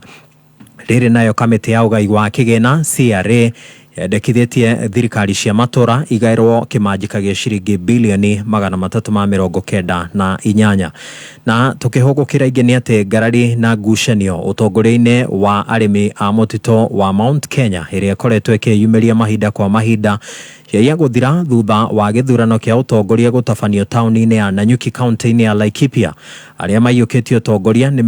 Rĩrĩ nayo kamĩtĩ ya ũgai wa kĩgĩna CRA yendekithĩtie thirikari cia matũra igaĩrwo kĩmanjĩka gĩa ciringi bilioni 398. Na tũkĩhũgũkĩra ingĩ nĩ atĩ ngarari na ngucanio ũtongoria-inĩ wa arĩmi a mũtitũ wa Mount Kenya ĩrĩa ĩkoretwo ĩkĩyumĩria mahinda kwa mahinda ya gũthira thutha wa gĩthurano kĩa ũtongoria gũtabanio taũni-inĩ ya Nanyuki kaunti-inĩ ya Laikipia. Arĩa maiyũkĩtie ũtongoria nĩ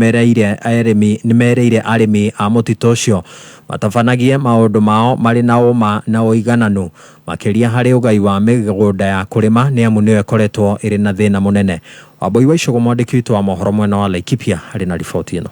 mereire arĩmi a mũtitũ ũcio matabanagie maũndũ mao marĩ na ũma na ũigananu makĩria harĩ ũgai wa mĩgũnda ya kũrĩma nĩ amu nĩyo ĩkoretwo ĩrĩ na thĩna mũnene. Wambui wa Icũgũ mwandĩki witũ wa mohoro mwena wa Laikipia harĩ na riboti ĩno.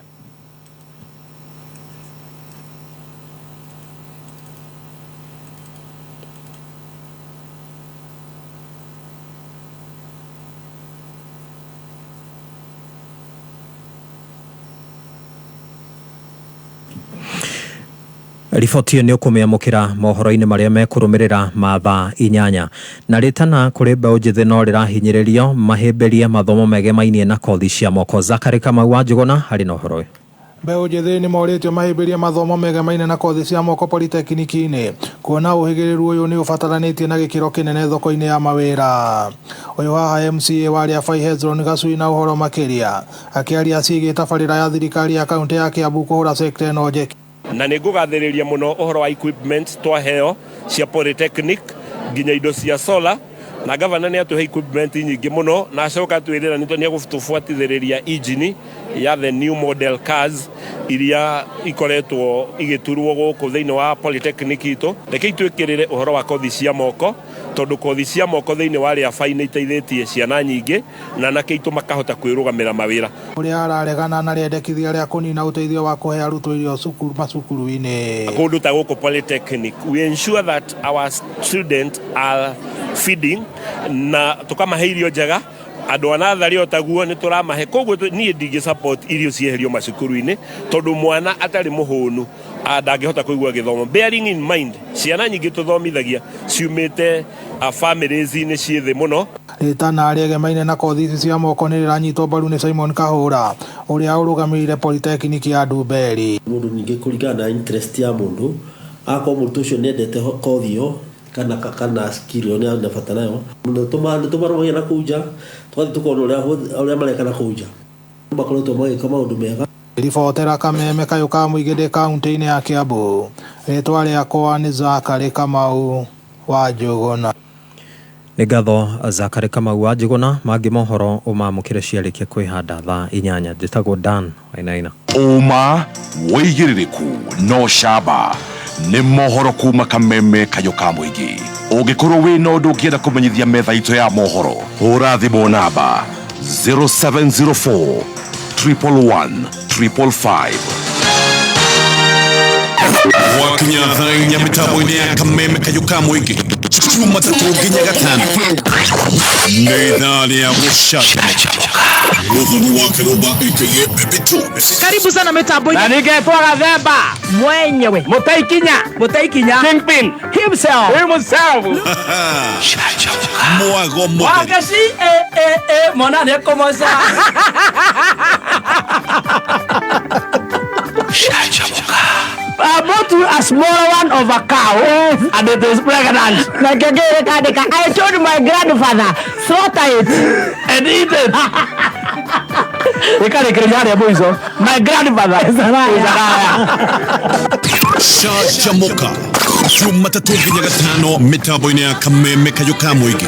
Riboti ĩyo nĩ ũkũmĩamũkĩra mohoro-inĩ marĩa mekũrũmĩrĩra mathaa 8. Na rĩtana kũrĩ mbeũ njĩthĩ no rĩrahinyĩrĩrio mahĩmbĩrie mathomo megemainie na kothi cia moko. Zakari Kamau wa Njũgũna harĩ na ũhoro ũyũ. Mbeũ njĩthĩ nĩ morĩtio mahĩmbĩrie mathomo megemainie na kothi cia moko polytechnic-inĩ kuona ũhĩgĩrĩru ũyũ nĩ ũbataranĩtie na gĩkĩro kĩnene thoko-inĩ ya mawĩra. Ũyũ haha MCA wa Rĩabai Hezron Gacui na ũhoro makĩria akĩaria ciĩgiĩ tabarĩra ya thirikari ya kaunti ya Kiambu kũhũra sekta ĩno njeki. Na nĩ ngũgathĩrĩria mũno ũhoro wa equipment twaheo cia polytechnic nginya indo cia solar na gavana nĩ atũhe equipment nyingĩ mũno na acoka twĩrĩra nĩ egũtũbuatithĩrĩria engine ya the new model cars iria ikoretwo igĩturwo gũkũ thĩinĩ wa polytechnic itũ. Reke itwĩkĩrĩre ũhoro wa kothi cia moko tondũ kothi cia moko thĩinĩ wa Rĩabai nĩ iteithĩtie ciana nyingĩ na anake itũ makahota kwĩrũgamĩra mawĩra. Ũrĩa araregana na rĩendekithia rĩa kũnina ũteithio wa kũhe arutwo irio macukuru-inĩ. Kũndũ ta gũkũ polytechnic we ensure that our students are feeding na tukamahe irio njega. Andũ anathari otaguo nĩ tũramahe koguo niĩ ndingĩ support irio cieherio macukuru-inĩ tondũ mwana atarĩ mũhũnu ndangĩhota kũigua gĩthomo. Bearing in mind ciana nyingĩ tũthomithagia ciumĩte families-inĩ ciĩ thĩ mũno. Rĩtana rĩegemaine na kothi ici cia moko nĩ rĩranyitwo mbaru nĩ Simon Kahũra ũrĩa ũrũgamĩrĩire polytechnic ya Ndumberi. Mũndũ ningĩ kũringana na interest ya mũndũ akorwo mũrutwo ũcio nĩendete kothi ĩyo kana skill ĩyo nĩ bata nayo tũmarũmagia na kũu nja twathi tũkona ũrĩa mareka na kũu nja makoretwo magĩka maũndũ mega. Ribotera Kameme Kayũ ka mũingĩ ndĩ kaunti-inĩ ya Kiambu. Rĩtwa rĩakwa nĩ Zakari Kamau wa Njũgũna. Nĩ ngatho Zakari Kamau wa Njũgũna. Mangĩ mohoro ũmamũkĩre ciarĩkia kwĩhanda thaa 8. Njĩtagwo Dan Wainaina. Ũma wĩigĩrĩrĩku no camba nĩ mohoro kuma Kameme Kayũ ka mũingĩ. Ũngĩkorwo wĩ na ũndũ ũngĩenda kũmenyithia metha itũ ya mohoro hũra thimũ namba 0704 111 555. Wakinya thaa mitambo-inĩ ya Kameme Kayũ ka mũingĩ cuma 3 nginya 5 nĩ ithaa rĩa gũcanjamũka. Karibu sana mitambo-inĩ. Na ningetwa Gathemba mwenyewe Mutaikinya Kingpin himself. Mwago mũtheri Wagaci mwana nĩ kũmoca. About a smaller one of a cow and it is pregnant. I told my grandfather, slaughter it and eat it. My grandfather is a liar. Canjamũka cuma 3 nginya 5 mitambo-inĩ ya Kameme Kayũ ka mũingĩ.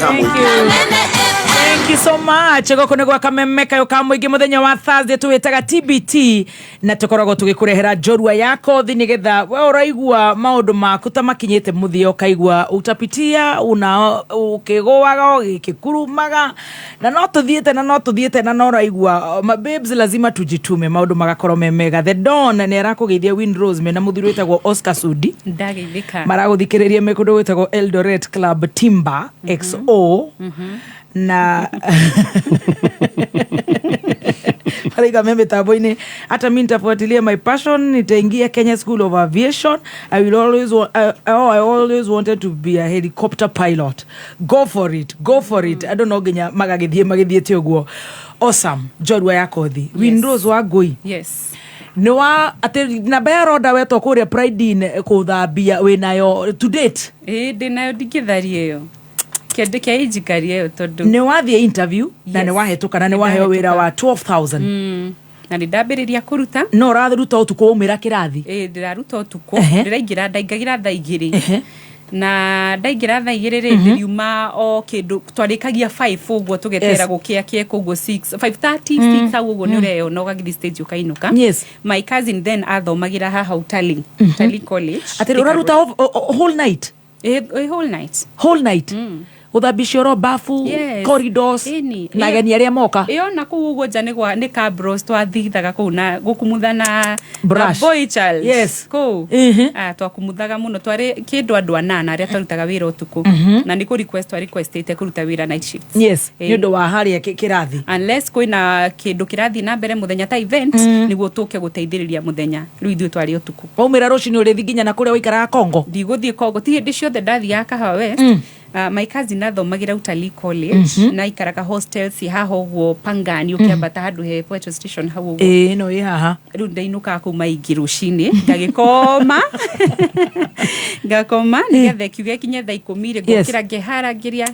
Thank you so much. Goko nĩ gwa kamemeka yo kamũingĩ mũthenya wa Thursday twĩtaga TBT na tũkoragwo tũgĩkũrehera njorua yako thi nĩgetha we ũraigua maũndũ maku ta makinyĩte mũthia ũkaigua utapitia una ukĩgũaga ũgĩkurumaga na no tũthiĩte na no ũraigua babes lazima tujitume maũndũ magakorwo mega. The Don nĩ arakũgeithia Windrose mena mũthuri wĩtagwo Oscar Sudi ndagĩthika maragũthikĩrĩria mĩkũndũ wĩtagwo Eldoret Club Timber XO na Harika meme taboine hata mimi nitafuatilia my passion nitaingia Kenya School of Aviation. I always wanted to be a helicopter pilot. Go for it I don't know genya magagithie tioguo. Awesome jorwa yako thi Windrose wa Ngui. Yes no ate na beroda weto kuria pride kuthambia winayo to date ndinayo ndikitharie yo kende kia ijikarie tondu ne wathie interview na ne wahetuka na ne waheo wira wa 12,000 na ndambiriria kuruta no rathiruta utuko umira kirathi ndiraruta utuko ndiraingira ndaingagira thaa 2 na ndaingira thaa 2 ndiriuma o kindu twarikagia 5 uguo tugetera gukia kie kuguo 6 5:30 6 uguo ni ureo no gagithi stage ukainuka. My cousin then athomagira haha Utalii College ati uraruta whole night whole night uthambicoro bafu corridors na geni aria moka iyo na kuugo jane gwa ni ka bros twathithaga ku na gukumuthana boy child ko twakumuthaga muno twari kindu andu anana aria twarutaga wira utuku na ni ku requestite kuruta wira night shift ni ndu wa haria kirathi unless koina kindu kirathi na mbere muthenya ta event niguo tuke guteithiriria muthenya riu ithu twari utuku waumira rucini urithi ginya na kuria waikaraga Kongo ndiguthie Kongo ti hindi ciothe ndathi ya Kahawa West. My cousin athomagira Utalii College na ikaraga hostels haha uguo Pangani ukiambata handu he petrol station hau uguo no haha riu ndainuka kuma ingi rucini ngakoma nigetha kiuge kinye thaa 10 ngokira ngeharagiria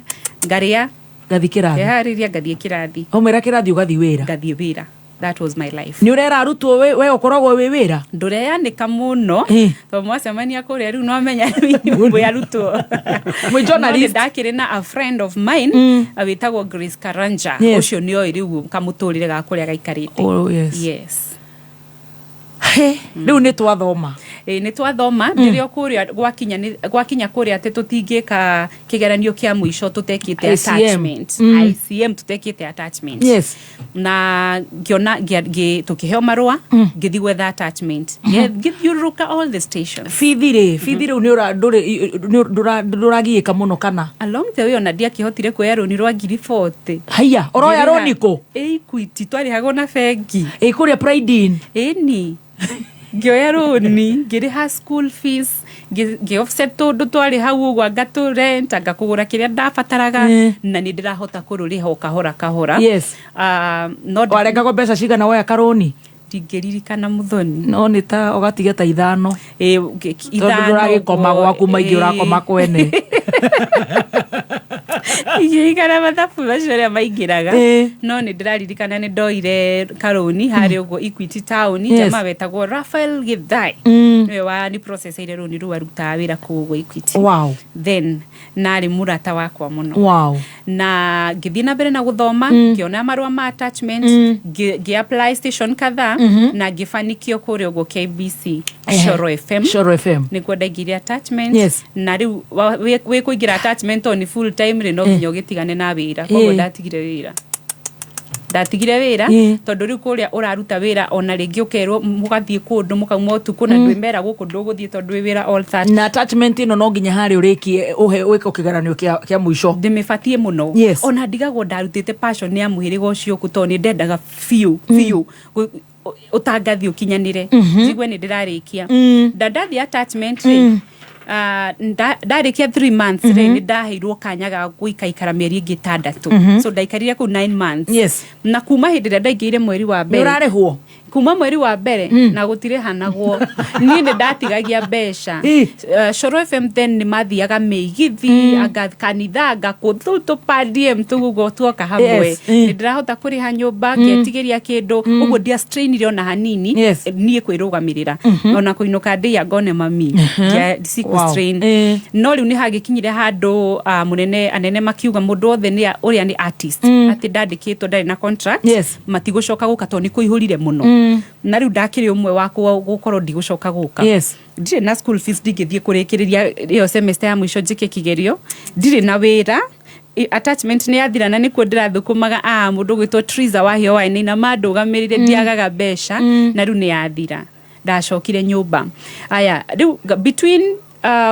ngaria gathi kirathi ngehariria gathi kirathi omera kirathi ugathi wira gathi wira. That was my life. Ni urera arutwo we ukoragwo we wira ndureanika muno to mwacemania kuria riu no menya we arutwo we journalist ndakire na a friend of mine awitagwo Grace Karanja ucio ni oi riu kamuturire ga kuria gaikarite. Yes riu ni twathoma ni twathoma ndirio kuria gwakinya kuria ate tutingika kigeranio kia muisho tutekite attachment ICM tutekite attachment na ngiona tukiheo marua ngithi gwetha attachment ngithiuruka all the stations fithire ni nduragiika muno kana along the way ona dia kihotire kuya roni rwa 40 haya oroya roniko Equity twari hago na bengi kuria pride ni ngioya roni ngiriha school fees offset tundu twari hau ugwa ngatu rent ngakugura kiria ndabataraga na ni ndirahota kururiha kahora no warengagwo mbeca cigana woya karoni ndingĩririkana muthoni no nĩ ta ũgatiga ta ithano ithano ndũragĩkoma gwaku maingĩ ũrakoma kwene igĩikara mathabu macio arĩa maingĩraga no nĩ ndĩraririkana nĩ ndoire karoni harĩ ũguo Equity Town jama wetagwo Raphael Githai nĩwe wani processeire rũni rũu arutaga wĩra kũu ũguo Equity then narĩ mũrata wakwa mũno na ngĩthiĩ na mbere na gũthoma ngĩona marũa ma attachment ngĩ-apply station kadhaa na ngĩfanikio kũrĩa ũguo KBC Shoro FM nĩkuo ndaingĩire attachment na rĩu wĩ kũingĩra attachment on full time no nginya ũgĩtigane na wĩra koguo ndatigire wĩra tondũ rĩu kũrĩa ũraruta wĩra ona rĩngĩ ũkerwo mũgathiĩ kũndũ mũkauma ũtukũ na ndwĩmera gũkũ ndũgũthiĩ tondũ wĩ wĩra all that na attachment ĩno no nginya harĩ ũrĩkie wĩke kĩgeranio kĩa mũico ndĩmĩbatie mũno ona ndigagwo ndarutĩte passion ya mũhĩrĩga ũcio tondũ nĩ ndendaga biũ utangathi ukinyanire njigwe ni ndirarikia ndathi attachment ndarikia 3 months ni ndaheirwo kanyaga guikaikara mieri ingĩ 6 so ndaikarire ku 9 months yes na kuma hindi ndaingĩire mweri wa mbere urarehwo kuma mweri wa mbere na gutire hanagwo ni ndatigagia mbeca Shoro FM then ni mathiaga meigithi anga kanitha anga kuthutu padiem tugugo tuoka hamwe ni ndirahota kuriha nyumba ngetigeria kindu uguo dia strain ire ona hanini nie kwirugamirira ona kuinuka ndia ngone mami ya siku strain no riu ni hagikinyire handu munene anene makiuga mundu othe ni uria ni artist ati ndandikitwo ndari na contract matigucoka guka to ni kuihurire muno na riu ndakiri umwe wako gukorwo ndigucoka guka ndire na school fees ndigithie kurikiriria iyo semester ya mwisho njike kigerio ndire na wira attachment ni yathira na nikuo ndirathukumaga mundu gwitwo Triza wa hio waini na mandugamirire ndiagaga mbeca na riu ni yathira ndacokire nyumba aya riu between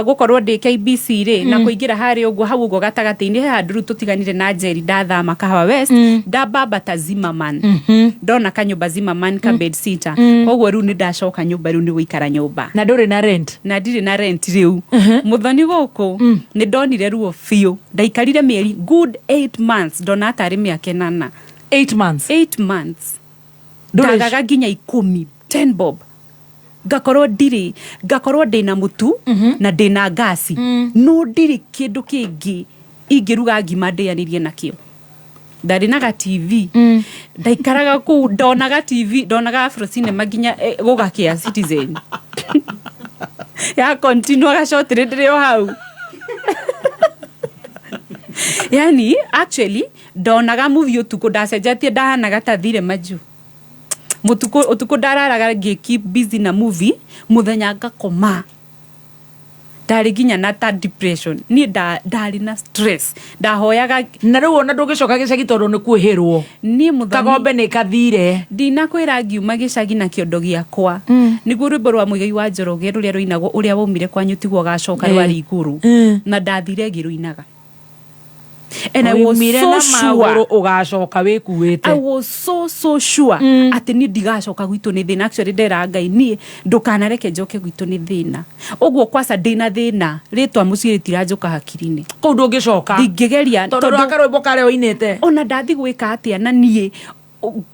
gukorwo ndi KBC ri na kuingira hari uguo hau uguo gatagati-ini he handuru tutiganire na Njeri ndathama Kahawa West ndabamba ta Zimmerman ndona kanyumba Zimmerman ka bed sitter koguo riu ni ndacoka nyumba riu ni guikara nyumba na nduri na rent na ndiri na rent riu muthoni guku ni ndonire ruo fiu ndaikarire mieri good 8 months ndona atari miaka 8 months ndagaga nginya 10 bob gakorwo ndina mutu na ndina gasi no ndiri kindu kingi ingiruga ngima ndianirie nakio ndari naga TV ndaikaraga ku ndonaga TV ndonaga Afro Cinema nginya gugakia Citizen ya continue gashotire ndirio hau yani actually ndonaga movie utuko ndacenjetie ndahanaga ta thire maju utuko ndararaga keep busy na movie muthenya ngakoma ndari ginya na ta depression ni ndari na stress ndahoyaga na riu ona ndugicoka gicagi tondu ni kuhirwo ni muthoni kagombe ni kathire ndinakwira ngiuma gicagi na kiondo giakwa niguo rwimbo rwa Muigai wa Njoroge ruria ruinagwo uria waumire kwanyu tiguo gacoka rwari iguru na ndathire ngiruinaga and I was so sure ugacoka wikuwite I was so sure ati ni ndigacoka gwitu ni thina actually ndera Ngai ni ndukanareke njoke gwitu ni thina uguo kwasa ndina thina ritwa muciri tirajoka hakiri-ini kou ndungicoka ndingigeria tondu akarwimbo kare oinite ona ndathi gwika atia na nie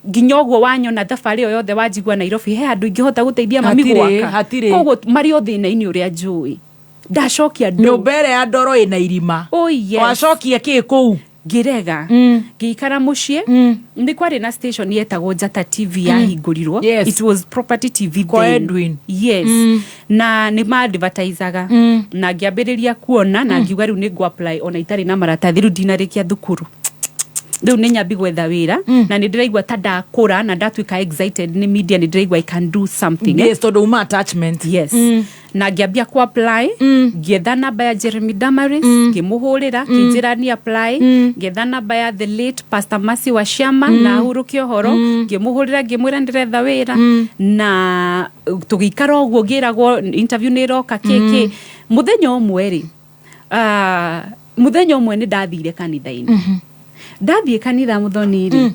nginya uguo wanyona thabari yo yothe wajigwa Nairobi he andu ingihota guteithia mami gwaka koguo mari othina-ini uria njui ndacokia nyumbere ya ndoro ina irima wacokia ki kou ngirega ngikara mucie ndi kwari na station yetagwo Njata TV yahingurirwo it was property TV Edwin na ni ma advertisaga na ngiambiriria kuona na ngiuga riu ni go apply ona itari na maratathi riu dinarikia thukuru riu ni nyambi gwetha wira na ni ndiraigua ta ndakura na ndatuika excited ni media ni ndiraigua I can do something tondu uma attachment na ngiambia ku apply ngietha namba ya Jeremy Damaris ngimuhurira kinjira ni apply ngietha namba ya the late Pastor Mercy Washama na Huru Kiohoro ngimuhurira ngimwira ndiretha wira na tugikara uguo ngiragwo interview ni roka keke muthenya umwe ni ndathire kanitha-ini ndathie kanitha muthoni ri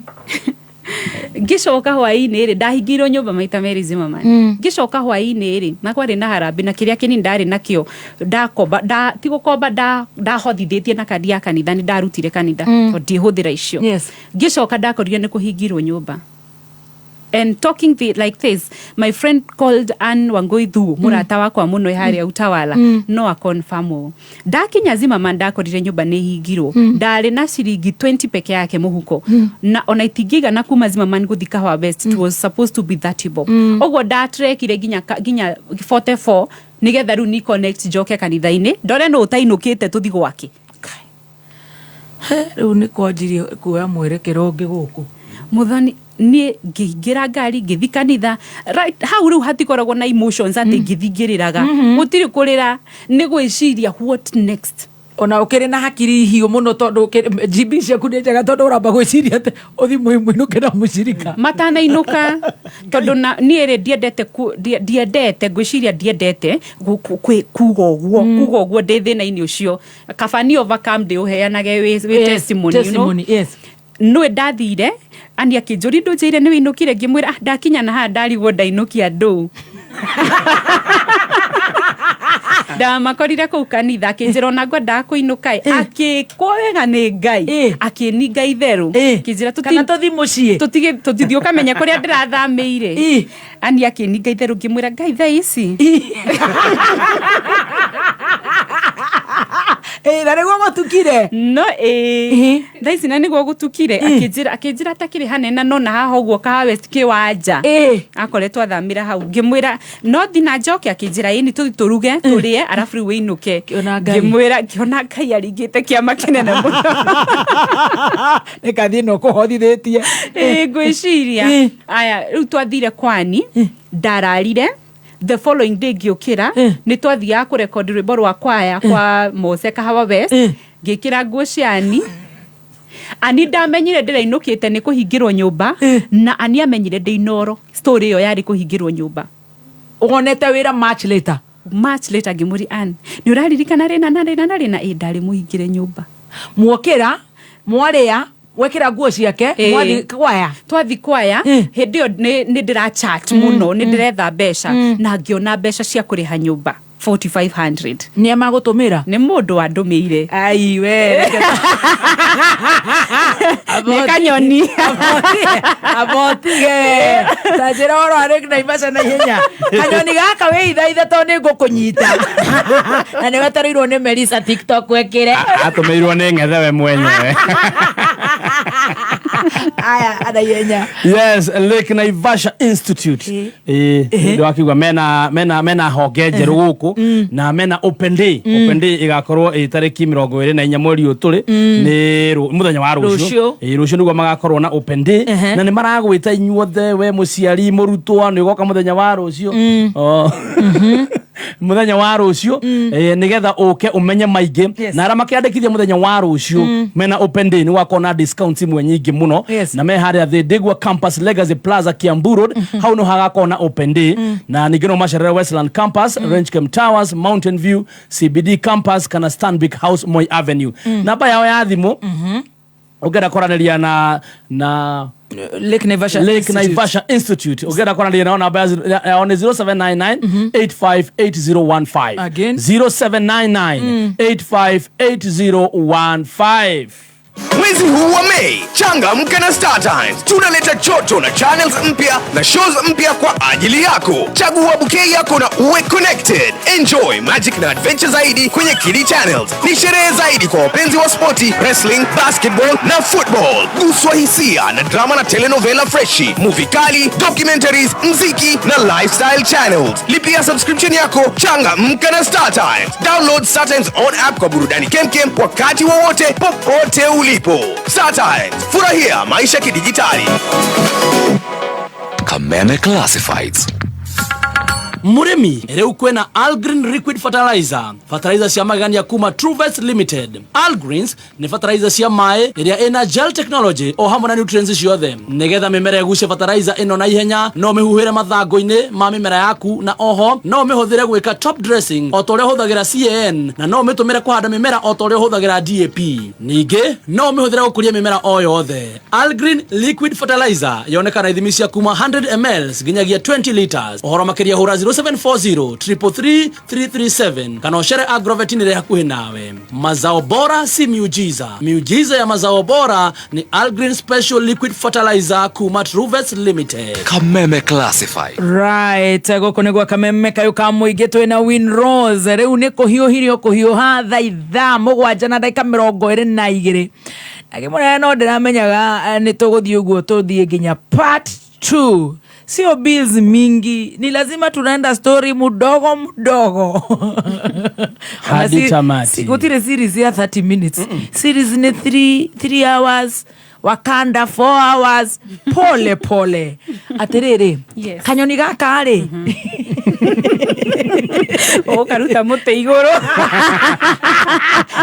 ngicoka hwaini ri ndahingirwo nyumba maita meri Zimmerman ngicoka hwaini ri na kwari na harambe na kiria kini ndari nakio ndakomba tigukomba ndahothithĩtie na kandi ya kanitha ni ndarutire kanitha ndihuthira icio ngicoka ndakorire ni kuhingirwo nyumba and talking like this my friend called Ann Wangoithu murata wakwa muno hari Utawala no a confirm ndakinya Zimmerman ndakorire nyumba ni hingirwo ndari na ciringi 20 peke yake muhuko na ona itingiga na kuma Zimmerman guthika Kahawa West it was supposed to be 30 bob ogo ndatrekire ginya 44 nigetha riu ni connect joke kanitha-ini ndore no utainukite tuthi gwake riu ni kwanjirie kuoya mwerekero ungi guku muthoni ni ngira ngari ngithi kanitha right hau riu hatikoragwo na emotions ati ngithingiriraga gutiri kurira ni gwiciria what next ona ukiri na hakiri hiu muno tondu GB ciaku ni njega tondu uramba gwiciria ati uthi muinuke na mucirika matana inuka tondu ni ri ndiendete gwiciria ndiendete kuga uguo ndi thina-ini ucio kabani overcome ndi uheanage wi testimony no ndathire ani akinjuri ndunjire ni winukire ngimwira ndakinya na ha ndarigwo ndainukia ndu ndamakorire kuu kanitha akinjira ona ngwenda kuinuka akikwo wega ni Ngai akininga itheru kinjira kana tuthi mucii tutithio kamenya kuria ndirathameire ani akininga itheru ngimwira Ngai thaa ici na niguo gutukire no thaa ici na niguo gutukire akinjira atakire hanena no na haha uguo kaha West kiwanja akoretwo athamira hau ngimwira no thina njoke akinjira ini tuthi turuge turie arafu riu inuke ngimwira kiona Ngai aringite kiama kinene muno nikathie no kuhothithetie ngwiciria aya riu twathire kwani ndararire the following day ngiukira ni twathiaga kurekondi rwimbo rwa kwaya kwa Mose Kahawa West ngikira nguo ciani ani ndamenyire ndirainukite ni kuhingirwo nyumba na ani amenyire ndinoro story iyo yari kuhingirwo nyumba ugonete wira March later ngimuri ani ni uraririkana rena na ndari muhingire nyumba muokira mwaria wekira nguo ciake twathi kwaya hindi yo ni ndira chat muno ni ndiretha mbeca na ngiona mbeca cia kuriha nyumba 4500 ni amagutumira ni mundu wandumiire ai we kanyoni abotige tajira oro arek na ibasa na ihenya kanyoni gaka we ithaitha to ni ngukunyita na ni gatarirwo ni Melissa TikTok wekire atumirwo ni ngethewe mwenyewe aya adayenya yes Lake Naivasha Institute ndio akigwa mena honge njeru guku na mena open day igakorwo itariki 24 mweri uturi ni muthenya wa rucio niguo magakorwo na open day na ni maragwita inyuothe we muciari murutwa ni goka muthenya wa rucio muthenya wa rucio nigetha uke umenye maingi na ara makiandikithia muthenya wa rucio mena open day ni wakona discounts imwe nyingi muno na me haria the Digwa Campus Legacy Plaza Kiambu Road hau no hagakona open day na nigino Macharia Westland Campus Range Towers Mountain View CBD Campus kana Stanbic House Moi Avenue namba yao ya thimu ugera koranaria na Lake Naivasha Institute ugera koranaria na namba ya 0799 858015 again 0799 858015. Mwezi huu wa Mei, changamka na Star Times. Tunaleta choto na channels mpya na shows mpya kwa ajili yako. Chagua bouquet yako na uwe connected. Enjoy magic na adventure zaidi kwenye Kiddy Channels. Ni sherehe zaidi kwa wapenzi wa sporti, wrestling, basketball na football. Guswa hisia na drama na telenovela freshi, movie kali, documentaries, mziki na lifestyle channels. Lipia subscription yako, changamka na Star Times. Download Star Times on app kwa burudani kemkem wakati wowote popote ulipo. Star Times, furahia maisha kidijitali. Kameme Classifieds. Murimi reu kwena Algreen Liquid Fertilizer cia magania kuma Truvest Limited. Algreens ni fertilizer cia mae iria ina gel technology o hamwe na nutrients ciothe nigetha mimera gucia fertilizer ino na ihenya no mihuhire mathango-ini ma mimera yaku na oho no mihuthire gwika top dressing o tore huthagira CAN na no mitumire kuhanda mimera o tore huthagira DAP ninge no mihuthire gukuria mimera o yothe. Algreen Liquid Fertilizer yonekana ithimi cia kuma 100 ml nginyagia 20 liters ohoro makiria hura 0740-333-337 kana Oshere Agrovet ni hakuhi nawe. Mazao bora si miujiza. Miujiza ya mazao bora ni Algreen Special Liquid Fertilizer kuma Truvest Limited. Kameme Classified. Right, goko nigwa kameme kayo kamuige twina Winrose riu ni kuhiuhirio kuhiuha thaitha mugwanja na ndagika 22 akimona no ndiramenyaga ni tuguthii uguo tuthii nginya part 2. Sio bills mingi, ni lazima tunaenda story mudogo hadi tamati. Sikutire series ya 30 minutes. Series ni 3 hours, Wakanda 4 hours. Pole atiriri kanyoni gaka ri o karuta muti iguru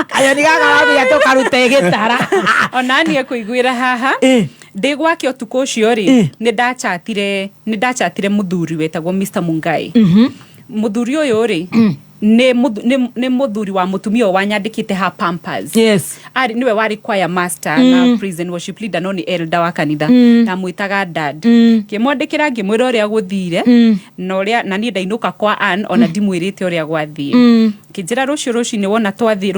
kanyoni gaka wathi atokaruta gitara onani ekuiguira haha ndigwake utuko ucio ri ni ndachatire muthuri wetagwo Mr Mungai muthuri uyu ri nĩ muthuri wa mutumia wanyandikite ha Pampers. Yes. Ari niwe wari choir master na prison worship leader no ni elder wa kanitha na mwitaga dad. Kimwandikira ngimwira uria guthire na uria na ni ndainuka kwa an ona ndimwirite uria gwathie. Kijira rucio ni wona twathie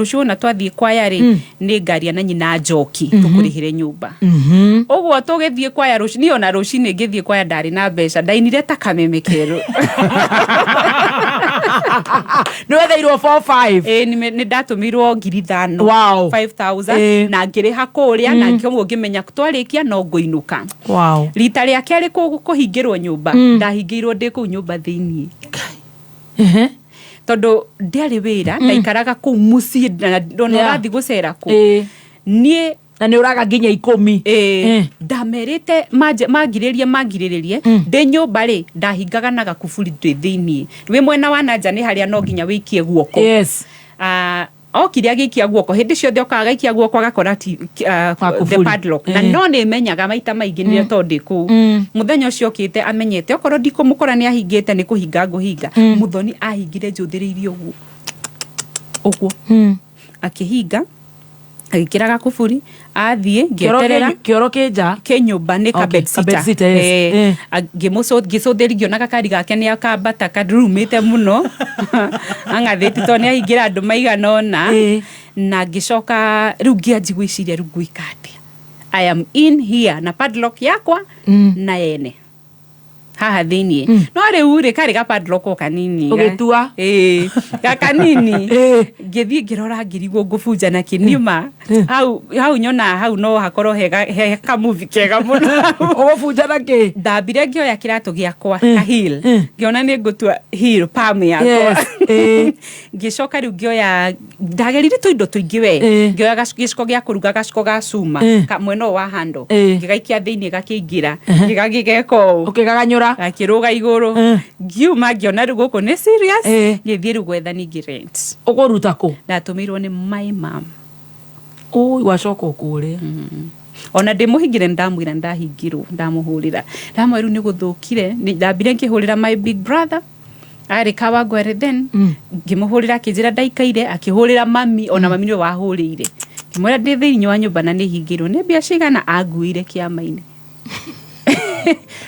choir ri ni ngari na nyina njoki tukurihire nyumba. Ogwo tugithie choir rucio ni ona rucio ni ngithie choir ndari na mbeca ndainire ta kameme keru. No wethairwo 45 ni ndatumirwo 5,000 wow 5,000 na ngiriha kuria na ngimwo ngimenya twarikia no nguinuka wow rita ria keri kuhingirwo nyumba ndahingirwo ndi ku nyumba thiini tondu ndiari wira ndaikaraga ku mucii ndona rathi gucera ku nie na ni uraga nginya 10 ndamerite magiriririe ndi nyumba ri ndahingaga na gakuburi thiini we mwena wa nanja ni haria no nginya wikie guoko yes okiria gikia guoko hindi ciothe okaga ikia guoko agakora the padlock na no ni menyaga maita maingi ni tondi ku muthenya ucio okite amenyete okoro ndikumukora ni ahingite ni kuhinga nguhinga muthoni ahingire njuthiriirio uguo akihinga agikiraga kuburi athie ngieterera kioro kinja kenyumba ni ka bedsita gicuthirigio na gakari gake ni akambata kadrumite muno angathiti to ni ahingira andu maiganona na gicoka riu ngianjigwiciria riu nguikati I am in here na padlock yakwa na yene haha thiini no riu ri kari ga padlock kanini ugitua kanini ngithie ngirora ngirigwo ngubunja na kiniuma hau nyona hau no hakoro he ka movie kega muno ubunja na ki ndambire ngioya kiratu giakwa ka heel ngiona ni ngutua heel palm yakwa ngicoka riu ngioya ndagerire tuindo tuingi we ngioya gaciko gia kuruga gaciko ga cuma mweno wa hando ngigaikia thiini gakiingira ngigagigeko ukigaganyura akiruga iguru ngiuma ngiona riu guku ni serious ngithie riu gwetha ningi rent uguruta ku ndatumirwo ni my mom wacoka ukuria ona ndimuhingire ndamwira ndahingirwo ndamuhurira ndamwe riu ni guthukire ndambire ngihurira my big brother ari kawa gwere then ngimuhurira kijira ndaikaire akihurira mami ona mami ni wahurire ngimwira ndi thiini wa nyumba na ni hingirwo ni bia cigana anguire kiama-ini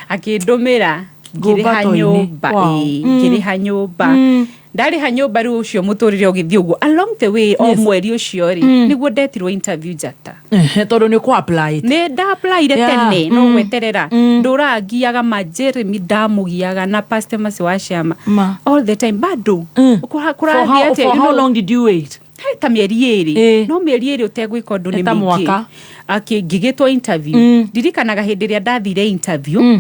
akindumira ngiriha nyumba ngiriha nyumba ndariha nyumba riu ucio muturire ugithie uguo along the way o mweri ucio ri niguo ndetirwo interview njata tondu ni ku apply ni nda apply tene no gweterera nduragiaga Jeremy ndamugiaga na pastor masi wa ciama all the time bado for how long did you wait ta mieri iri no mieri iri utegwika undu ni mingi ngigitwo interview ndirikanaga hindi ria ndathire interview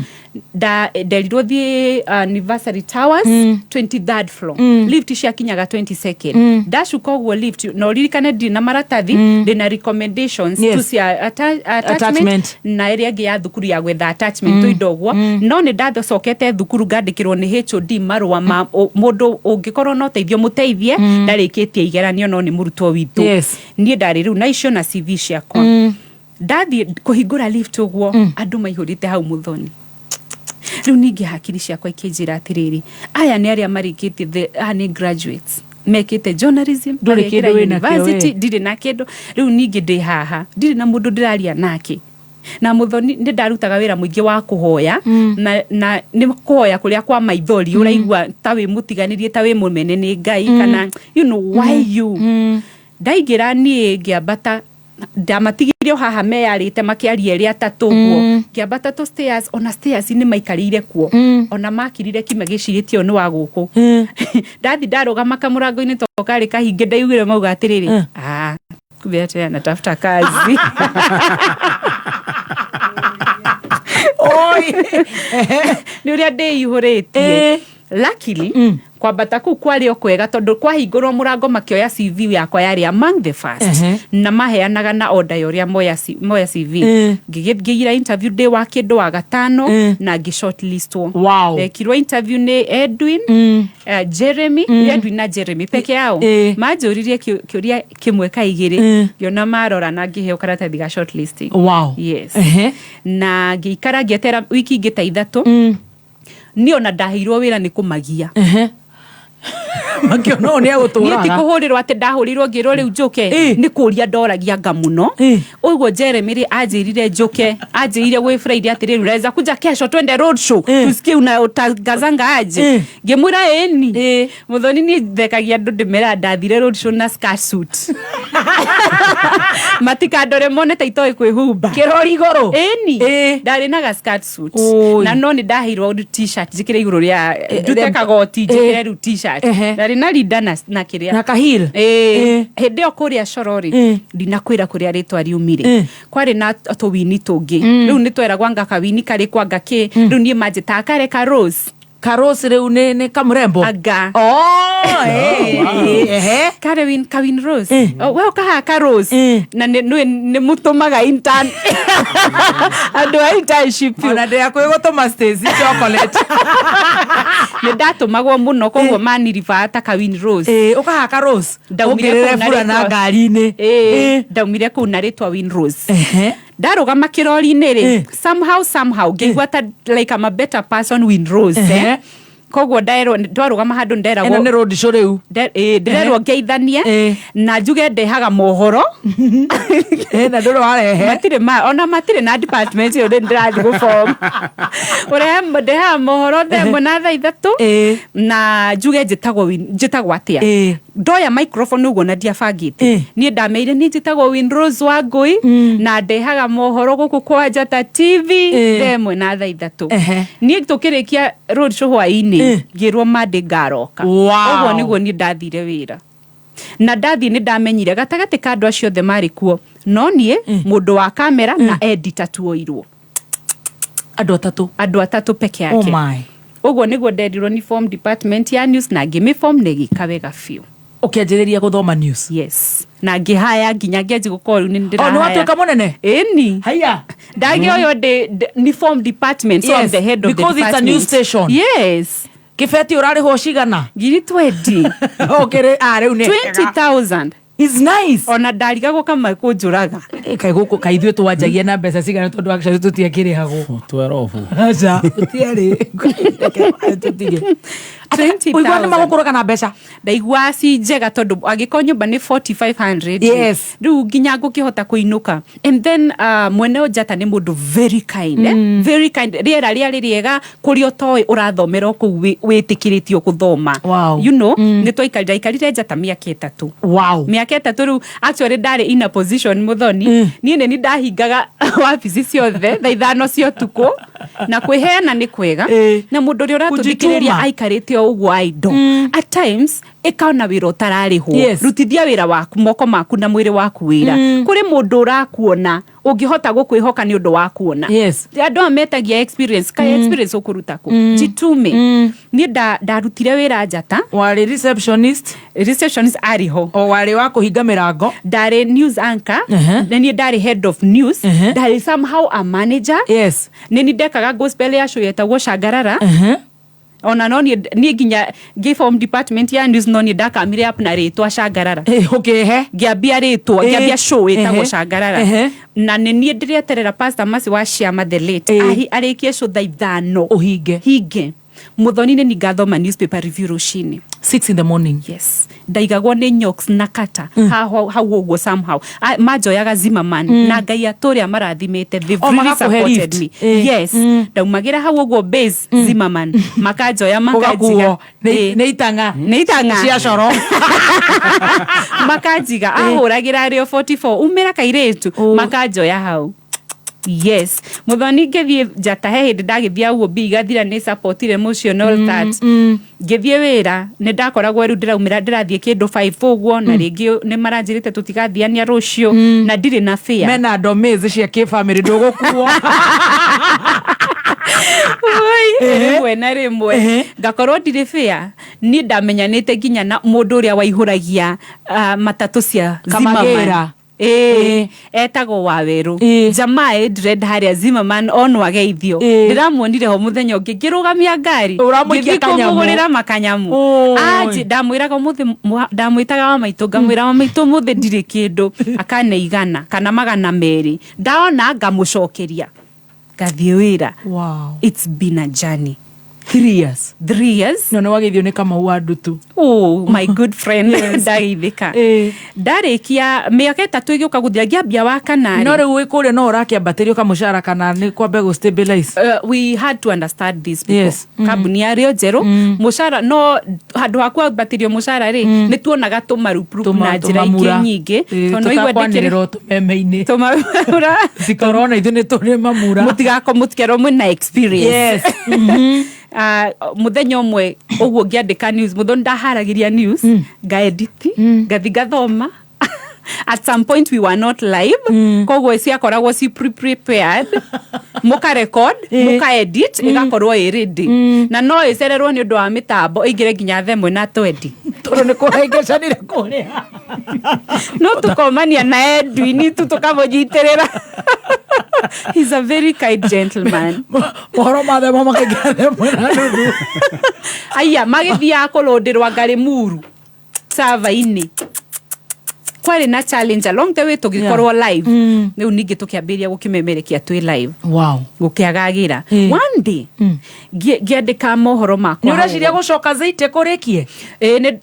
nderirwo thie Anniversary Towers 23rd floor lift ciakinyaga 22nd ndacuka uguo lift no ririkane ndi na maratathi ndina recommendations to cia attachment na area ngi ya thukuru ya gwetha attachment to indo guo no ni ndathocokete thukuru ngandikirwo ni HOD marwa ma mundu ungikorwo no teithio muteithie ndarikitie igeranio no ni murutwo witu nie ndari riu na icio na CV ciakwa ndathie kuhingura lift uguo andu maihurite hau muthoni riu ningi hakiri ciakwa ikinjira atiriri aya ni aria marikitie ni graduates mekite journalism ndurikire university ndiri na kindu riu ningi ndi haha ndiri na mundu ndiraria nake na muthoni ndi ndarutaga wira muingi wa kuhoya na ni kuhoya kuria kwa maithori uraigua tawi mutiganirie tawi mumene ni Ngai kana you know why you ndaigira ni ngiambata ndamatigirio haha meyarite makiaria ria tatuguo ngiambata to stairs ona stairs ni maikarire kuo ona makirire kimagiciritio ni wa guku ndathi ndarugama kamurango-ini tokari kahinge ndaigire mauga atiriri kumbe ati natafuta kazi oi ni uria ndihuritie luckily kwambata ku kwari okwega tondu kwahingurwo murango makioya CV yakwa yari among the first na maheanaga na order yoria moya CV ngigira interview day wa kindu wa gatano na ngi shortlistwo ekirwo interview ni Edwin Jeremy Edwin na Jeremy peke yao majuririe kiuria kimwe kaigiri yona marora na ngiheo karatathi ga shortlisting yes na ngikara ngietera wiki ngita ithatu ni ona ndahirwo wira ni kumagia Makĩona nĩ agũtũraga. Niĩ tikuhũrĩrwo atĩ ndahũrirwo ngĩrwo rĩu njũke nĩ kũria ndoragia anga mũno. Ũguo Jeremy rĩ anjĩrire njũke, anjĩrire gwĩ Friday atĩ rĩu unaweza kuja kesho twende road show tusikie unatangazanga aje. Ngĩmwĩra ĩni Muthoni niĩ thekagia andũ ndĩmera ndathire road show na skirt suit. Matikandore mone ta itoĩ kwĩhumba kĩrori igũrũ. Ĩni ndarĩ na ga skirt suit na no nĩ ndaheirwo t-shirt njĩkĩre igũrũ rĩa njute kagoti njĩkĩre rĩu t-shirt. Ndarĩ na rinda na kĩrĩa na kahil. Hĩndĩ ĩyo kũrĩa corori ndinakwĩra kũrĩa rĩtwa riumire. Kwarĩ na tũwini tũngĩ rĩu nĩ tweragwo anga kawini karĩ kwa ngakĩ rĩu niĩ manjĩtaga kare ka Rose. Karosi rĩu nĩ kamrembo aga Kawin Rose we ukahaka Rose na nĩ mũtũmaga intern andũ a internship ona ndĩ akwĩgũtũma Stacy chocolate nĩ ndatumagwo mũno koguo maniriva ta Kawin Rose ukahaka Rose ndaumire fura na ngari-inĩ ndaumire kũu na rĩtwa Win Rose ndarũgama kĩrori-inĩ rĩ somehow ngĩigua ta like I'm a better person Win Rose koguo ndarũgama handũ nderagwo ĩno nĩ road show rĩu ndĩrerwo ngeithanie na njuge ndehaga mohoro na ndũrĩ warehe matirĩ na department ĩyo ndĩrathiĩ gũform ũrehe ndehaga mohoro themwe na thaa ithatũ na njuge njĩtagwo atĩa ndoya microphone ũguo na ndiabangĩte niĩ ndameire niĩ njĩtagwo Win Rose Wangui na ndehaga mohoro gũkũ kwa Njata TV themwe na thaa ithatũ niĩ tũkĩrĩkia road show hwaĩ-inĩ ngĩrwo Monday ngaroka ũguo nĩguo niĩ ndathire wĩra na ndathi nĩ ndamenyire gatagatĩ ka andũ acio othe marĩ kuo no niĩ mũndũ wa kamera na editor tuoirwo andũ atatũ peke yake. Oh my. Ũguo nĩguo ndendirwo ni form department ya news na ngĩmĩ form nĩgĩka wega biũ. Ũkĩanjĩrĩria gũthoma news? Yes. Na ngĩhaya nginya ngĩanji gũkorwo nĩ ndĩrahaya. Nĩ watuĩka mũnene? Ĩni. Haya. Ndagĩoyo ni form department so I'm the head of the department. Because it's a news station. Yes. Kĩbeti ũrarĩhwo cigana? Ngiri 20. Okay, rĩu nĩ 20,000. Is nice. Ona ndariga gũkama kũnjũraga. Kai gũkũ kaithuĩ twanjagia na mbeca cigana tondũ actually tũtiakĩrĩhagwo. 12. Aca tũtiarĩ. Tũtige. 20,000. Uigua nĩ magũkũrũka na mbeca. Ndaigua si njega tondũ angĩkorwo nyũmba nĩ 4,500. Yes. Rĩu nginya ngũkĩhota kũinũka. And then mwene Njata nĩ mũndũ very kind. Very kind. Rĩera rĩarĩ rĩega kũrĩa ũtoĩ ũrathomera kũu wĩtĩkĩrĩtio gũthoma. Wow. You know, nĩ twaikarire Njata mĩaka 3. Wow. Mĩaka 3 rĩu actually ndarĩ in a position Muthoni. Niĩ nĩ ndahingaga wabici ciothe thaa 5 cia ũtukũ na kwĩheana nĩ kwega. Na mũndũ ũrĩa ũratũthikĩrĩria aikarĩte ũguo aido. At times ikaona wĩra ũtararĩhwo. Rutithia wĩra waku moko maku na mwĩrĩ waku wĩra. Kũrĩ mũndũ ũrakuona ũngĩhota gũkwĩhoka nĩ ũndũ wa kuona. Andũ ametagia experience kai experience ũkũruta kũ. Jitume. Niĩ ndarutire wĩra Njata. Warĩ receptionist ariho. O warĩ wa kũhinga mĩrango. Ndarĩ news anchor. Na niĩ ndarĩ head of news. Ndarĩ somehow a manager. Yes. Nĩ ndekaga gospel ya show yetagwo Shangarara. Ona no niĩ nginya form department ya news no niĩ ndakamire up na rĩtwa Shangarara. Okay. Ngĩambia rĩtwa ngĩambia show ĩtagwo Shangarara. Na nĩ niĩ ndĩreterera Pastor Masi wa Ciama the late arĩkie show thaa 5 hinge. Muthoni nĩ ngathoma newspaper review rũcinĩ 6 in the morning. Yes. Ndaigagwo nĩ Nyox na Kata. Hau ũguo somehow. Majoyaga Zimmerman na Ngai atũrĩa marathimĩte. They really supported me. Yes. Ndaumagĩra hau ũguo base Zimmerman. Makajoya makajiga. Nĩ itanga cia coro. Makajiga ahũragĩra rĩo 44 umĩra kairĩtu makajoya hau. Yes. Muthoni ngĩthiĩ Njata he hĩndĩ ndagĩthiĩ ũguo bigathira nĩ support emotional that. Ngĩthiĩ wĩra nĩ ndakoragwo rĩu ndĩraumĩra ndĩrathiĩ kĩndũ 5 ũguo na rĩngĩ nĩ maranjĩrĩte tũtigathiania rũciũ na ndirĩ na fear. Mena domezi cia kĩbamĩrĩ ndũgũkuo. Rĩmwe na rĩmwe ngakorwo ndirĩ fear niĩ ndamenyanĩte nginya na mũndũ ũrĩa waihũragia matatũ cia Zimmerman. Etagwo Waweru. Jamaa dread harĩa Zimmerman onwo ageithio. Ndĩramuonire ho mũthenya ũngĩ ngĩrũgamia ngari. Ũramũikia kanyamu. Ngĩgũrĩra makanyamu. Ndamwĩraga mũthĩ ndamwĩtaga wa maitũ ngamwĩra wa maitũ mũthĩ ndirĩ kĩndũ akaneigana kana 200. Ndaona ngamũcokeria. Ngathiĩ wĩra. Wow. It's been a journey. 3 years. 3 years. No wagithio ni kama uandu tu. Oh, my good friend. Ndaithika. Ndarikia miaka 3 igioka guthia ngiambia wa kanari. No riu wikuria no urakiambatirio ka mushara kana ni kwambe go stabilize. We had to understand this people. Kabuni yario jeru mushara no handu hakwa batirio mushara ri ni tuonaga tumarupurupu na njira ingĩ nyingĩ tono igwendekire tumeme-ini tumamura sikorona ithu ni turi mamura mutikerwo mwina experience. Muthenya umwe uguo ngiandika news mutho ndaharagiria news ngaedit ngathi ngathoma. At some point we were not live koguo cia koragwo si prepared muka record muka edit igakorwo ready na no icererwo ni undu wa mitambo ingire nginya themwe na 20 toro ni kuhengecanire kuria no tukomania na Edwin tukamũnyitirira. He's a very kind gentleman. Mohoro mathe makaingira themwe na nuthu aya magithia kulundirwa ngari muru server-ini kwari na challenge along the way tugikorwo live riu ningi tukiambiria gukimemerekia twi live gukiagagira one day ngiandika mohoro makwa ni ureciria gucoka zaite kurikie ni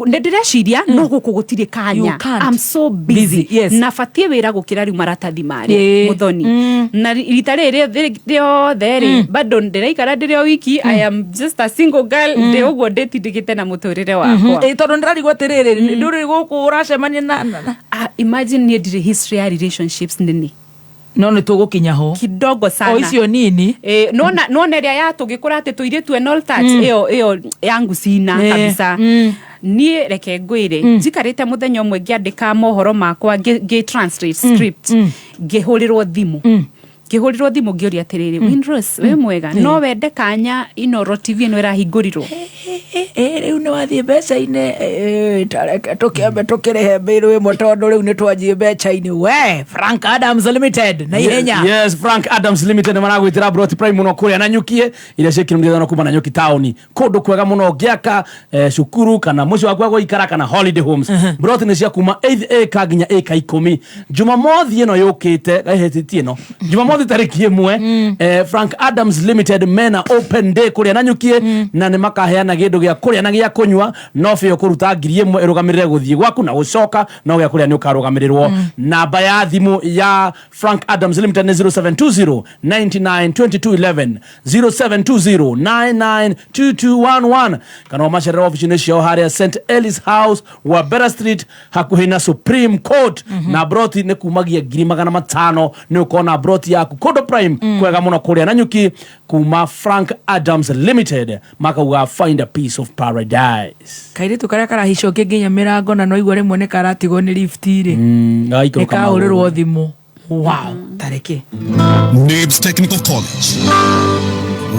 ndireciria no guku gutire kanya. I'm so busy. Na fatie wira gukira riu maratathi mari muthoni na rita riri riothe bado ndiraikara ndirio wiki. I am just a single girl ndi uguo nditindigite na muturire wakwa tondu ndirarigwo tiriri nduri guku uracemania na imagine ni ndire history ya relationships nini no ni tugukinya ho kidogo sana icio nini nona ria ya tugikura ati tuiretu and all that iyo yangu sina kabisa. Ni reke ngwire njikarite muthenya umwe ngiandika mohoro makwa ngi translate script ngihurirwo thimu ngioria atiriri Windrose we mwega no wende kanya Inoro TV no irahingũrirwo riu ni wathie mbeca-ini tareke tukiambe tukirehe mbiru imwe tondu riu ni twanjie mbeca-ini we Frank Adams Limited na ihenya. Yes, Frank Adams Limited maragwitira Broti Prime muno kuria na nyukie ira cikirumithio no kuma na nyuki tauni kundu kwega muno ngiaka cukuru kana muci wakwa guikara kana holiday homes. Broti ni cia kuma 8 acre nginya acre 10. Jumamothi ino yukite gahetitie ino Jumamothi tariki imwe Frank Adams Limited mena open day kuria na nyukie na ni makaheana gindu gia kuria na gia kunywa no fio kuruta 1,000 irugamirire guthie gwaku na gucoka no gia kuria ni ukarugamirirwo. Namba ya thimu ya Frank Adams Limited ni 0720 992211 0720 992211 kana macerera office cio haria St Ellis House wa Better Street hakuhi na Supreme Court. Na Broti ni kumagia 500 ni ukona Broti yaku Kodo Prime kwega muno kuria na nyuki kuma Frank Adams Limited makauga find a piece of paradise. Kairitu karia karahicoke nginya mirango na no igwa rimwe ni karatigwo ni lift ri ni kaurirwo thimu. Wow, tareke NIBS Technical College.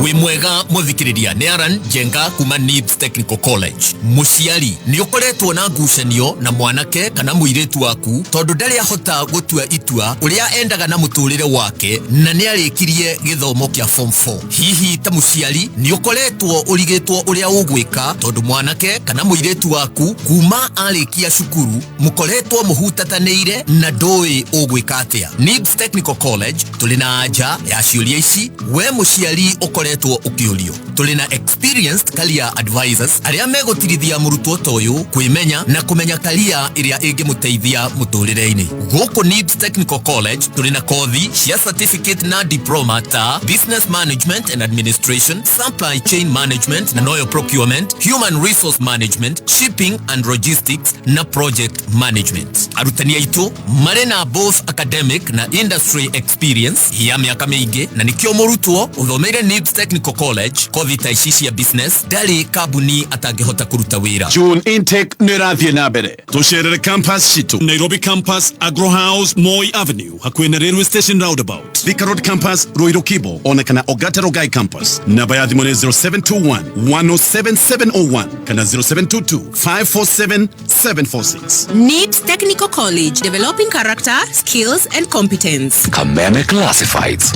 Wi mwega muthikiriria ni Aran Jenga kuma NIBS Technical College. Muciari ni ukoretwo na ngucanio na mwanake kana muiretu waku tondu ndari ahota gutua itua uria endaga na muturire wake na ni arikirie githomo kia form 4. Hihi ta muciari ni ukoretwo urigitwo uria ugwika tondu mwanake kana muiretu waku kuma arikia cukuru mukoretwo muhutatanire na ndoi ugwika atia. NIBS Technical College tulina anja ya ciuria ici we muciari ukoretwo ukiurio. Tulina experienced career advisors aria megotirithia murutwo toyu kwimenya na kumenya career iria ingimuteithia muturire-ini. Guku NIBS Technical College tulina kothi cia certificate na diploma ta business management and administration, supply chain management na oil procurement, human resource management, shipping and logistics na project management. Arutani aitu marena both academic na industry experience ya miaka mingi na nikio murutwo uthomeire NIBS Technical College kothi ta ici cia business ndari kabuni atangihota kuruta wira. June intake nirathie na mbere tucerere campus citu Nairobi campus, Agro House, Moi Avenue hakuhi na railway station roundabout, Thika Road campus, Ruiru Kibo ona kana Ogata Rogai campus. Namba ya thimu ni 0721 107701 kana 0722 547 746. NIBS Technical College, developing character, skills and competence. Kameme Classifieds.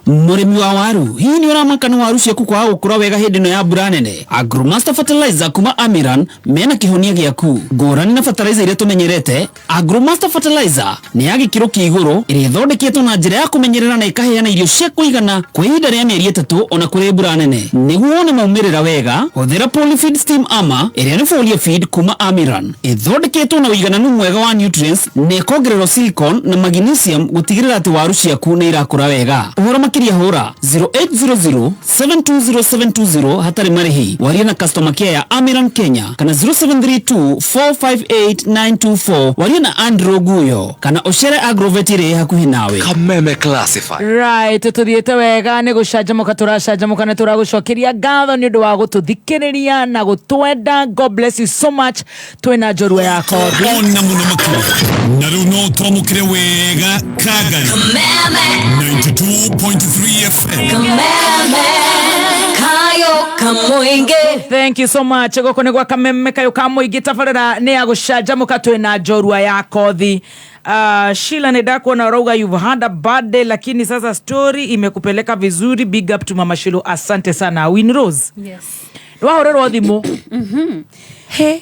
Murimi wa waru hii ni uramaka ni waru ciaku kwa gukura wega hindi no ya mbura nene. Agromaster Fertilizer kuma Amiran mena kihonia giaku ngurani na fertilizer iria tumenyerete. Agromaster Fertilizer ni ya gikiro kia iguru iria thondeketwo na njira ya kumenyerera na ikaheana irio cia kuigana kwa ihinda ria mieri 3 ona kuri mbura nene. Niguo wone maumirira wega huthira Polyfeed Steam Armor iria ni foliar feed kuma Amiran ithondeketwo na uigananu mwega wa nutrients na ikongererwo silicon na magnesium gutigirira ati waru ciaku ni irakura wega. Uhoro makiria hura 0800720720 hatari marihi waria na customer care ya Amiran Kenya kana 0732458924 waria na Andrew Guyo kana Ochere Agrovet iri hakuhi nawe. Kameme Classified. Right, tuthiete wega ni gucanjamuka turacanjamuka na turagucokeria ngatho ni undu wa gututhikiriria na gutwenda. God bless you so much. Twina njorua yako ona muno makuru na riu no twamukire wega Kagari 92.3 FM Kayo Kamuinge. Thank you so much. Goko ni gwa Kameme Kayo Kamuinge. Tafarira ni ya gucanjamuka twina njorua yako thi. Sheila Nedako na Roga, you've had a bad day lakini sasa story imekupeleka vizuri. Big up to Mama Shilo. Asante sana. Win Rose. Yes. Wahorero thimo. He.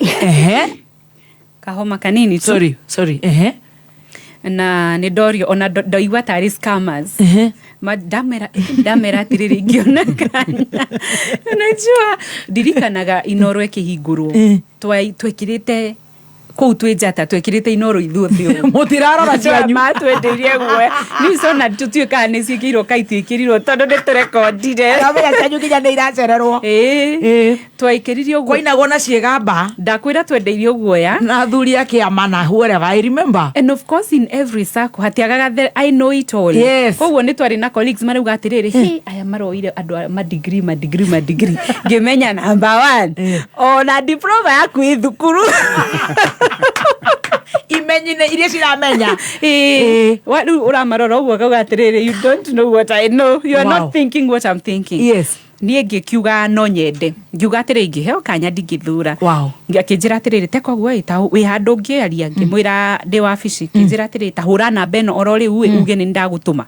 Kahoma kanini tu. Sorry. Na nidorio ona doiwa tari scammers. Damera tiriri giona kanya. Unajua dirikanaga inoro ekihiguru. Twekirite kou twejata twekirite inoro ithuothe mutiraro na cianyu matwenderie gwe ni sona tutuika ni cikiro kaitwikiriro tondu ni turekondire ya cianyu kinya ni iracererwo twaikiririo gwe koinago na ciegamba ndakwira twendeirio guoya na thuri yake amana whatever I remember, and of course in every circle hatiagaga I know it all. Yes. Koguo ni twari na colleagues marauga atiriri aya maroire andu ma degree ngimenya number 1 ona diploma yaku ithukuru imenyine iria ciramenya wadu uramarora uguo kauga atiriri you don't know what I know, you are not thinking what I'm thinking. Yes. Niĩ ngĩkiuga no nyende ngiuga atĩrĩ ingĩheo kanya ndingĩthura ngĩkĩnjĩra atĩrĩrĩ teko guo wĩ handũ ngĩaria ngĩmwĩra ndĩ wabici ngĩnjĩra atĩrĩ ta hũra namba ĩno oro rĩu uge nĩ ndagũtũma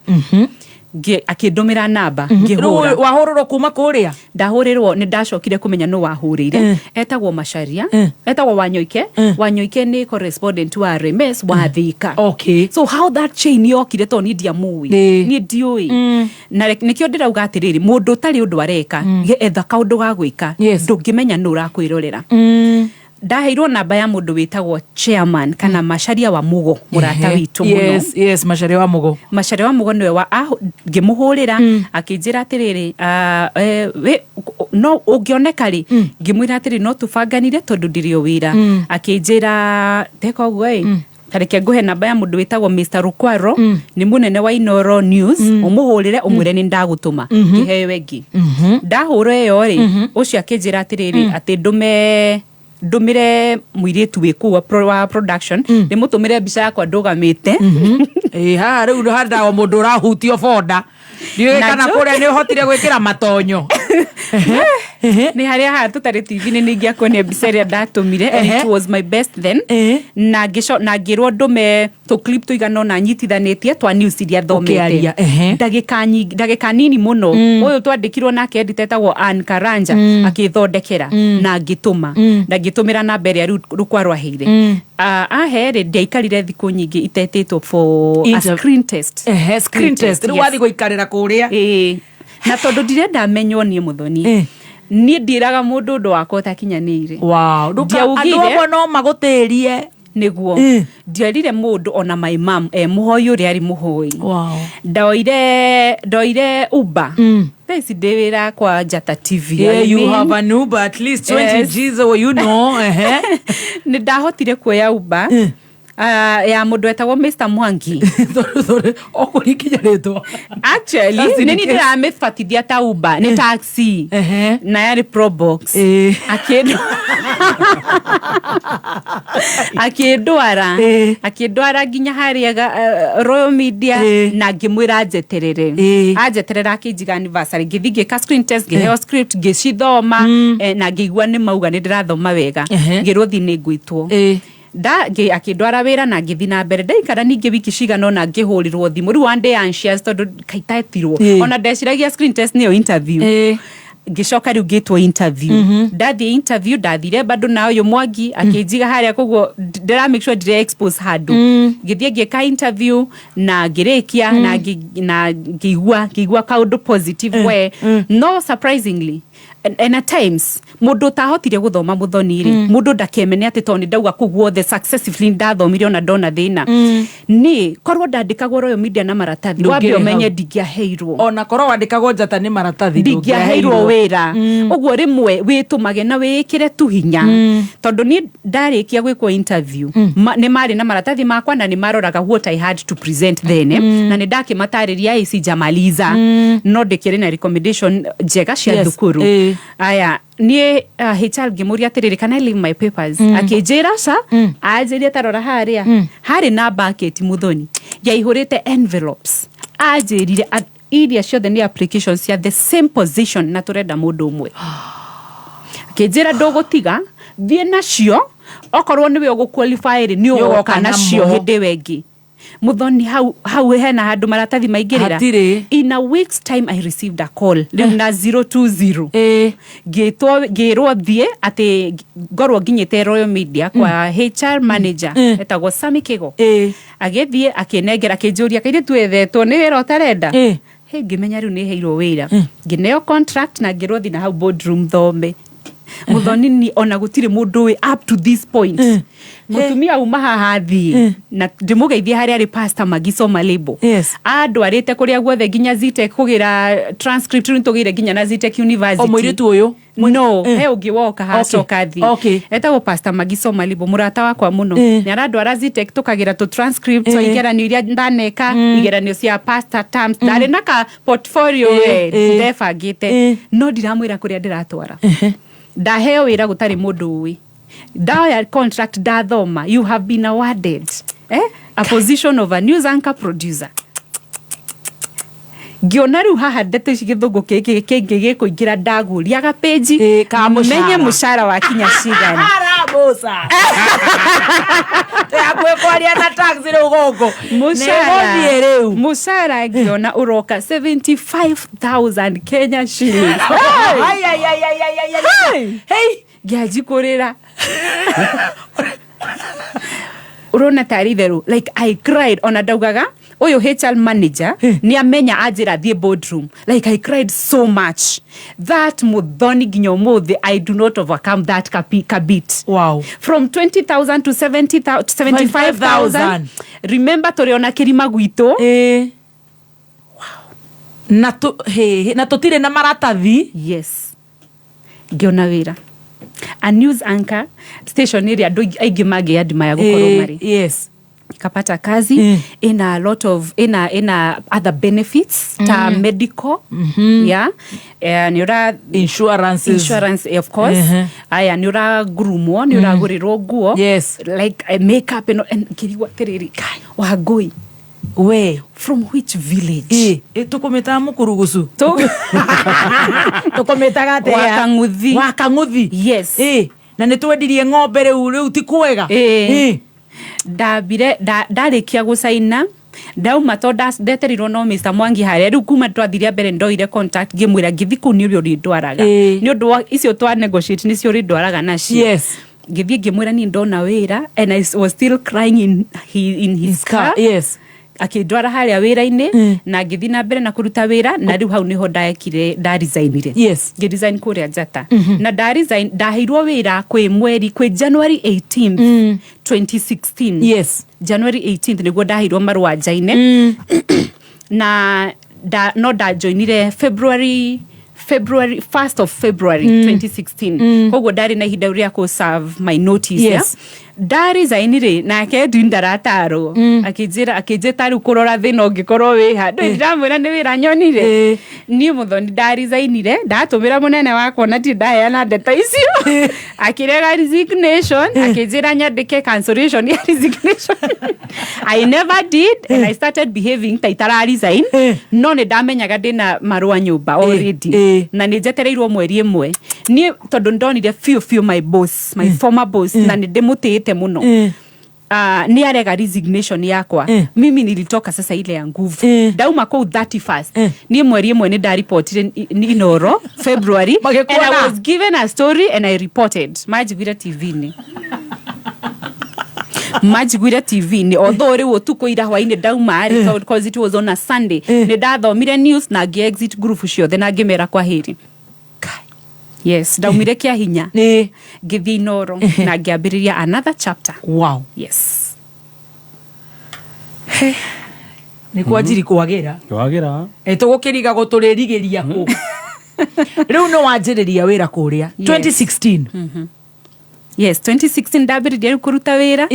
akĩndũmĩra namba ngĩhũra. Wahũrĩrwo kuma kũrĩa? Ndahũrĩrwo nĩ ndacokire kũmenya nũ wahũrĩire. Etagwo Macharia, etagwo Wanyoike. Wanyoike nĩ correspondent wa RMS wa Thika. Okay. So how that chain yokire to niĩ ndiamũĩ niĩ ndiũĩ na nĩkĩo ndĩrauga atĩrĩrĩ mũndũ ũtarĩ ũndũ areka etha kaũndũ ga gwĩka ndũngĩmenya nũ ũrakwĩrorera. Ndaheirwo namba ya mundu witagwo chairman kana Macharia wa Mugo murata witu muno. Yes, Macharia wa Mugo. Macharia wa Mugo niwe wa ngimuhurira akinjira atiriri no ungioneka ri ngimwira atiri no tubanganire tondu ndirio wira akinjira teko gwe tareke nguhe namba ya mundu witagwo Mr. Rukwaro ni munene wa Inoro News umuhurire umwire ni ndagutuma ngihewe ngi ndahura yo ri ucio akinjira atiriri ati ndumire muiritu wiku wa production ni mutumire mbica yakwa ndugamite ha riu handa o mundu urahutio fonda ndiwe kana kuria ni hotire gwikira matonyo ni haria ha tutari TV ni ngiakone mbica ria ndatumire and it was my best then na ngirwo ndume to clip tuigana na nyitithanitie twa news iria thomete ndagika nini muno uyu twandikirwo nake editetagwo Ann Karanja akithondekera na ngituma ndagitumira na mbere ya Rukwarwa heire ahere ndiaikarire thiku nyingi itetitwo for a screen test. Screen test ri wathi guikarira kuria na tondu ndirenda menywo nie muthoni ni ndiraga mundu ndo wako takinyanire. Wow, andu amwe no magutirie niguo ndiarire mundu ona my mom muhoyi uri ari muhoyi. Wow. Doire Uber Thanks David kwa Jata TV. Yeah, you have an Uber at least 20 G's or you know. Ndahotire kuoya Uber. Ya mundu etagwo Mr. Mwangi. Okurikinya ritwa. Actually, nini ndirametfatithia ta Uber, ni taxi. Na yari Probox. Akindwara nginya haria Royal Media na ngimwira ajeterera akinjiga anniversary ngithige ka screen test ngiheo script ngicithoma na ngigua ni mauga ni ndirathoma wega ngirwo thi ni ngwitwo akindwara wira na ngithi na mbere ndaikara ningi wiki cigana na ngihurirwo thimu riu one day anxious tondu kaitaetirwo ona ndeciragia screen test niyo interview ngicoka riu ngitwo interview ndathie interview ndathire bado na uyu Mwangi akinjiga haria koguo ndira make sure dire expose handu ngithie ngika interview na ngirikia na ngigua kaundu positive way no surprisingly and at times mundu tahotire guthoma muthoni ri mundu ndakemene ati toni ndauga kuguo the successively ndathomire ona ndona thina ni korwo ndandikagwo Royal Media na maratathi wambe umenye ndingiaheirwo ona korwo wandikagwo njata ni maratathi ndingiaheirwo wira uguo rimwe witumage na wikire tu hinya tondu ni ndarikia gwikwo interview ni mari na maratathi makwa na ni maroraga what I had to present then na ni ndakimatariria isi jamaliza no ndikire na recommendation njega cia thukuru aya nie HR ngimuria atiriri kana leave my papers akijira sa ajiria tarora haria hari na bucket muthoni yaihurite envelopes ajirire iria ciothe ni applications ya the same position na turenda mundu umwe akijira ndogutiga thie nacio okorwo niwe uguqualify ni ugoka nacio hindi wengi muthoni hau hena handu maratathi maingirira in a week's time I received a call na 020 ngirwo thie ati ngorwo nginyite Royal Media kwa HR manager etagwo Sami Kigo agithie akinengera kinjuria kaire twethetwo ni wira utarenda ngimenya riu ni heirwo wira ngineo contract na ngirwo na hau boardroom thome muthoni ni ona gutire mundu up to this point mutumia uma haha thi na ndimugeithia hari ari pastor Magiso Malebo andwarite kuria guothe ginya Zitech kugira transcript ntugire ginya na Zitech University o mwiritu uyu no he ungiwoka hacoka thi etagwo pastor Magiso Malebo murata wakwa muno ni arandwara Zitech tukagira tu transcript so igeranio iria ndaneka igeranio cia pastor terms ndari na ka portfolio ndefagite no ndiramwira kuria ndiratwara ndaheo wira gutari mundu wi ya contract dathoma you have been awarded a position of a news anchor producer ngiona riu haha ndete cigithungu kiki gikuingira ndaguria ga page menye mushara wa kinya cigana arabosa yakwe kwaria na taxi riu gongo mushara ngiona uroka 75,000 Kenya shillings hey ngiajikurira urona tari theru like I cried on adaugaga uyu HR manager ni amenya ajira thie boardroom like I cried so much that muthoni ginyo muthi I do not overcome that kabit wow from 20,000 to 70,000 to 75,000 remember toriona kirima gwitu wow na tutire na maratathi yes ngiona wira a news anchor station area aigi mage adima gukorwo mari yes kapata kazi in a lot of in a other benefits ta medical niura insurance of course aya niura grumo niura gurirwo guo yes like makeup and kiriwa tereri wagoi we from which village tukumeta mukurugusu tukumeta gate wakanguthi yes na nitwendirie ng'ombe riu ti kwega ndabire ndarikia gusaina ndauma to ndeterirwo no Mr Mwangi haria riu kuma twathiria mbere ndoire contact ngimwira ngithi ku ni uri ndwaraga ni undu icio twa negotiate ni cio uri ndwaraga nacio yes ngithi ngimwira ni ndona wira and I was still crying in his car yes akindwara haria wira-ini na ngithi na mbere na kuruta wira na riu hau niho ndaekire designire yes design kuria njata na design ndaheirwo wira kwi January 18th 2016 yes January 18th niguo ndaheirwo marua njaine na no joinire February 1st of February 2016 koguo ndari na ihinda ria ku serve my notice yes designire nake ndindarataro akijeta ru kurora thina ungikorwo wi ha ndiramwira ni wira nyonire ni muthoni designire ndatumira munene wakwa na ti ndaheana ndeta icio akirega resignation akijira nyandike cancellation ya resignation I never did and I started behaving taitara resign no ni ndamenyaga ndina marua nyumba already na ni njetereirwo mweri imwe ni tondu ndonire few my boss my former boss na ni ndimutite muno ni arega resignation yakwa mimi nilitoka sasa ile ya nguvu dauma kwa 31st ni mweri mwe ni da reported inoro February and I was given a story and I reported Majigwira TV ni Majigwira TV ni although rewo tuko ira hwaine dauma because it was on a Sunday ni dathomire news na exit group cio then agemera kwa heri. Yes, daumire kia hinya githi inoro na ngiambiriria another chapter. Wow. Yes. Ni kwa jiri kwagira tugukiriga guturirigiria ku riu no wanjiriria wira kuria 2016. Yes, 2016 ndambiririe kuruta wira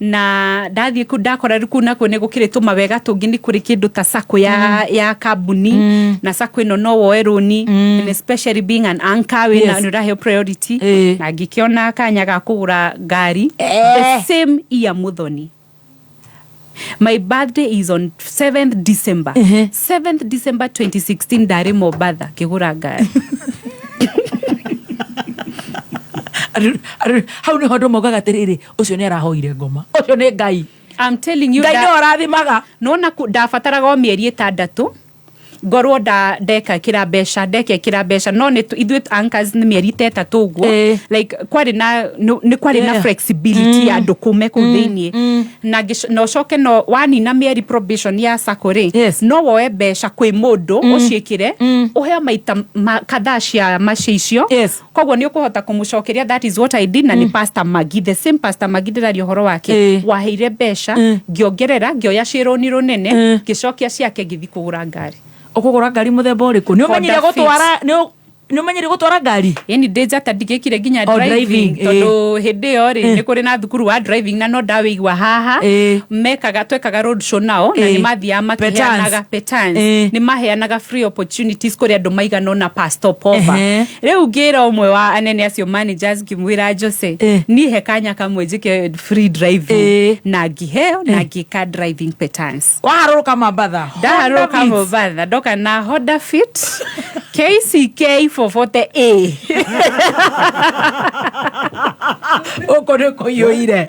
na ndathie kudakora riku nako ne gukiritwo mawega tungi ni kuri kindu ta sako ya kambuni na sako ino no woeruni and especially being an anchor we na nurahe priority na gikiona kanya ga kugura ngari the same year muthoni. My birthday is on 7th December 7th December 2016 ndari Mombasa kigura ngari how ni hondo mogaga tiriri ucio ni arahoire ngoma ucio ni ngai. I'm telling you ngai no arathimaga no na ndabataraga mieri 6 ngorwo ndeka kira besha no ne ithuĩ anchors ni mieri 3 uguo like kwari na flexibility ya ndukume ku thiini na no coke no wani na mieri probation ya sakore no woe besha kwi mundu uciikire uhe maita kadhaa cia macicio koguo ni ukuhota kumucokeria. That is what I did na ni Pastor Magi, the same Pastor Magi ndari uhoro wake waheire besha ngiongerera ngioya cironi runene gicokia ciake githi kugura ngari. Okugura ngari muthemba uriku ni umenyire gutwara ni umenyire gutwara ngari yani deja tadigekire ginya driving tondu hindi yo ri ni kuri na thukuru wa driving na no ndaweigwa haha mekaga twekaga road show nao na ni mathia makiheanaga petans ni maheanaga free opportunities kuri andu maigana na pastor pova riu ngira umwe wa anene acio managers ngimwira Jose ni hekanya kamwe njike free driving na ngiheo na ngika driving petans waharuka Mombasa ndaharuka Mombasa ndoka na Honda Fit KCK 440A oko reko yoire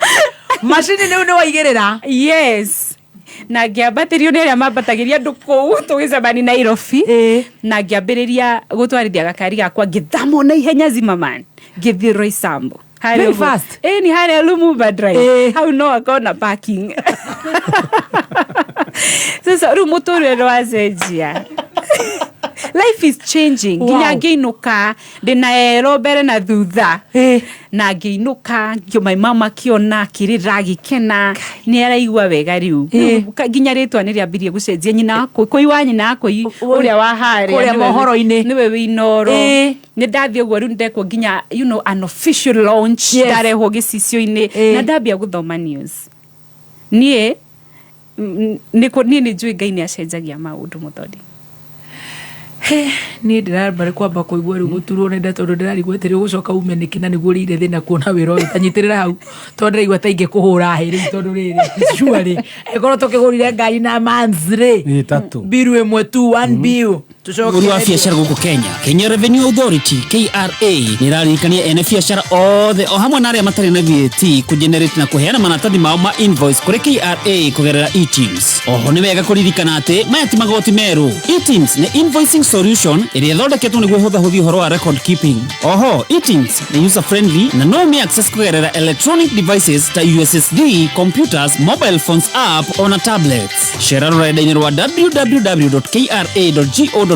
machine ni waigirira. Yes, na ngiambatirio ni aria mambatagiria andu kuu tugicemani Nairobi na ngiambiriria gutwarithia gakari gakwa ngithamo na ihenya Zimmerman ngithi Roysambu very fast ni hare Lumumba drive how no akona parking sasa ru motore rwazejia. Life is changing. Ginya ngeinuka ndina bere na thutha na ngeinuka ngio my mama kiona kirira gikena ni araigwa wega riu ginya ritwa ni riambirie gucenjia nyina koi wa nyina koi uria wa hare uria mohoro-ini niwe winoro ni ndathie uguo riu ndekwo ginya an official launch ndareho gicicio-ini na ndambia guthoma news nie ni njui ngai ni acenjagia maundu muthodi. Ni ndirarabare kwamba kuigua riu guturwo nenda tondu ndirarigwo tiri gucoka umenikina niguo rire thina kuona wira uyu tanyitirira hau tondu ndirigwa tainge kuhura hiri tondu riri sure ekoro tukigurire ngari na manzre ni tatu biru emwe 1 biu Uru wa biashara guku Kenya Revenue Authority KRA niraririkania ene biashara othe o hamwe na aria matari na VAT kugenerate na kuheana manatathi mao ma invoice kuri KRA kugerera eTeams. Oho ni wega kuririkana ati maya ti magoti meru. eTeams ni invoicing solution iria thondeketwo niguo huthahuthia uhoro wa record keeping. Oho eTeams ni user friendly na no me access kugerera electronic devices ta USSD, computers, mobile phones app ona tablets. Share rurenda-ini rwa www.kra.go.ke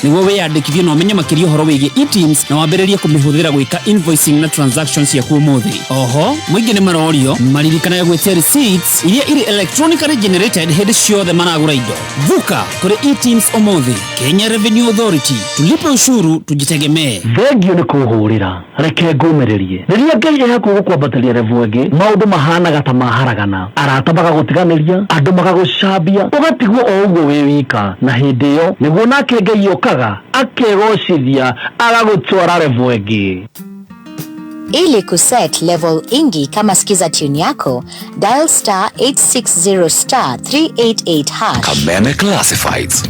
niguo wiyandikithie na umenye makiria uhoro wigie eTeams na wambiririe kumihuthira gwika invoicing na transactions yaku umuthi. Oho mwingi ni marorio maririkanaga gwitia receipts iria iri electronically generated hindi ciothe maragura indo. Vuka kuri eTeams umuthi. Kenya Revenue Authority, tulipe ushuru tujitegemee. Thengio ni kuhurira reke ngumiririe riria ngai haku gukwambataria revuenge maundu mahanaga ta maharagana arata bagagutiganiria andu magagucambia ugatigwo o uguo wi wika na hindi iyo niguo nake ngai okaga akegocithia agagutwara revuenge. Ili kuset level ingi kama skiza tune yako, dial *860 *388 #. Kameme Classifieds.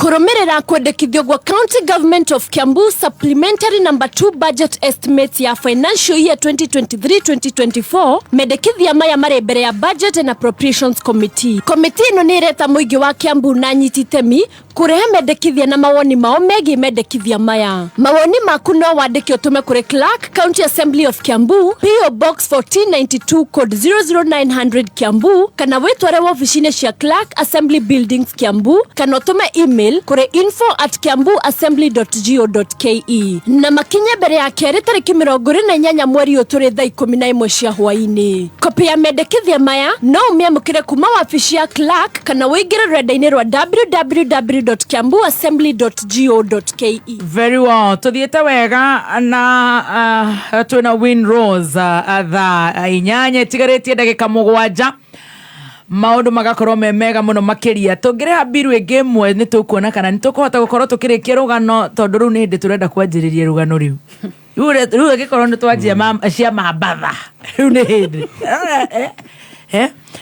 Kurumirira kwendekithio gwa County Government of Kiambu Supplementary Number 2 Budget Estimates ya Financial Year 2023-2024 mendekithia maya mari mbere ya Budget and Appropriations Committee. Committee ino ni ireta muingi wa Kiambu na nyititemi kurehe mendekithia na mawoni mao megi mendekithia maya. Mawoni maku no wandike utume kuri Clerk, County Assembly of Kiambu, PO Box 1492 code 00900 Kiambu, kana wetware ofisine cia Clerk Assembly Buildings Kiambu, kana utume email kuri info@kiambuassembly.go.ke. Na makinya mbere ya keri tariki 28 mweri uturi thaa 11 cia hwaini. Kopi ya mendekithia maya no umiamukire kuma wabici ya Clerk kana wingire renda-ini rwa www.kiambuassembly.go.ke. Very well. Tuthiete wega na twina Winrose thaa inyanya tigaritie ndagika 7 maundu magakorwo mega muno makiria tungire biru ige mwe ni tukuona kana ni tukuhota gukorwo tukirikia rugano tondu riu ni ndi turenda kwanjiriria rugano riu riu gikorwo ni twanjia cia mabatha riu ni hindi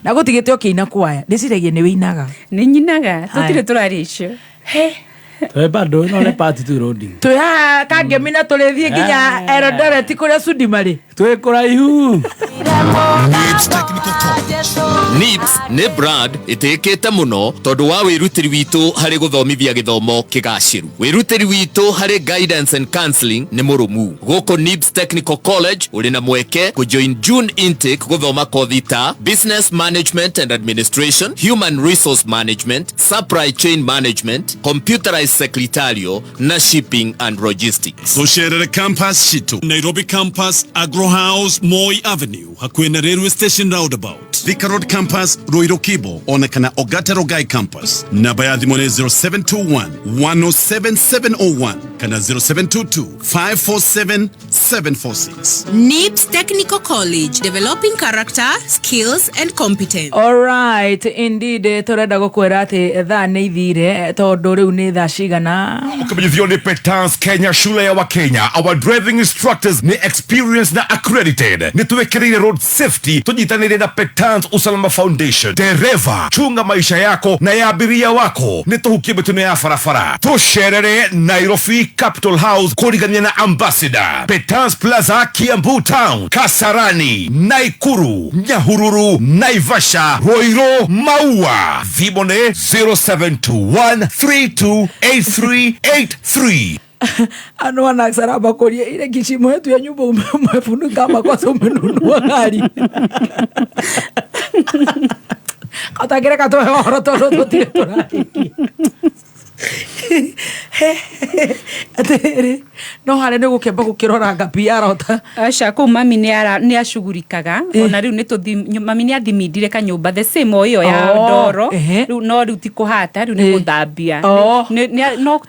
na gutigite okiina kwaya ndiciragia ni winaga ni nyinaga tutire turaricio twe bado no le party tu roading twe kangemina turithie nginya Eldoret kuria Sudi mari twe kuraihu NIBS Technical College. NIBS ni brand itikite muno tondu wa wirutiri witu hari guthomithia githomo kigashiru. Wirutiri witu hari guidance and counseling ni murumu. Goko NIBS Technical College uri na mweke ku join June intake guthoma kothi ta Business Management and Administration, Human Resource Management, Supply Chain Management, Computerized Secretarial na Shipping and Logistics. Tucerere campus shitu Nairobi campus, Agro House, Moi Avenue hakuhi na railway station roundabout. Thika Road campus, Ruiru Kibo onekana Ogate Rogai campus. Namba ya thimu ni 0721 107 701 kana 0722 547 746. NIBS Technical College, developing character, skills and competence. Alright, indeed turenda gukwira ati thaa ni ithire tondu riu ni thaa cigana. Ukamenyithio ni Petans Kenya, shule ya Wakenya. Our driving instructors ni experienced na accredited. Ni tuwekereire road safety, tunyitanire na Petans Usalama Foundation. Dereva, chunga maisha yako na ya abiria wako. Ni tuhukie mituno ya farafara. Tusherere Nairobi Capital House kurigania na Ambassador. Petans Plaza Kiambu Town, Kasarani, Naikuru, Nyahururu, Naivasha, Roiro, Maua. Vibone 0721328383. Anu anaksara bakoria ile kishimo yetu ya nyumba umefunika makosa umenunua gari. Katagira katoe horo todo tira. Atere no hare ne gukemba gukirora ngapiara ota acha ko mami ni ashugurikaga ona riu ni mami ni athimindire kanyumba the same oyo ya ndoro riu no riu ti kuhata riu ni guthambia no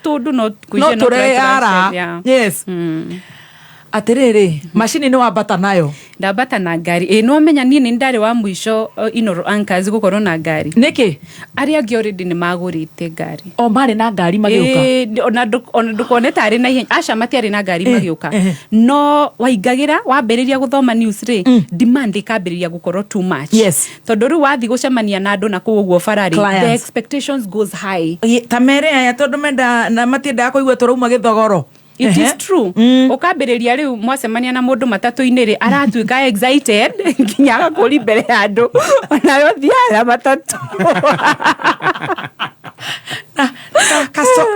tundu no kuije no tureyara yes aterere machine ni wambata nayo ndabata na ngari no menya ni ndari wa mwisho inoro ankazi gukorwo na ngari niki ari angi already ni magurite ngari mari na ngari magiuka ona ndukoneta ari na ihenya acha matiari na ngari magiuka no waingagira wambiriria guthoma news ri demand ikambiriria gukorwo too much yes tondu ru wathi gucemania na andu na kuguo farari the expectations goes high tamere ya tondu menda na matienda kuigua turauma githogoro. It is true. Ukambiriria riu mwasemania na mundu matatu-ini ri aratuika excited nginya agakuri mbere ya andu onayo thiara matatu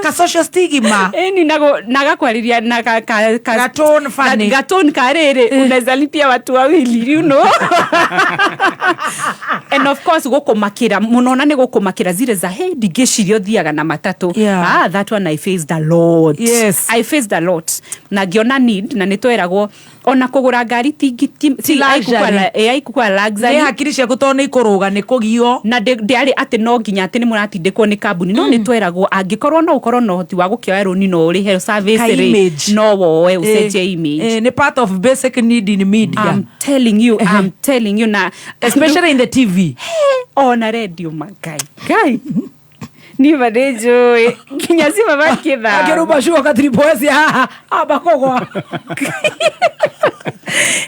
ka social stigma ni nagakwariria na gaton funny gaton karere unaweza lipia watu wawili you know. And of course gukumakira munona ni gukumakira zire za hey digecirio thiaga na matatu that one I faced a lot. Yes, I faced a lot na giona need na nitweragwo ona kugura ngari ti aikukwa luxury ni hakiri ciaku to ni kuruga ni kugio na ndiari ati no nginya ati ni muratindikwo ni kambuni no nitweragwo angikorwo no ukorwo no hoti wa gukioya runi no uri he service ri no woe ucenjie image ni part of basic need in media. I'm telling you na especially in the TV on a radio magai guy ni madejo kinya si mama kidha akeruba shuo katripoesi abakogwa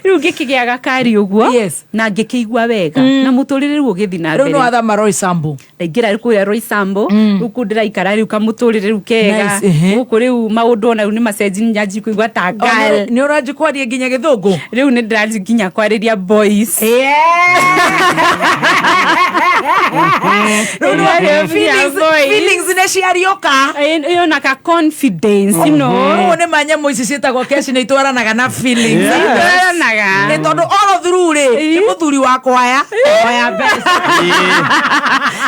riu gikigiaga kari uguo na ngikigwa wega na muturire riu ugithi na mbere riu no atha maroi sambo ndaingira riu kuya roi sambo riu kundira ikara riu kamuturire riu kega guku riu maundu ona riu ni macenji nyaji kuigwa tangal ni uraji kwaria nginya githungu riu ni ndiraji nginya kwariria boys feelings ne ciarioka iyo na ka confidence you know one manyamo ici cietagwo kesi ni itwaranaga na feelings itwaranaga ni tondu all through ni muthuri wakwa ya best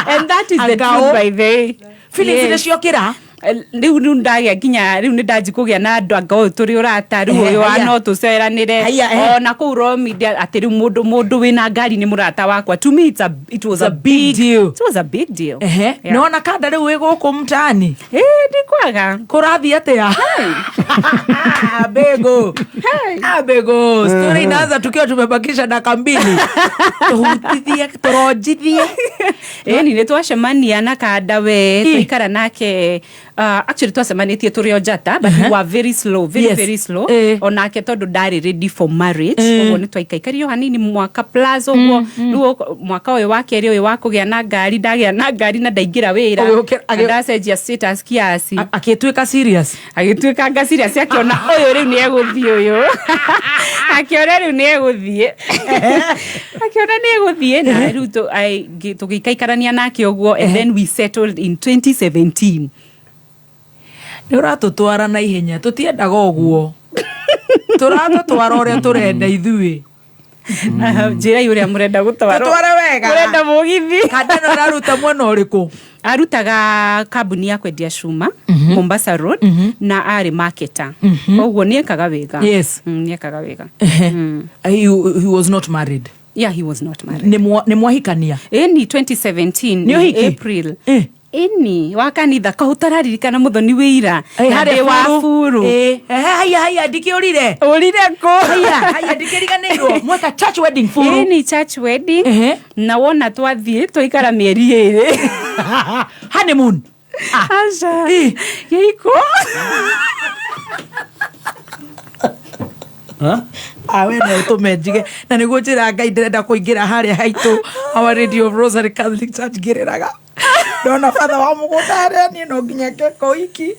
and that is the truth by the feelings ne ciokira riu ndagia nginya riu ni ndaji kugia na andu anga turi urata riu uyu no tuceranire ona ku raw media ati riu mundu wina ngari ni murata wakwa to me it was a big deal no na kanda riu wiguku mtani ndikwaga kurathi atia bego story inaanza tukiwa tumebakisha dakika 2 turojithie ni twacemania na kanda we tuikara nake actually twacemanitie turi o njata but we were very slow very slow onake tondu ndari ready for marriage uguo ni twaikaikario hanini mwaka plus uguo riu mwaka uyu wa keri uyu wa kugia na ngari ndagia na ngari na ndaingira wira ndacenjia status kiasi akituika serious agituika serious akiona uyu riu ni eguthie uyu akiona riu ni eguthie na riu tugikaikarania nake uguo and then we settled in 2017 ni uratutwara na ihenya tutiendaga uguo turatutwara uria turenda ithui njira yuria murenda gutwara tutware wega murenda mugithi kada no raruta mwana uriku arutaga kambuni ya kwendia cuma Mombasa Road na ari marketer koguo niekaga wega niekaga wega he was not married. Yeah, he was not married. Ni mwahikania ni 2017 April ini wakanitha kahutararikana muthoni wira hari wa furu haya ndikiurire ko haya ndikiriganirwo mweka church wedding furu ni church wedding na wona twathie twaikara mieri 2 honeymoon aja yeiko awe no tumejige na niguo njira Ngai ndirenda kuingira haria haitu our Radio of Rosary Catholic Church giriraga ndona father wa mugutare ni no nginya keko iki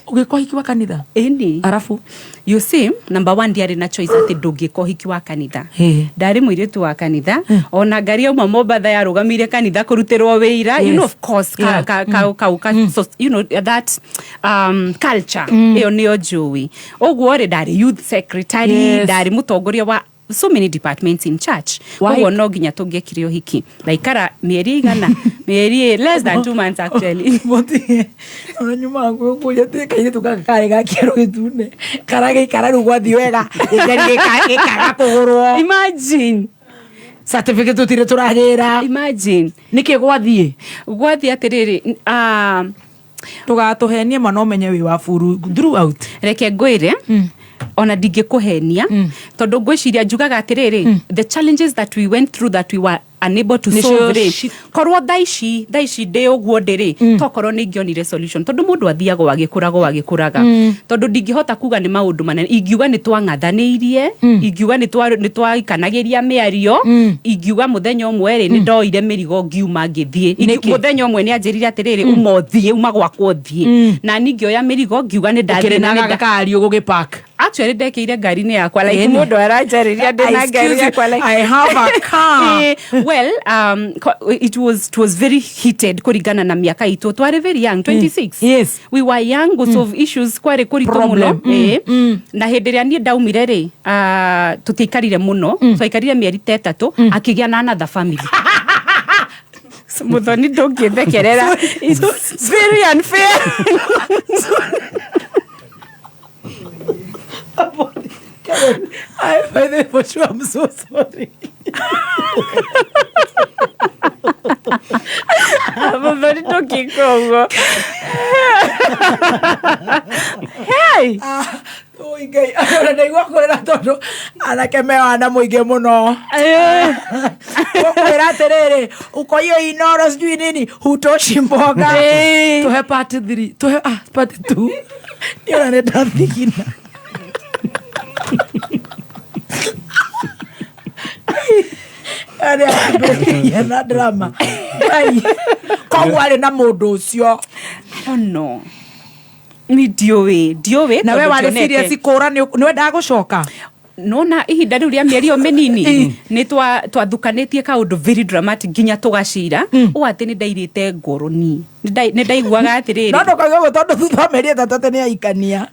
ugiko hiki wa kanitha ni arafu you see number 1 diari na choice ati ndungiko hiki wa kanitha ndari muiritu wa kanitha ona ngari uma Mombasa ya rugamire kanitha kurutirwo wira you know of course so you know that culture iyo niyo jui oguo ri ndari youth secretary ndari mutongoria wa so many departments in church oguo no nginya tungekirio hiki laikara mieri igana mieri less than 2 months actually ona nyuma ngo kuja teka ile tukakare ga kero gitune karage kararu gwathi wega ikaga kugurwo imagine certificate utire turagira imagine niki gwathie atiriri tugatuhenie mano menye wi wa furu throughout reke ngwire ona ndingikuhenia tondu ngwiciria njugaga atiriri the challenges that we went through that we were unable to solve korwo thaici ndi uguo ndiri tokorwo ni ngionire solution tondu mundu athiaga agikuraga tondu ndingihota kuga ni maundu manene ingiuga ni twang'athaniirie ingiuga ni twaikanagiria miario ingiuga muthenya umwe ri ni ndoire mirigo ngiuma ngithie muthenya umwe ni anjirire atiriri umothie uma gwakwo thie na ningioya mirigo ngiuga ni ndathie na ngari ugugipark actually ndekeire ngari ni yakwa like mundu aranjariria ndina ngari yakwa like I have a car well it was very heated kurigana na miaka itu twari very young 26 yes we were young so of issues kwari kurito muno na hindiria ni ndaumire ri tutikarire muno twaikarire mieri 3 akigia na another family muthoni ndungithekerera it's very unfair for sure I'm so sorry muthoni ndungikogo hey Muingi ndaigua kwira tondu anake mewana muingi muno kwira atiriri ukoyo inoro sijui nini hutoshi mboga tuhe part 3 tuhe part 2 niona nenda thikina na drama koguo arĩ na mũndũ ũcio no ni ndiũĩ na we warĩ serious kũra nĩ wendaga gũcoka nona ihinda rĩu rĩa mĩeri ĩyo mĩnini nĩ twathukanĩtie kaũndũ very dramatic nginya tũgacira ũũ atĩ nĩ ndairĩte ngũrũni nĩ ndaiguaga atĩrĩrĩ no ndũkauge ũguo tondũ thutha wa mĩeri ĩtatũ atĩ nĩ aikania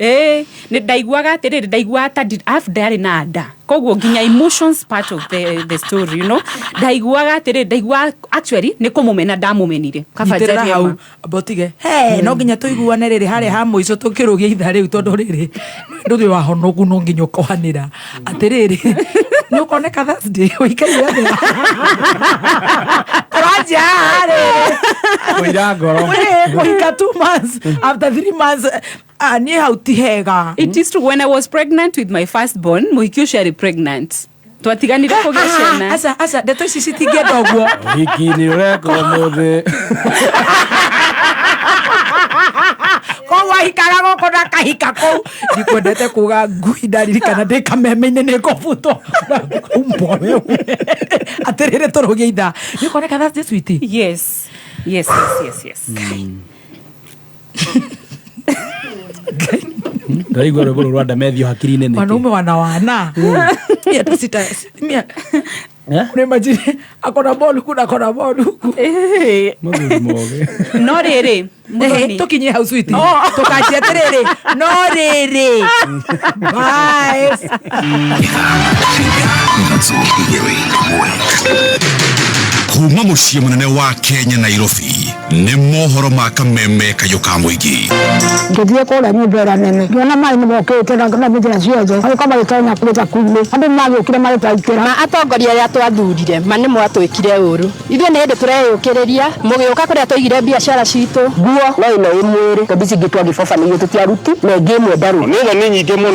nĩ ndaiguaga atĩrĩrĩ ndaigua ta ndarĩ na nda koguo nginya emotions part of the story you know ndaiguaga atĩrĩrĩ ndaigua actually nĩ kũmũmena ndamũmenire kabanjaria hau botige no nginya tũiguane rĩrĩ harĩa ha mũico tũkĩrũgia itha rĩu tondũ rĩrĩ ndũrĩ wahonogu no nginya ũkohanĩra atĩrĩrĩ nĩ ũkoneka Thursday ũikaire thĩ tũranjia harĩ kũira ngoro kũhika 2 months after 3 months niĩ hau ti hega. It is true when I was pregnant with my firstborn mũhiki ũcio arĩ pregnant twatiganire kũgĩa ciana aca ndeto ici citingĩenda ũguo ũhiki nĩ ũreka ũmũthĩ koguo ahikaga gũkũ na kahika kũu ndikwendete kuga ngui ndaririkana ndĩ kameme-inĩ nĩ ngũbutwo umboe atĩrĩrĩ tũrũgie ithaa nĩ ũkoneka that's the sweetie yes ndaigua rwĩmbo rũu rwa ndamethio hakiri-inĩ nĩkĩ wanaume wana miaka sita unimagine akona bolu kuna akona bolu huku mũthuri moge no rĩrĩ tukinye hau sweetie tukachia terere no rĩrĩ bye kuma mũciĩ mũnene wa Kenya Nairobi nĩ mohoro ma kameme kayũ ka mũingĩ ngĩthiĩ kũrĩa nyũmba ĩrĩa nene ngĩona maĩ nĩ mokĩte na njĩra ciothe magĩkorwo magĩtonya kũrĩta kuumĩ andũ magĩũkire magĩtwaikĩra na atongoria arĩa twathurire ma nĩ mwatwĩkire ũru ithuĩ nĩ hĩndĩ tũreyũkĩrĩria mũgĩũka kũrĩa tũigire biacara citũ nguo no ĩno ĩ mwĩrĩ kabici ngĩtwa gĩboba nĩguo tũtiaruti na ĩngĩ ĩmwe ndarũ nĩ nyingĩ mũno